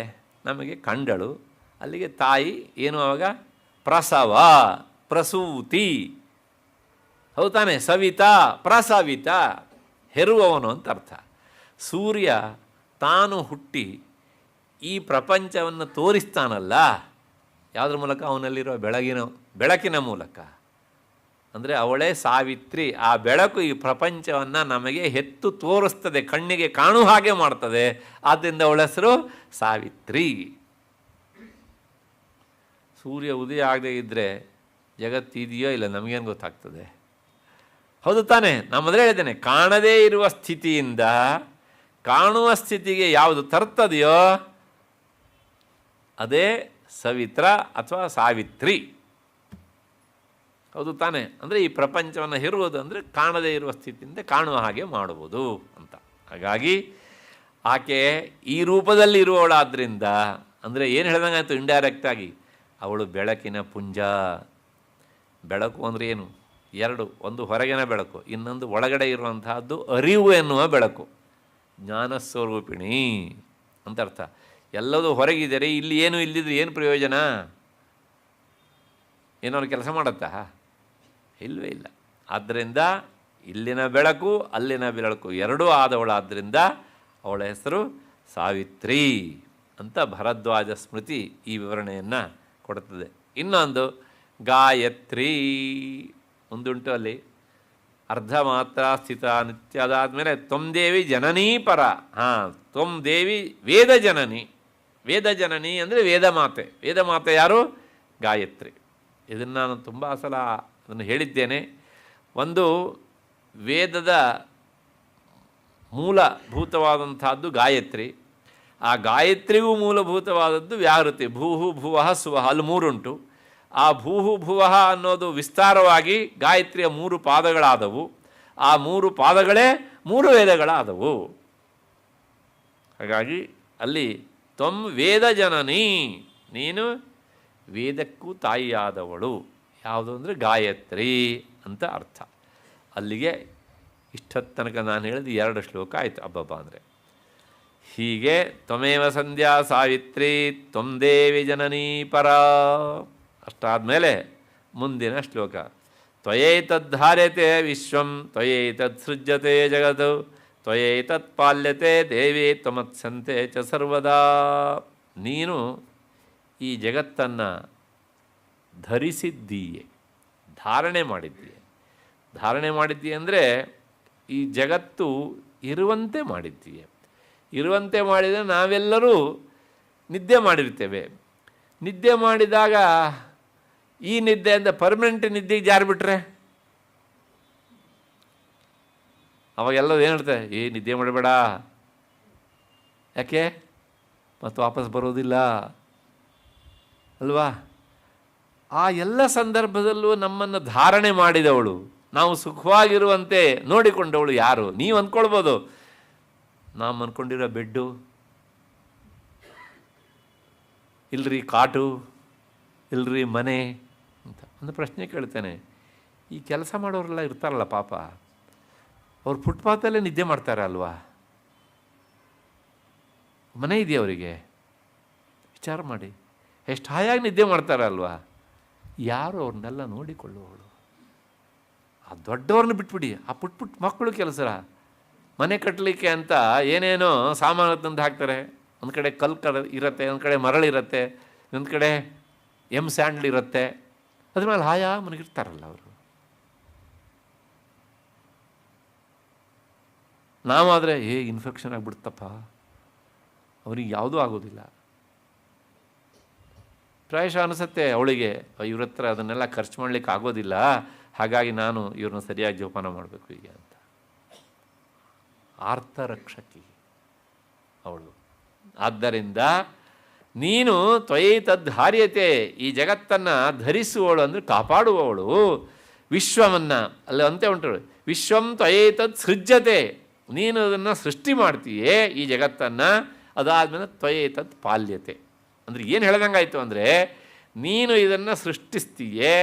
ನಮಗೆ ಕಂಡಳು. ಅಲ್ಲಿಗೆ ತಾಯಿ ಏನು ಆವಾಗ? ಪ್ರಸವ, ಪ್ರಸೂತಿ. ಹೌದು ತಾನೆ? ಸವಿತಾ, ಪ್ರಸವಿತ, ಹೆರುವವನು ಅಂತ ಅರ್ಥ. ಸೂರ್ಯ ತಾನು ಹುಟ್ಟಿ ಈ ಪ್ರಪಂಚವನ್ನು ತೋರಿಸ್ತಾನಲ್ಲ, ಯಾವುದ್ರ ಮೂಲಕ? ಅವನಲ್ಲಿರೋ ಬೆಳಕಿನ ಮೂಲಕ. ಅಂದರೆ ಅವಳೇ ಸಾವಿತ್ರಿ. ಆ ಬೆಳಕು ಈ ಪ್ರಪಂಚವನ್ನು ನಮಗೆ ಹೆತ್ತು ತೋರಿಸ್ತದೆ, ಕಣ್ಣಿಗೆ ಕಾಣುವ ಹಾಗೆ ಮಾಡ್ತದೆ. ಆದ್ದರಿಂದ ಅವಳ ಹೆಸರು ಸಾವಿತ್ರಿ. ಸೂರ್ಯ ಉದಯ ಆಗದೇ ಇದ್ದರೆ ಜಗತ್ತಿದೆಯೋ ಇಲ್ಲ ನಮಗೇನು ಗೊತ್ತಾಗ್ತದೆ? ಹೌದು ತಾನೆ? ನಾನು ಮೊದಲೇ ಹೇಳಿದ್ದೇನೆ, ಕಾಣದೇ ಇರುವ ಸ್ಥಿತಿಯಿಂದ ಕಾಣುವ ಸ್ಥಿತಿಗೆ ಯಾವುದು ತರ್ತದೆಯೋ ಅದೇ ಸವಿತ್ರ ಅಥವಾ ಸಾವಿತ್ರಿ. ಹೌದು ತಾನೆ? ಅಂದರೆ ಈ ಪ್ರಪಂಚವನ್ನು ಹೆರುವುದು ಅಂದರೆ ಕಾಣದೇ ಇರುವ ಸ್ಥಿತಿಯಿಂದ ಕಾಣುವ ಹಾಗೆ ಮಾಡುವುದು ಅಂತ. ಹಾಗಾಗಿ ಆಕೆ ಈ ರೂಪದಲ್ಲಿ ಇರುವವಳಾದ್ದರಿಂದ, ಅಂದರೆ ಏನು ಹೇಳ್ದಂಗಾಯ್ತು ಇಂಡೈರೆಕ್ಟಾಗಿ, ಅವಳು ಬೆಳಕಿನ ಪುಂಜ. ಬೆಳಕು ಅಂದರೆ ಏನು? ಎರಡು, ಒಂದು ಹೊರಗಿನ ಬೆಳಕು, ಇನ್ನೊಂದು ಒಳಗಡೆ ಇರುವಂತಹದ್ದು ಅರಿವು ಎನ್ನುವ ಬೆಳಕು. ಜ್ಞಾನಸ್ವರೂಪಿಣಿ ಅಂತ ಅರ್ಥ. ಎಲ್ಲದೂ ಹೊರಗಿದ್ದಾರೆ, ಇಲ್ಲಿ ಏನು ಇಲ್ಲಿದ್ರೆ ಏನು ಪ್ರಯೋಜನ? ಏನಾದ್ರು ಕೆಲಸ ಮಾಡುತ್ತಾ? ಇಲ್ಲವೇ ಇಲ್ಲ. ಆದ್ದರಿಂದ ಇಲ್ಲಿನ ಬೆಳಕು ಅಲ್ಲಿನ ಬೆಳಕು ಎರಡೂ ಆದವಳಾದ್ದರಿಂದ ಅವಳ ಹೆಸರು ಸಾವಿತ್ರಿ ಅಂತ ಭರದ್ವಾಜ ಸ್ಮೃತಿ ಈ ವಿವರಣೆಯನ್ನು ಕೊಡುತ್ತದೆ. ಇನ್ನೊಂದು ಗಾಯತ್ರಿ ಒಂದುಂಟು, ಅಲ್ಲಿ ಅರ್ಧ ಮಾತ್ರ ಸ್ಥಿತ ನಿತ್ಯ. ಅದಾದಮೇಲೆ ತ್ವಂದೇವಿ ಜನನೀ ಪರ. ಹಾಂ, ತ್ವಂದೇವಿ ವೇದ ಜನನಿ. ವೇದ ಜನನಿ ಅಂದರೆ ವೇದಮಾತೆ. ವೇದಮಾತೆ ಯಾರು? ಗಾಯತ್ರಿ. ಇದನ್ನು ನಾನು ತುಂಬ ಸಲ ಅದನ್ನು ಹೇಳಿದ್ದೇನೆ. ಒಂದು ವೇದದ ಮೂಲಭೂತವಾದಂಥದ್ದು ಗಾಯತ್ರಿ. ಆ ಗಾಯತ್ರಿಗೂ ಮೂಲಭೂತವಾದದ್ದು ವ್ಯಾಹೃತಿ. ಭೂಹು ಭುವಃ ಸುವಃ, ಅಲ್ಲಿ ಮೂರುಂಟು. ಆ ಭೂಹು ಭುವಃ ಅನ್ನೋದು ವಿಸ್ತಾರವಾಗಿ ಗಾಯತ್ರಿಯ 3 ಪಾದಗಳಾದವು. ಆ 3 ಪಾದಗಳೇ 3 ವೇದಗಳಾದವು. ಹಾಗಾಗಿ ಅಲ್ಲಿ ತ್ವಂ ವೇದ ಜನನಿ, ನೀನು ವೇದಕ್ಕೂ ತಾಯಿಯಾದವಳು. ಯಾವುದು ಅಂದರೆ ಗಾಯತ್ರಿ ಅಂತ ಅರ್ಥ. ಅಲ್ಲಿಗೆ ಇಷ್ಟೊತ್ತು ತನಕ ನಾನು ಹೇಳಿದ 2 ಶ್ಲೋಕ ಆಯಿತು. ಅಬ್ಬಬ್ಬ ಅಂದರೆ ಹೀಗೆ ತ್ವಮೇವ ಸಂಧ್ಯಾ ಸಾವಿತ್ರಿ ತ್ವಂ ದೇವಿ ಜನನೀ ಪರ. ಅಷ್ಟಾದಮೇಲೆ ಮುಂದಿನ ಶ್ಲೋಕ ತ್ವಯೈತದ್ಧಾರ್ಯತೆ ವಿಶ್ವಂ ತ್ವಯೈತದ್ ಸೃಜ್ಯತೆ ಜಗತ್ ತ್ವಯೈತತ್ ಪಾಲ್ಯತೆ ದೇವಿ ತ್ವಮತ್ಸಂತೆ ಚ ಸರ್ವದಾ. ನೀನು ಈ ಜಗತ್ತನ್ನು ಧರಿಸಿದ್ದೀಯೆ, ಧಾರಣೆ ಮಾಡಿದ್ದೀಯೆ. ಧಾರಣೆ ಮಾಡಿದ್ದೀಯ ಅಂದರೆ ಈ ಜಗತ್ತು ಇರುವಂತೆ ಮಾಡಿದ್ದೀಯೆ. ಇರುವಂತೆ ಮಾಡಿದರೆ ನಾವೆಲ್ಲರೂ ನಿದ್ದೆ ಮಾಡಿರ್ತೇವೆ. ನಿದ್ದೆ ಮಾಡಿದಾಗ ಈ ನಿದ್ದೆಯಿಂದ ಪರ್ಮನೆಂಟ್ ನಿದ್ದೆಗೆ ಜಾರಿಬಿಟ್ರೆ ಅವಾಗೆಲ್ಲರೂ ಏನು ಹೇಳ್ತಾರೆ, ನಿದ್ದೆ ಮಾಡಬೇಡ, ಯಾಕೆ ಮತ್ತು ವಾಪಸ್ ಬರೋದಿಲ್ಲ ಅಲ್ವಾ? ಆ ಎಲ್ಲ ಸಂದರ್ಭದಲ್ಲೂ ನಮ್ಮನ್ನು ಧಾರಣೆ ಮಾಡಿದವಳು, ನಾವು ಸುಖವಾಗಿರುವಂತೆ ನೋಡಿಕೊಂಡವಳು ಯಾರು? ನೀವು ಅಂದ್ಕೊಳ್ಬೋದು, ನಾವು ಅಂದ್ಕೊಂಡಿರೋ ಬೆಡ್ಡು ಇಲ್ರಿ, ಕಾಟು ಇಲ್ರಿ, ಮನೆ ಅಂತ ಒಂದು ಪ್ರಶ್ನೆ ಕೇಳ್ತೇನೆ. ಈ ಕೆಲಸ ಮಾಡೋರೆಲ್ಲ ಇರ್ತಾರಲ್ಲ ಪಾಪ, ಅವ್ರು ಫುಟ್ಪಾತಲ್ಲೇ ನಿದ್ದೆ ಮಾಡ್ತಾರೆ ಅಲ್ವಾ? ಮನೆ ಇದೆಯಾ ಅವರಿಗೆ? ವಿಚಾರ ಮಾಡಿ, ಎಷ್ಟು ಹಾಯಾಗಿ ನಿದ್ದೆ ಮಾಡ್ತಾರೆ ಅಲ್ವಾ? ಯಾರು ಅವ್ರನ್ನೆಲ್ಲ ನೋಡಿಕೊಳ್ಳುವವಳು? ಆ ದೊಡ್ಡವ್ರನ್ನ ಬಿಟ್ಬಿಡಿ, ಆ ಪುಟ್ಟ ಮಕ್ಕಳು ಕೆಲಸ ಮನೆ ಕಟ್ಟಲಿಕ್ಕೆ ಅಂತ ಏನೇನೋ ಸಾಮಾನು ತಂದು ಹಾಕ್ತಾರೆ. ಒಂದು ಕಡೆ ಕಲ್ಲು ಇರುತ್ತೆ, ಒಂದು ಕಡೆ ಮರಳಿರುತ್ತೆ, ಒಂದು ಕಡೆ ಸ್ಯಾಂಡ್ಲ್ ಇರುತ್ತೆ. ಅದ್ರ ಮೇಲೆ ಹಾಯಾ ಮನೆಗಿರ್ತಾರಲ್ಲ ಅವರು. ನಾವಾದರೆ ಇನ್ಫೆಕ್ಷನ್ ಆಗಿಬಿಡ್ತಪ್ಪ, ಅವ್ರಿಗೆ ಯಾವುದೂ ಆಗೋದಿಲ್ಲ. ಪ್ರಾಯಶಃ ಅನಿಸುತ್ತೆ ಅವಳಿಗೆ, ಇವ್ರ ಹತ್ರ ಅದನ್ನೆಲ್ಲ ಖರ್ಚು ಮಾಡಲಿಕ್ಕೆ ಆಗೋದಿಲ್ಲ, ಹಾಗಾಗಿ ನಾನು ಇವ್ರನ್ನ ಸರಿಯಾಗಿ ಜೋಪಾನ ಮಾಡಬೇಕು ಈಗ ಅಂತ. ಆರ್ತರಕ್ಷಕಿ ಅವಳು. ಆದ್ದರಿಂದ ನೀನು ತ್ವಯೈತದ್ಧಾರ್ಯತೆ, ಈ ಜಗತ್ತನ್ನು ಧರಿಸುವವಳು ಅಂದರೆ ಕಾಪಾಡುವವಳು. ವಿಶ್ವವನ್ನು ಅಲ್ಲಿ ಅಂತೆ ಉಂಟು, ವಿಶ್ವಂ ತ್ವಯೈತದ್ ಸೃಜ್ಯತೆ, ನೀನು ಅದನ್ನು ಸೃಷ್ಟಿ ಮಾಡ್ತೀಯೇ ಈ ಜಗತ್ತನ್ನು. ಅದಾದಮೇಲೆ ತ್ವಯೈತದ್ ಪಾಲ್ಯತೆ ಅಂದರೆ ಏನು ಹೇಳ್ದಂಗಾಯಿತು ಅಂದರೆ, ನೀನು ಇದನ್ನು ಸೃಷ್ಟಿಸ್ತೀಯೇ,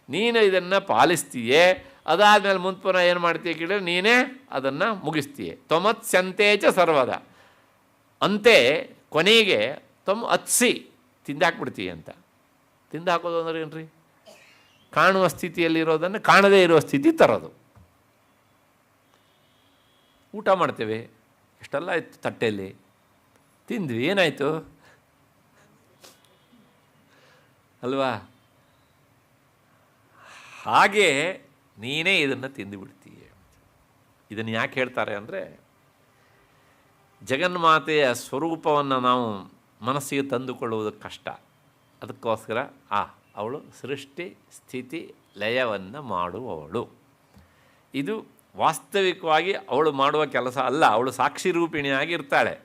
ನೀನು ಇದನ್ನು ಪಾಲಿಸ್ತೀಯೇ, ಅದಾದಮೇಲೆ ಮುಂದೆ ಏನು ಮಾಡ್ತೀಯ ಕೇಳಿದ್ರೆ ನೀನೇ ಅದನ್ನು ಮುಗಿಸ್ತೀಯೆ. ತ್ವಮತ್ಸ್ಯಂತೆ ಚ ಸರ್ವದ, ಅಂತೆ ಕೊನೆಗೆ ತ್ವಮ್ ಅತ್ಸಿ, ತಿಂದಾಕ್ಬಿಡ್ತೀಯ ಅಂತ. ತಿಂದಾಕೋದು ಅಂದ್ರೆ ಏನು ರೀ? ಕಾಣುವ ಸ್ಥಿತಿಯಲ್ಲಿರೋದನ್ನು ಕಾಣದೇ ಇರುವ ಸ್ಥಿತಿ ತರೋದು. ಊಟ ಮಾಡ್ತೇವೆ, ಎಷ್ಟೆಲ್ಲ ಇತ್ತು ತಟ್ಟೆಯಲ್ಲಿ, ತಿಂದ್ವಿ, ಏನಾಯಿತು ಅಲ್ವಾ? ಹಾಗೆ ನೀನೇ ಇದನ್ನು ತಿಂದುಬಿಡ್ತೀಯ. ಇದನ್ನು ಯಾಕೆ ಹೇಳ್ತಾರೆ ಅಂದರೆ, ಜಗನ್ಮಾತೆಯ ಸ್ವರೂಪವನ್ನು ನಾವು ಮನಸ್ಸಿಗೆ ತಂದುಕೊಳ್ಳುವುದು ಕಷ್ಟ. ಅದಕ್ಕೋಸ್ಕರ ಅವಳು ಸೃಷ್ಟಿ ಸ್ಥಿತಿ ಲಯವನ್ನು ಮಾಡುವವಳು. ಇದು ವಾಸ್ತವಿಕವಾಗಿ ಅವಳು ಮಾಡುವ ಕೆಲಸ ಅಲ್ಲ, ಅವಳು ಸಾಕ್ಷಿ ರೂಪಿಣಿಯಾಗಿ ಇರ್ತಾಳೆ.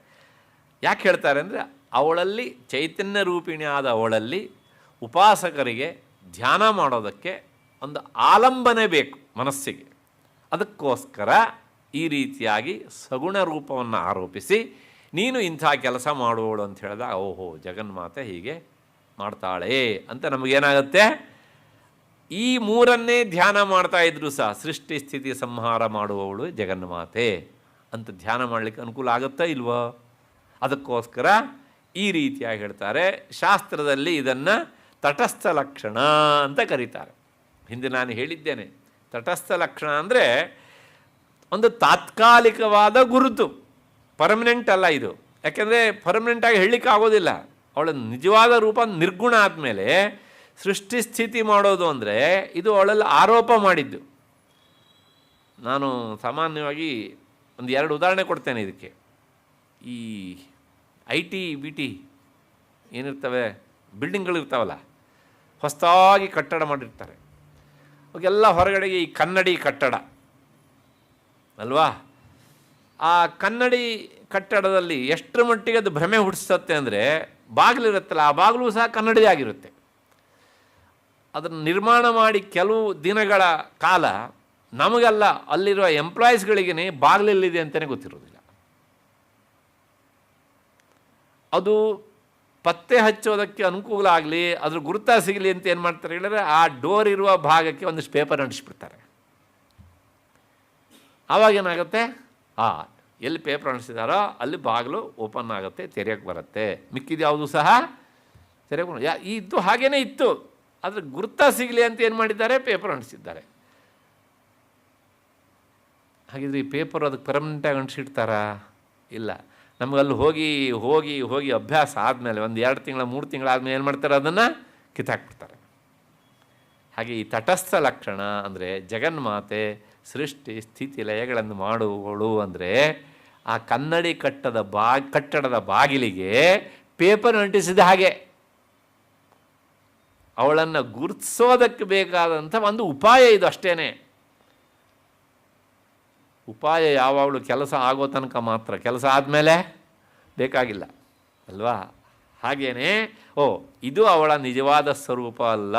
ಯಾಕೆ ಹೇಳ್ತಾರೆ ಅಂದರೆ, ಅವಳಲ್ಲಿ ಚೈತನ್ಯ ರೂಪಿಣಿಯಾದ ಅವಳಲ್ಲಿ ಉಪಾಸಕರಿಗೆ ಧ್ಯಾನ ಮಾಡೋದಕ್ಕೆ ಒಂದು ಆಲಂಬನೆ ಬೇಕು ಮನಸ್ಸಿಗೆ. ಅದಕ್ಕೋಸ್ಕರ ಈ ರೀತಿಯಾಗಿ ಸಗುಣ ರೂಪವನ್ನು ಆರೋಪಿಸಿ ನೀನು ಇಂಥ ಕೆಲಸ ಮಾಡುವವಳು ಅಂತ ಹೇಳಿದಾಗ, ಓಹೋ ಜಗನ್ಮಾತೆ ಹೀಗೆ ಮಾಡ್ತಾಳೆ ಅಂತ ನಮಗೇನಾಗುತ್ತೆ, ಈ ಮೂರನ್ನೇ ಧ್ಯಾನ ಮಾಡ್ತಾ ಇದ್ರು ಸಹ ಸೃಷ್ಟಿ ಸ್ಥಿತಿ ಸಂಹಾರ ಮಾಡುವವಳು ಜಗನ್ಮಾತೆ ಅಂತ ಧ್ಯಾನ ಮಾಡಲಿಕ್ಕೆ ಅನುಕೂಲ ಆಗುತ್ತಾ ಇಲ್ವೋ? ಅದಕ್ಕೋಸ್ಕರ ಈ ರೀತಿಯಾಗಿ ಹೇಳ್ತಾರೆ. ಶಾಸ್ತ್ರದಲ್ಲಿ ಇದನ್ನು ತಟಸ್ಥ ಲಕ್ಷಣ ಅಂತ ಕರೀತಾರೆ. ಹಿಂದೆ ನಾನು ಹೇಳಿದ್ದೇನೆ, ತಟಸ್ಥ ಲಕ್ಷಣ ಅಂದರೆ ಒಂದು ತಾತ್ಕಾಲಿಕವಾದ ಗುರುತು, ಪರ್ಮನೆಂಟ್ ಅಲ್ಲ ಇದು. ಯಾಕೆಂದರೆ ಪರ್ಮನೆಂಟಾಗಿ ಹೇಳಲಿಕ್ಕೆ ಆಗೋದಿಲ್ಲ. ಅವಳ ನಿಜವಾದ ರೂಪ ನಿರ್ಗುಣ ಆದಮೇಲೆ ಸೃಷ್ಟಿ ಸ್ಥಿತಿ ಮಾಡೋದು ಅಂದರೆ ಇದು ಅವಳಲ್ಲಿ ಆರೋಪ ಮಾಡಿದ್ದು. ನಾನು ಸಾಮಾನ್ಯವಾಗಿ ಒಂದು 2 ಉದಾಹರಣೆ ಕೊಡ್ತೇನೆ ಇದಕ್ಕೆ. ಈ IT BT ಏನಿರ್ತವೆ, ಬಿಲ್ಡಿಂಗ್ಗಳಿರ್ತಾವಲ್ಲ, ಹೊಸದಾಗಿ ಕಟ್ಟಡ ಮಾಡಿರ್ತಾರೆ, ಅವಾಗೆಲ್ಲ ಹೊರಗಡೆಗೆ ಈ ಕನ್ನಡಿ ಕಟ್ಟಡ ಅಲ್ವಾ, ಆ ಕನ್ನಡಿ ಕಟ್ಟಡದಲ್ಲಿ ಎಷ್ಟರ ಮಟ್ಟಿಗೆ ಅದು ಭ್ರಮೆ ಹುಟ್ಟಿಸುತ್ತೆ ಅಂದರೆ, ಬಾಗಿಲಿರುತ್ತಲ್ಲ, ಆ ಬಾಗಿಲು ಸಹ ಕನ್ನಡಿದೇ ಆಗಿರುತ್ತೆ. ಅದನ್ನು ನಿರ್ಮಾಣ ಮಾಡಿ ಕೆಲವು ದಿನಗಳ ಕಾಲ ನಮಗೆಲ್ಲ ಅಲ್ಲಿರುವ ಎಂಪ್ಲಾಯೀಸ್ಗಳಿಗೇ ಬಾಗಿಲಲ್ಲಿದೆ ಅಂತಲೇ ಗೊತ್ತಿರೋದಿಲ್ಲ. ಅದು ಪತ್ತೆ ಹಚ್ಚೋದಕ್ಕೆ ಅನುಕೂಲ ಆಗಲಿ, ಅದ್ರ ಗುರುತ ಸಿಗಲಿ ಅಂತ ಏನು ಮಾಡ್ತಾರೆ ಹೇಳಿದ್ರೆ, ಆ ಡೋರ್ ಇರುವ ಭಾಗಕ್ಕೆ ಒಂದಿಷ್ಟು ಪೇಪರ್ ಅಂಟಿಸ್ಬಿಡ್ತಾರೆ. ಆವಾಗೇನಾಗುತ್ತೆ, ಎಲ್ಲಿ ಪೇಪರ್ ಅಂಟಿಸಿದಾರೋ ಅಲ್ಲಿ ಬಾಗಿಲು ಓಪನ್ ಆಗುತ್ತೆ, ತೆರೆಯೋಕ್ಕೆ ಬರುತ್ತೆ. ಮಿಕ್ಕಿದ ಯಾವುದು ಸಹ ತೆರೆಯೋಕೆ ಇದ್ದು ಹಾಗೇ ಇತ್ತು, ಅದ್ರ ಗುರುತ ಸಿಗಲಿ ಅಂತ ಏನು ಮಾಡಿದ್ದಾರೆ, ಪೇಪರ್ ಅಂಟಿಸಿದ್ದಾರೆ. ಹಾಗಿದ್ರೆ ಈ ಪೇಪರ್ ಅದಕ್ಕೆ ಪರ್ಮನೆಂಟಾಗಿ ಅಂಟಿಸಿಡ್ತಾರಾ? ಇಲ್ಲ. ನಮಗಲ್ಲಿ ಹೋಗಿ ಹೋಗಿ ಹೋಗಿ ಅಭ್ಯಾಸ ಆದಮೇಲೆ ಒಂದು 2 ತಿಂಗಳ 3 ತಿಂಗಳಾದಮೇಲೆ ಏನು ಮಾಡ್ತಾರೆ, ಅದನ್ನು ಕಿತ್ತಾಕ್ಬಿಡ್ತಾರೆ. ಹಾಗೆ ಈ ತಟಸ್ಥ ಲಕ್ಷಣ ಅಂದರೆ ಜಗನ್ಮಾತೆ ಸೃಷ್ಟಿ ಸ್ಥಿತಿ ಲಯಗಳನ್ನು ಮಾಡುವಳು ಅಂದರೆ ಆ ಕನ್ನಡಿ ಕಟ್ಟಡದ ಬಾಗಿಲಿಗೆ ಪೇಪರ್ ಅಂಟಿಸಿದ ಹಾಗೆ ಅವಳನ್ನು ಗುರುತಿಸೋದಕ್ಕೆ ಬೇಕಾದಂಥ ಒಂದು ಉಪಾಯ ಇದು ಅಷ್ಟೇ. ಉಪಾಯ ಯಾವಾಗಲೂ ಕೆಲಸ ಆಗೋ ತನಕ ಮಾತ್ರ, ಕೆಲಸ ಆದಮೇಲೆ ಬೇಕಾಗಿಲ್ಲ ಅಲ್ವಾ? ಹಾಗೇ ಇದು ಅವಳ ನಿಜವಾದ ಸ್ವರೂಪ ಅಲ್ಲ.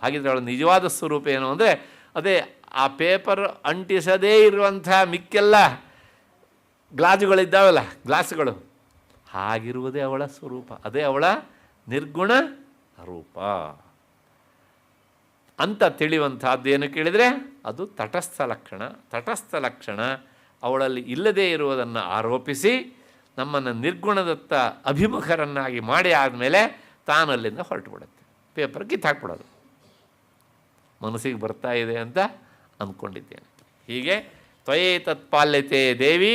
ಹಾಗಿದ್ರೆ ಅವಳ ನಿಜವಾದ ಸ್ವರೂಪ ಏನು ಅಂದರೆ, ಅದೇ ಆ ಪೇಪರ್ ಅಂಟಿಸದೇ ಇರುವಂಥ ಮಿಕ್ಕೆಲ್ಲ ಗ್ಲಾಸುಗಳು ಹಾಗಿರುವುದೇ ಅವಳ ಸ್ವರೂಪ. ಅದೇ ಅವಳ ನಿರ್ಗುಣ ರೂಪ ಅಂತ ತಿಳಿಯುವಂಥದ್ದು. ಏನು ಕೇಳಿದರೆ ಅದು ತಟಸ್ಥ ಲಕ್ಷಣ. ತಟಸ್ಥ ಲಕ್ಷಣ ಅವಳಲ್ಲಿ ಇಲ್ಲದೇ ಇರುವುದನ್ನು ಆರೋಪಿಸಿ ನಮ್ಮನ್ನು ನಿರ್ಗುಣದತ್ತ ಅಭಿಮುಖರನ್ನಾಗಿ ಮಾಡಿ ಆದಮೇಲೆ ತಾನಲ್ಲಿಂದ ಹೊರಟು ಬಿಡುತ್ತೆ. ಪೇಪರ್ ಕಿತ್ತಾಕ್ಬಿಡೋದು ಮನಸ್ಸಿಗೆ ಬರ್ತಾ ಇದೆ ಅಂತ ಅಂದ್ಕೊಂಡಿದ್ದೇನೆ. ಹೀಗೆ ತ್ವಯೇ ತತ್ಪಾಲ್ಯತೆ ದೇವಿ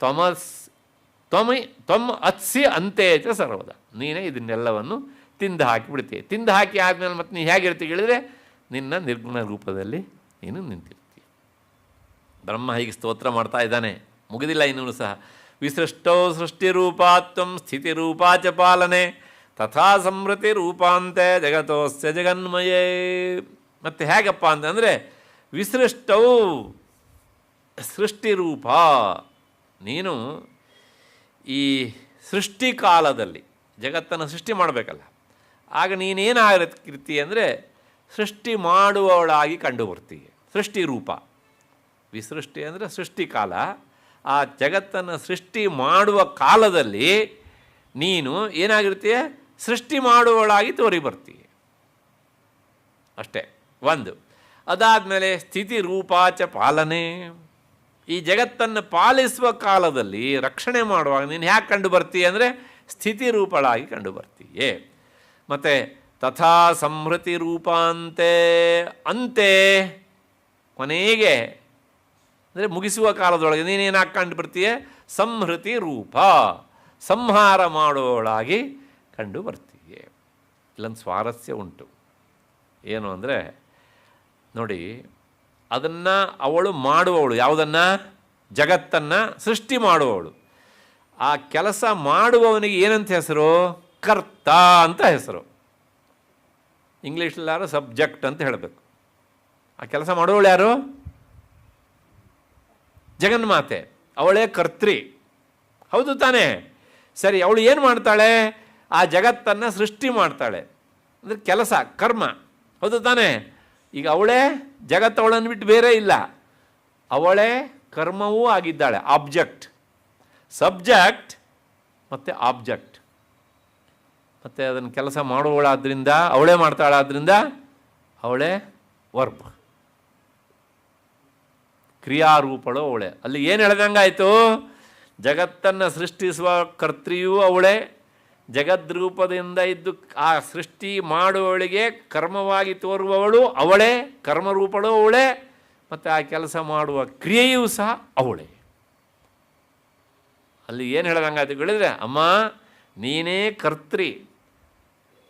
ತ್ವಮ್ ಅತ್ಸಿ ಅಂತೇಚ ಸರ್ವದ. ನೀನೇ ಇದನ್ನೆಲ್ಲವನ್ನು ತಿಂದು ಹಾಕಿಬಿಡ್ತೀಯ. ತಿಂದು ಹಾಕಿ ಆದಮೇಲೆ ಮತ್ತೆ ನೀನು ಹೇಗಿರ್ತೀವಿ ಹೇಳಿದರೆ, ನಿನ್ನ ನಿರ್ಗುಣ ರೂಪದಲ್ಲಿ ನೀನು ನಿಂತಿರ್ತೀಯ. ಬ್ರಹ್ಮ ಹೀಗೆ ಸ್ತೋತ್ರ ಮಾಡ್ತಾ ಇದ್ದಾನೆ, ಮುಗಿದಿಲ್ಲ ಇನ್ನೂ ಸಹ. ವಿಸೃಷ್ಟೌ ಸೃಷ್ಟಿರೂಪಾತ್ವಂ ಸ್ಥಿತಿರೂಪಾಚ ಪಾಲನೆ ತಥಾ ಸಂವೃತಿ ರೂಪಾಂತೆ ಜಗತೋಸ್ಯ ಜಗನ್ಮಯೇ. ಮತ್ತು ಹೇಗಪ್ಪ ಅಂತಂದರೆ, ವಿಸೃಷ್ಟೌ ಸೃಷ್ಟಿರೂಪ, ನೀನು ಈ ಸೃಷ್ಟಿ ಕಾಲದಲ್ಲಿ ಜಗತ್ತನ್ನು ಸೃಷ್ಟಿ ಮಾಡಬೇಕಲ್ಲ, ಆಗ ನೀನೇನಾಗಿರ್ತಿ ಅಂದರೆ ಸೃಷ್ಟಿ ಮಾಡುವವಳಾಗಿ ಕಂಡು ಬರ್ತೀಯ. ಸೃಷ್ಟಿ ರೂಪ. ವಿಸೃಷ್ಟಿ ಅಂದರೆ ಸೃಷ್ಟಿ ಕಾಲ. ಆ ಜಗತ್ತನ್ನು ಸೃಷ್ಟಿ ಮಾಡುವ ಕಾಲದಲ್ಲಿ ನೀನು ಏನಾಗಿರ್ತೀಯ, ಸೃಷ್ಟಿ ಮಾಡುವವಳಾಗಿ ತೋರಿ ಬರ್ತೀಯ ಅಷ್ಟೇ ಒಂದು. ಅದಾದಮೇಲೆ ಸ್ಥಿತಿ ರೂಪಾಚ ಪಾಲನೆ, ಈ ಜಗತ್ತನ್ನು ಪಾಲಿಸುವ ಕಾಲದಲ್ಲಿ ರಕ್ಷಣೆ ಮಾಡುವಾಗ ನೀನು ಹ್ಯಾಕೆ ಕಂಡು ಬರ್ತೀಯ ಅಂದರೆ ಸ್ಥಿತಿ ರೂಪಳಾಗಿ ಕಂಡು ಬರ್ತೀಯೇ. ಮತ್ತು ತಥಾ ಸಂಹೃತಿ ರೂಪಾಂತೆ, ಅಂತೆ ಕೊನೆಗೆ ಅಂದರೆ ಮುಗಿಸುವ ಕಾಲದೊಳಗೆ ನೀನೇನಾಗಿ ಕಂಡು ಬರ್ತೀಯ, ಸಂಹೃತಿ ರೂಪ, ಸಂಹಾರ ಮಾಡುವವಳಾಗಿ ಕಂಡು ಬರ್ತೀಯೆ. ಇಲ್ಲೊಂದು ಸ್ವಾರಸ್ಯ ಉಂಟು. ಏನು ಅಂದರೆ ನೋಡಿ, ಅದನ್ನು ಅವಳು ಮಾಡುವವಳು, ಯಾವುದನ್ನು, ಜಗತ್ತನ್ನು ಸೃಷ್ಟಿ ಮಾಡುವವಳು. ಆ ಕೆಲಸ ಮಾಡುವವನಿಗೆ ಏನಂತ ಹೆಸರು, ಕರ್ತ ಅಂತ ಹೆಸರು. ಇಂಗ್ಲೀಷಲ್ಲಾರು ಸಬ್ಜೆಕ್ಟ್ ಅಂತ ಹೇಳಬೇಕು. ಆ ಕೆಲಸ ಮಾಡೋಳು ಯಾರು, ಜಗನ್ಮಾತೆ, ಅವಳೇ ಕರ್ತೃ. ಹೌದು ತಾನೇ? ಸರಿ, ಅವಳು ಏನು ಮಾಡ್ತಾಳೆ, ಆ ಜಗತ್ತನ್ನು ಸೃಷ್ಟಿ ಮಾಡ್ತಾಳೆ ಅಂದರೆ ಕೆಲಸ, ಕರ್ಮ. ಹೌದು ತಾನೇ? ಈಗ ಅವಳೇ ಜಗತ್ತು, ಅವಳನ್ನು ಬಿಟ್ಟು ಬೇರೆ ಇಲ್ಲ, ಅವಳೇ ಕರ್ಮವೂ ಆಗಿದ್ದಾಳೆ. ಆಬ್ಜೆಕ್ಟ್, ಸಬ್ಜೆಕ್ಟ್ ಮತ್ತು ಆಬ್ಜೆಕ್ಟ್. ಮತ್ತು ಅದನ್ನು ಕೆಲಸ ಮಾಡುವಳಾದ್ರಿಂದ, ಅವಳೇ ಮಾಡ್ತಾಳಾದ್ರಿಂದ ಅವಳೇ ವರ್ಬ್, ಕ್ರಿಯಾರೂಪಳು ಅವಳೇ. ಅಲ್ಲಿ ಏನು ಹೇಳ್ದಂಗಾಯಿತು, ಜಗತ್ತನ್ನು ಸೃಷ್ಟಿಸುವ ಕರ್ತೃಯೂ ಅವಳೇ, ಜಗದ್ರೂಪದಿಂದ ಇದ್ದು ಆ ಸೃಷ್ಟಿ ಮಾಡುವವಳಿಗೆ ಕರ್ಮವಾಗಿ ತೋರುವವಳು ಅವಳೇ, ಕರ್ಮರೂಪಳು ಅವಳೇ, ಮತ್ತು ಆ ಕೆಲಸ ಮಾಡುವ ಕ್ರಿಯೆಯೂ ಸಹ ಅವಳೇ. ಅಲ್ಲಿ ಏನು ಹೇಳ್ದಂಗಾಯ್ತು ಹೇಳಿದ್ರೆ, ಅಮ್ಮ ನೀನೇ ಕರ್ತೃ,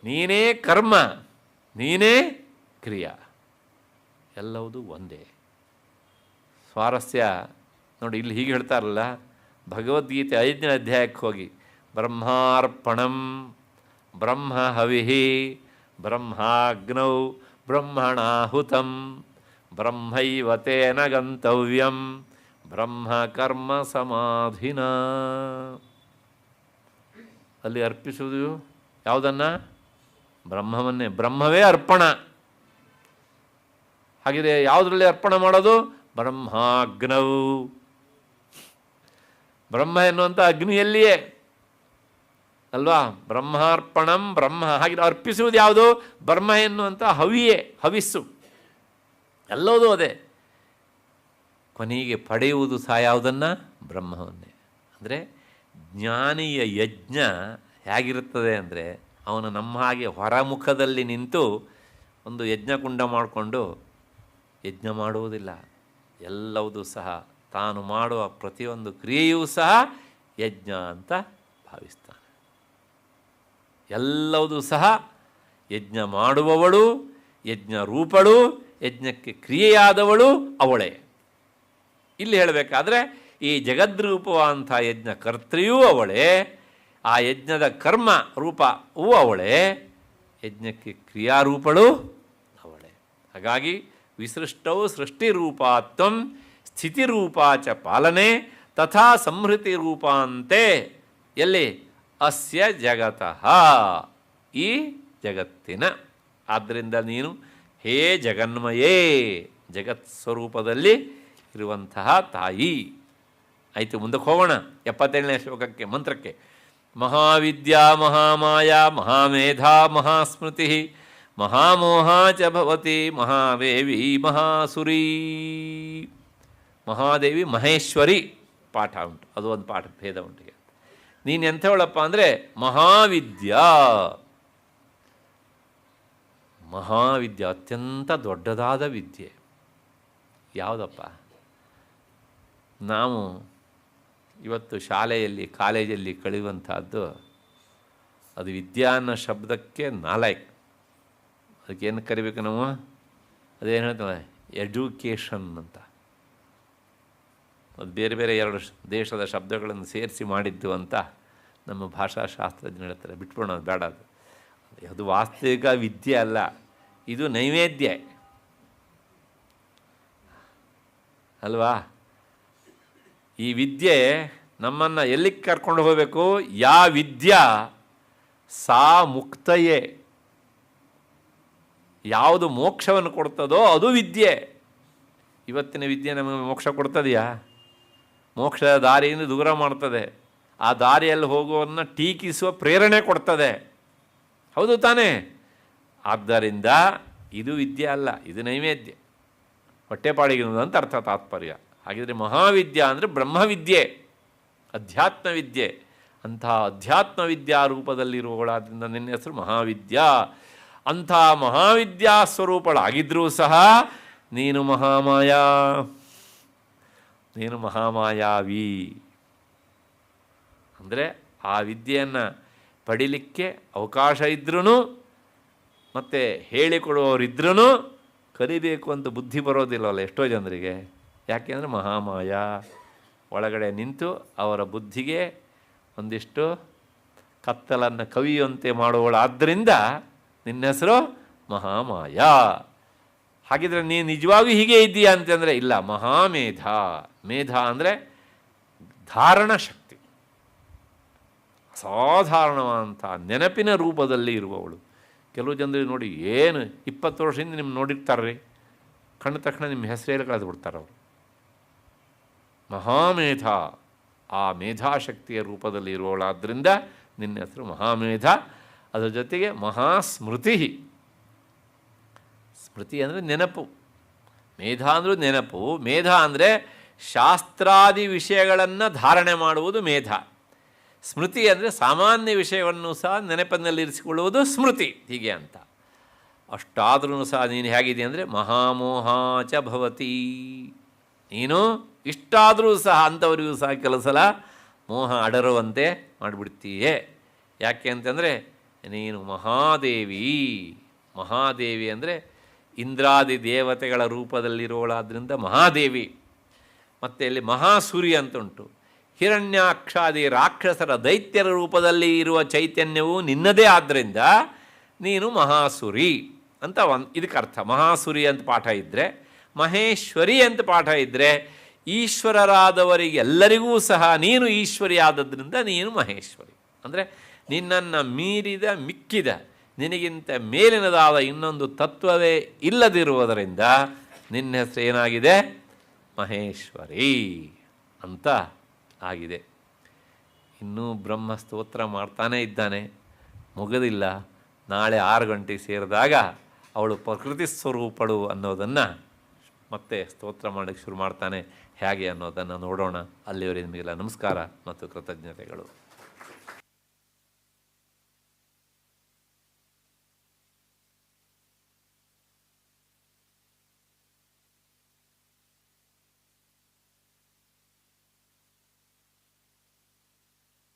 ನೀನೇ ಕರ್ಮ, ನೀನೇ ಕ್ರಿಯಾ, ಎಲ್ಲವೂ ಒಂದೇ. ಸ್ವಾರಸ್ಯ ನೋಡಿ, ಇಲ್ಲಿ ಹೀಗೆ ಹೇಳ್ತಾರಲ್ಲ, ಭಗವದ್ಗೀತೆ 5ನೇ ಅಧ್ಯಾಯಕ್ಕೆ ಹೋಗಿ, ಬ್ರಹ್ಮಾರ್ಪಣಂ ಬ್ರಹ್ಮ ಹವಿಹಿ ಬ್ರಹ್ಮಾಗ್ನೌ ಬ್ರಹ್ಮಣಾಹುತಂ ಬ್ರಹ್ಮೈವ ತೇನ ಗಂತವ್ಯಂ ಬ್ರಹ್ಮ ಕರ್ಮ ಸಮಾಧಿನ. ಅಲ್ಲಿ ಅರ್ಪಿಸುವುದು ಯಾವುದನ್ನು? ಬ್ರಹ್ಮವನ್ನೇ. ಬ್ರಹ್ಮವೇ ಅರ್ಪಣ. ಹಾಗಿದೆ ಯಾವುದರಲ್ಲಿ ಅರ್ಪಣೆ ಮಾಡೋದು? ಬ್ರಹ್ಮಾಗ್ನೌ. ಬ್ರಹ್ಮ ಎನ್ನುವಂಥ ಅಗ್ನಿಯಲ್ಲಿಯೇ ಅಲ್ವಾ? ಬ್ರಹ್ಮಾರ್ಪಣಂ ಬ್ರಹ್ಮ. ಹಾಗೆ ಅರ್ಪಿಸುವುದು ಯಾವುದು? ಬ್ರಹ್ಮ ಎನ್ನುವಂಥ ಹವಿಯೇ, ಹವಿಸ್ಸು ಎಲ್ಲವೂ ಅದೇ. ಕೊನೆಗೆ ಪಡೆಯುವುದು ಸಹ ಯಾವುದನ್ನು? ಬ್ರಹ್ಮವನ್ನೇ. ಅಂದರೆ ಜ್ಞಾನಿಯ ಯಜ್ಞ ಹೇಗಿರುತ್ತದೆ ಅಂದರೆ, ಅವನು ನಮ್ಮ ಹಾಗೆ ಹೊರಮುಖದಲ್ಲಿ ನಿಂತು ಒಂದು ಯಜ್ಞಕುಂಡ ಮಾಡಿಕೊಂಡು ಯಜ್ಞ ಮಾಡುವುದಿಲ್ಲ. ಎಲ್ಲವೂ ಸಹ ತಾನು ಮಾಡುವ ಪ್ರತಿಯೊಂದು ಕ್ರಿಯೆಯೂ ಸಹ ಯಜ್ಞ ಅಂತ ಭಾವಿಸ್ತಾನೆ. ಎಲ್ಲವೂ ಸಹ ಯಜ್ಞ ಮಾಡುವವಳು, ಯಜ್ಞ ರೂಪಳು, ಯಜ್ಞಕ್ಕೆ ಕ್ರಿಯೆಯಾದವಳು ಅವಳೇ. ಇಲ್ಲಿ ಹೇಳಬೇಕಾದ್ರೆ ಈ ಜಗದ್ರೂಪವಂಥ ಯಜ್ಞ ಕರ್ತ್ರಿಯೂ ಅವಳೇ, ಆ ಯಜ್ಞದ ಕರ್ಮ ರೂಪವೂ ಅವಳೇ, ಯಜ್ಞಕ್ಕೆ ಕ್ರಿಯಾರೂಪಳು ಅವಳೇ. ಹಾಗಾಗಿ ವಿಸೃಷ್ಟೌ ಸೃಷ್ಟಿರೂಪಾತ್ವಂ ಸ್ಥಿತಿರೂಪಾಚ ಪಾಲನೆ ತಥಾ ಸಂಹೃತಿ ರೂಪಾಂತೆ. ಎಲ್ಲಿ? ಅಸ್ಯ ಜಗತಃ, ಈ ಜಗತ್ತಿನ. ಆದ್ದರಿಂದ ನೀನು ಹೇ ಜಗನ್ಮಯೇ, ಜಗತ್ ಸ್ವರೂಪದಲ್ಲಿ ಇರುವಂತಹ ತಾಯಿ. ಆಯಿತು, ಮುಂದಕ್ಕೆ ಹೋಗೋಣ 77ನೇ ಶ್ಲೋಕಕ್ಕೆ, ಮಂತ್ರಕ್ಕೆ. ಮಹಾವಿದ್ಯಾ ಮಹಾಮಾಯಾ ಮಹಾಮೇಧಾ ಮಹಾಸ್ಮೃತಿ ಮಹಾಮೋಹ ಚ ಭವತಿ ಮಹಾದೇವಿ ಮಹಾಸುರೀ. ಮಹಾದೇವಿ ಮಹೇಶ್ವರಿ ಪಾಠ ಉಂಟು, ಅದು ಒಂದು ಪಾಠ ಭೇದ ಉಂಟು. ನೀನು ಎಂಥವಳಪ್ಪ ಅಂದರೆ ಮಹಾವಿದ್ಯಾ. ಮಹಾವಿದ್ಯೆ ಅತ್ಯಂತ ದೊಡ್ಡದಾದ ವಿದ್ಯೆ. ಯಾವುದಪ್ಪ? ನಾವು ಇವತ್ತು ಶಾಲೆಯಲ್ಲಿ ಕಾಲೇಜಲ್ಲಿ ಕಳೆಯುವಂಥದ್ದು ಅದು ವಿದ್ಯಾ ಅನ್ನೋ ಶಬ್ದಕ್ಕೆ ನಾಲಾಯಕ್. ಅದಕ್ಕೇನು ಕರಿಬೇಕು ನಾವು? ಅದೇನು ಹೇಳ್ತೇವೆ? ಎಡ್ಯುಕೇಷನ್ ಅಂತ. ಅದು ಬೇರೆ ಬೇರೆ ಎರಡು ದೇಶದ ಶಬ್ದಗಳನ್ನು ಸೇರಿಸಿ ಮಾಡಿದ್ದು ಅಂತ ನಮ್ಮ ಭಾಷಾಶಾಸ್ತ್ರಜ್ಞರು ಹೇಳ್ತಾರೆ. ಬಿಟ್ಬಿಡೋಣ, ಅದು ಬೇಡ. ಅದು ವಾಸ್ತವಿಕ ವಿದ್ಯೆ ಅಲ್ಲ, ಇದು ನೈವೇದ್ಯ ಅಲ್ವಾ? ಈ ವಿದ್ಯೆ ನಮ್ಮನ್ನು ಎಲ್ಲಿಗೆ ಕರ್ಕೊಂಡು ಹೋಗಬೇಕು? ಯಾ ವಿದ್ಯಾ ಸಾ ಮುಕ್ತಯೇ. ಯಾವುದು ಮೋಕ್ಷವನ್ನು ಕೊಡ್ತದೋ ಅದು ವಿದ್ಯೆ. ಇವತ್ತಿನ ವಿದ್ಯೆ ನಮಗೆ ಮೋಕ್ಷ ಕೊಡ್ತದೆಯಾ? ಮೋಕ್ಷದ ದಾರಿಯಿಂದ ದೂರ ಮಾಡ್ತದೆ. ಆ ದಾರಿಯಲ್ಲಿ ಹೋಗುವನ್ನ ಟೀಕಿಸುವ ಪ್ರೇರಣೆ ಕೊಡ್ತದೆ. ಹೌದು ತಾನೇ? ಆದ್ದರಿಂದ ಇದು ವಿದ್ಯೆ ಅಲ್ಲ, ಇದು ನೈವೇದ್ಯ, ಹೊಟ್ಟೆಪಾಡಿಗಿರುವುದು ಅಂತ ಅರ್ಥ, ತಾತ್ಪರ್ಯ. ಹಾಗಿದ್ರೆ ಮಹಾವಿದ್ಯಾ ಅಂದರೆ ಬ್ರಹ್ಮವಿದ್ಯೆ, ಅಧ್ಯಾತ್ಮ ವಿದ್ಯೆ. ಅಂತಹ ಅಧ್ಯಾತ್ಮ ವಿದ್ಯಾ ರೂಪದಲ್ಲಿರುವವಳಾದ್ರಿಂದ ನಿನ್ನ ಹೆಸರು ಮಹಾವಿದ್ಯಾ. ಅಂಥ ಮಹಾವಿದ್ಯಾ ಸ್ವರೂಪಳಾಗಿದ್ದರೂ ಸಹ ನೀನು ಮಹಾಮಾಯಾ, ನೀನು ಮಹಾಮಾಯಾವಿ. ಅಂದರೆ ಆ ವಿದ್ಯೆಯನ್ನು ಪಡಿಲಿಕ್ಕೆ ಅವಕಾಶ ಇದ್ರೂ ಮತ್ತು ಹೇಳಿಕೊಡುವವರಿದ್ರೂ ಕಲಿಬೇಕು ಅಂತ ಬುದ್ಧಿ ಬರೋದಿಲ್ಲವಲ್ಲ ಎಷ್ಟೋ ಜನರಿಗೆ. ಯಾಕೆಂದರೆ ಮಹಾಮಾಯಾ ಒಳಗಡೆ ನಿಂತು ಅವರ ಬುದ್ಧಿಗೆ ಒಂದಿಷ್ಟು ಕತ್ತಲನ್ನು ಕವಿಯುವಂತೆ ಮಾಡುವವಳಾದ್ದರಿಂದ ನಿನ್ನ ಹೆಸರು ಮಹಾಮಾಯಾ. ಹಾಗಿದ್ರೆ ನೀನು ನಿಜವಾಗೂ ಹೀಗೆ ಇದ್ದೀಯಾ ಅಂತಂದರೆ ಇಲ್ಲ, ಮಹಾಮೇಧ. ಮೇಧ ಅಂದರೆ ಧಾರಣ ಶಕ್ತಿ, ಅಸಾಧಾರಣವಾದಂಥ ನೆನಪಿನ ರೂಪದಲ್ಲಿ ಇರುವವಳು. ಕೆಲವು ಜನರಿಗೆ ನೋಡಿ, ಏನು 20 ವರ್ಷದಿಂದ ನಿಮ್ಮ ನೋಡಿರ್ತಾರೆ, ಕಣ್ಣ ತಕ್ಷಣ ನಿಮ್ಮ ಹೆಸರೇಲಿ ಕಳೆದು ಬಿಡ್ತಾರೆ ಅವರು. ಮಹಾಮೇಧ, ಆ ಮೇಧಾಶಕ್ತಿಯ ರೂಪದಲ್ಲಿ ಇರುವವಳಾದ್ದರಿಂದ ನಿನ್ನ ಹೆಸರು ಮಹಾಮೇಧ. ಅದರ ಜೊತೆಗೆ ಮಹಾಸ್ಮೃತಿ. ಸ್ಮೃತಿ ಅಂದರೆ ನೆನಪು, ಮೇಧ ಅಂದರೂ ನೆನಪು. ಮೇಧ ಅಂದರೆ ಶಾಸ್ತ್ರಾದಿ ವಿಷಯಗಳನ್ನು ಧಾರಣೆ ಮಾಡುವುದು ಮೇಧ. ಸ್ಮೃತಿ ಅಂದರೆ ಸಾಮಾನ್ಯ ವಿಷಯವನ್ನು ಸಹ ನೆನಪಿನಲ್ಲಿರಿಸಿಕೊಳ್ಳುವುದು ಸ್ಮೃತಿ. ಹೀಗೆ ಅಂತ. ಅಷ್ಟಾದ್ರೂ ಸಹ ನೀನು ಹೇಗಿದೆ ಅಂದರೆ ಮಹಾಮೋಹಾಚ ಭವತಿ. ನೀನು ಇಷ್ಟಾದರೂ ಸಹ ಅಂಥವರಿಗೂ ಸಹ ಕೆಲವು ಸಲ ಮೋಹ ಅಡರುವಂತೆ ಮಾಡಿಬಿಡ್ತೀಯೇ. ಯಾಕೆ ಅಂತಂದರೆ ನೀನು ಮಹಾದೇವಿ. ಮಹಾದೇವಿ ಅಂದರೆ ಇಂದ್ರಾದಿ ದೇವತೆಗಳ ರೂಪದಲ್ಲಿರೋಳಾದ್ರಿಂದ ಮಹಾದೇವಿ. ಮತ್ತು ಇಲ್ಲಿ ಮಹಾಸೂರಿ ಅಂತ ಉಂಟು. ಹಿರಣ್ಯಾಕ್ಷಾದಿ ರಾಕ್ಷಸರ ದೈತ್ಯರ ರೂಪದಲ್ಲಿ ಇರುವ ಚೈತನ್ಯವು ನಿನ್ನದೇ ಆದ್ದರಿಂದ ನೀನು ಮಹಾಸುರಿ ಅಂತ ಇದಕ್ಕೆ ಅರ್ಥ. ಮಹಾಸುರಿ ಅಂತ ಪಾಠ ಇದ್ದರೆ, ಮಹೇಶ್ವರಿ ಅಂತ ಪಾಠ ಇದ್ದರೆ ಈಶ್ವರರಾದವರಿಗೆಲ್ಲರಿಗೂ ಸಹ ನೀನು ಈಶ್ವರಿ ಆದದ್ರಿಂದ ನೀನು ಮಹೇಶ್ವರಿ. ಅಂದರೆ ನಿನ್ನನ್ನು ಮೀರಿದ ಮಿಕ್ಕಿದ ನಿನಗಿಂತ ಮೇಲಿನದಾದ ಇನ್ನೊಂದು ತತ್ವವೇ ಇಲ್ಲದಿರುವುದರಿಂದ ನಿನ್ನ ಹೆಸರು ಏನಾಗಿದೆ? ಮಹೇಶ್ವರಿ ಅಂತ ಆಗಿದೆ. ಇನ್ನೂ ಬ್ರಹ್ಮ ಸ್ತೋತ್ರ ಮಾಡ್ತಾನೇ ಇದ್ದಾನೆ, ಮುಗದಿಲ್ಲ. ನಾಳೆ 6 ಗಂಟೆಗೆ ಸೇರಿದಾಗ ಅವಳು ಪ್ರಕೃತಿ ಸ್ವರೂಪಳು ಅನ್ನೋದನ್ನು ಮತ್ತೆ ಸ್ತೋತ್ರ ಮಾಡೋಕ್ಕೆ ಶುರು ಮಾಡ್ತಾನೆ. ಹೇಗೆ ಅನ್ನೋದನ್ನು ನೋಡೋಣ. ಅಲ್ಲಿವರೆಗೆ ನಿಮಗೆಲ್ಲ ನಮಸ್ಕಾರ ಮತ್ತು ಕೃತಜ್ಞತೆಗಳು.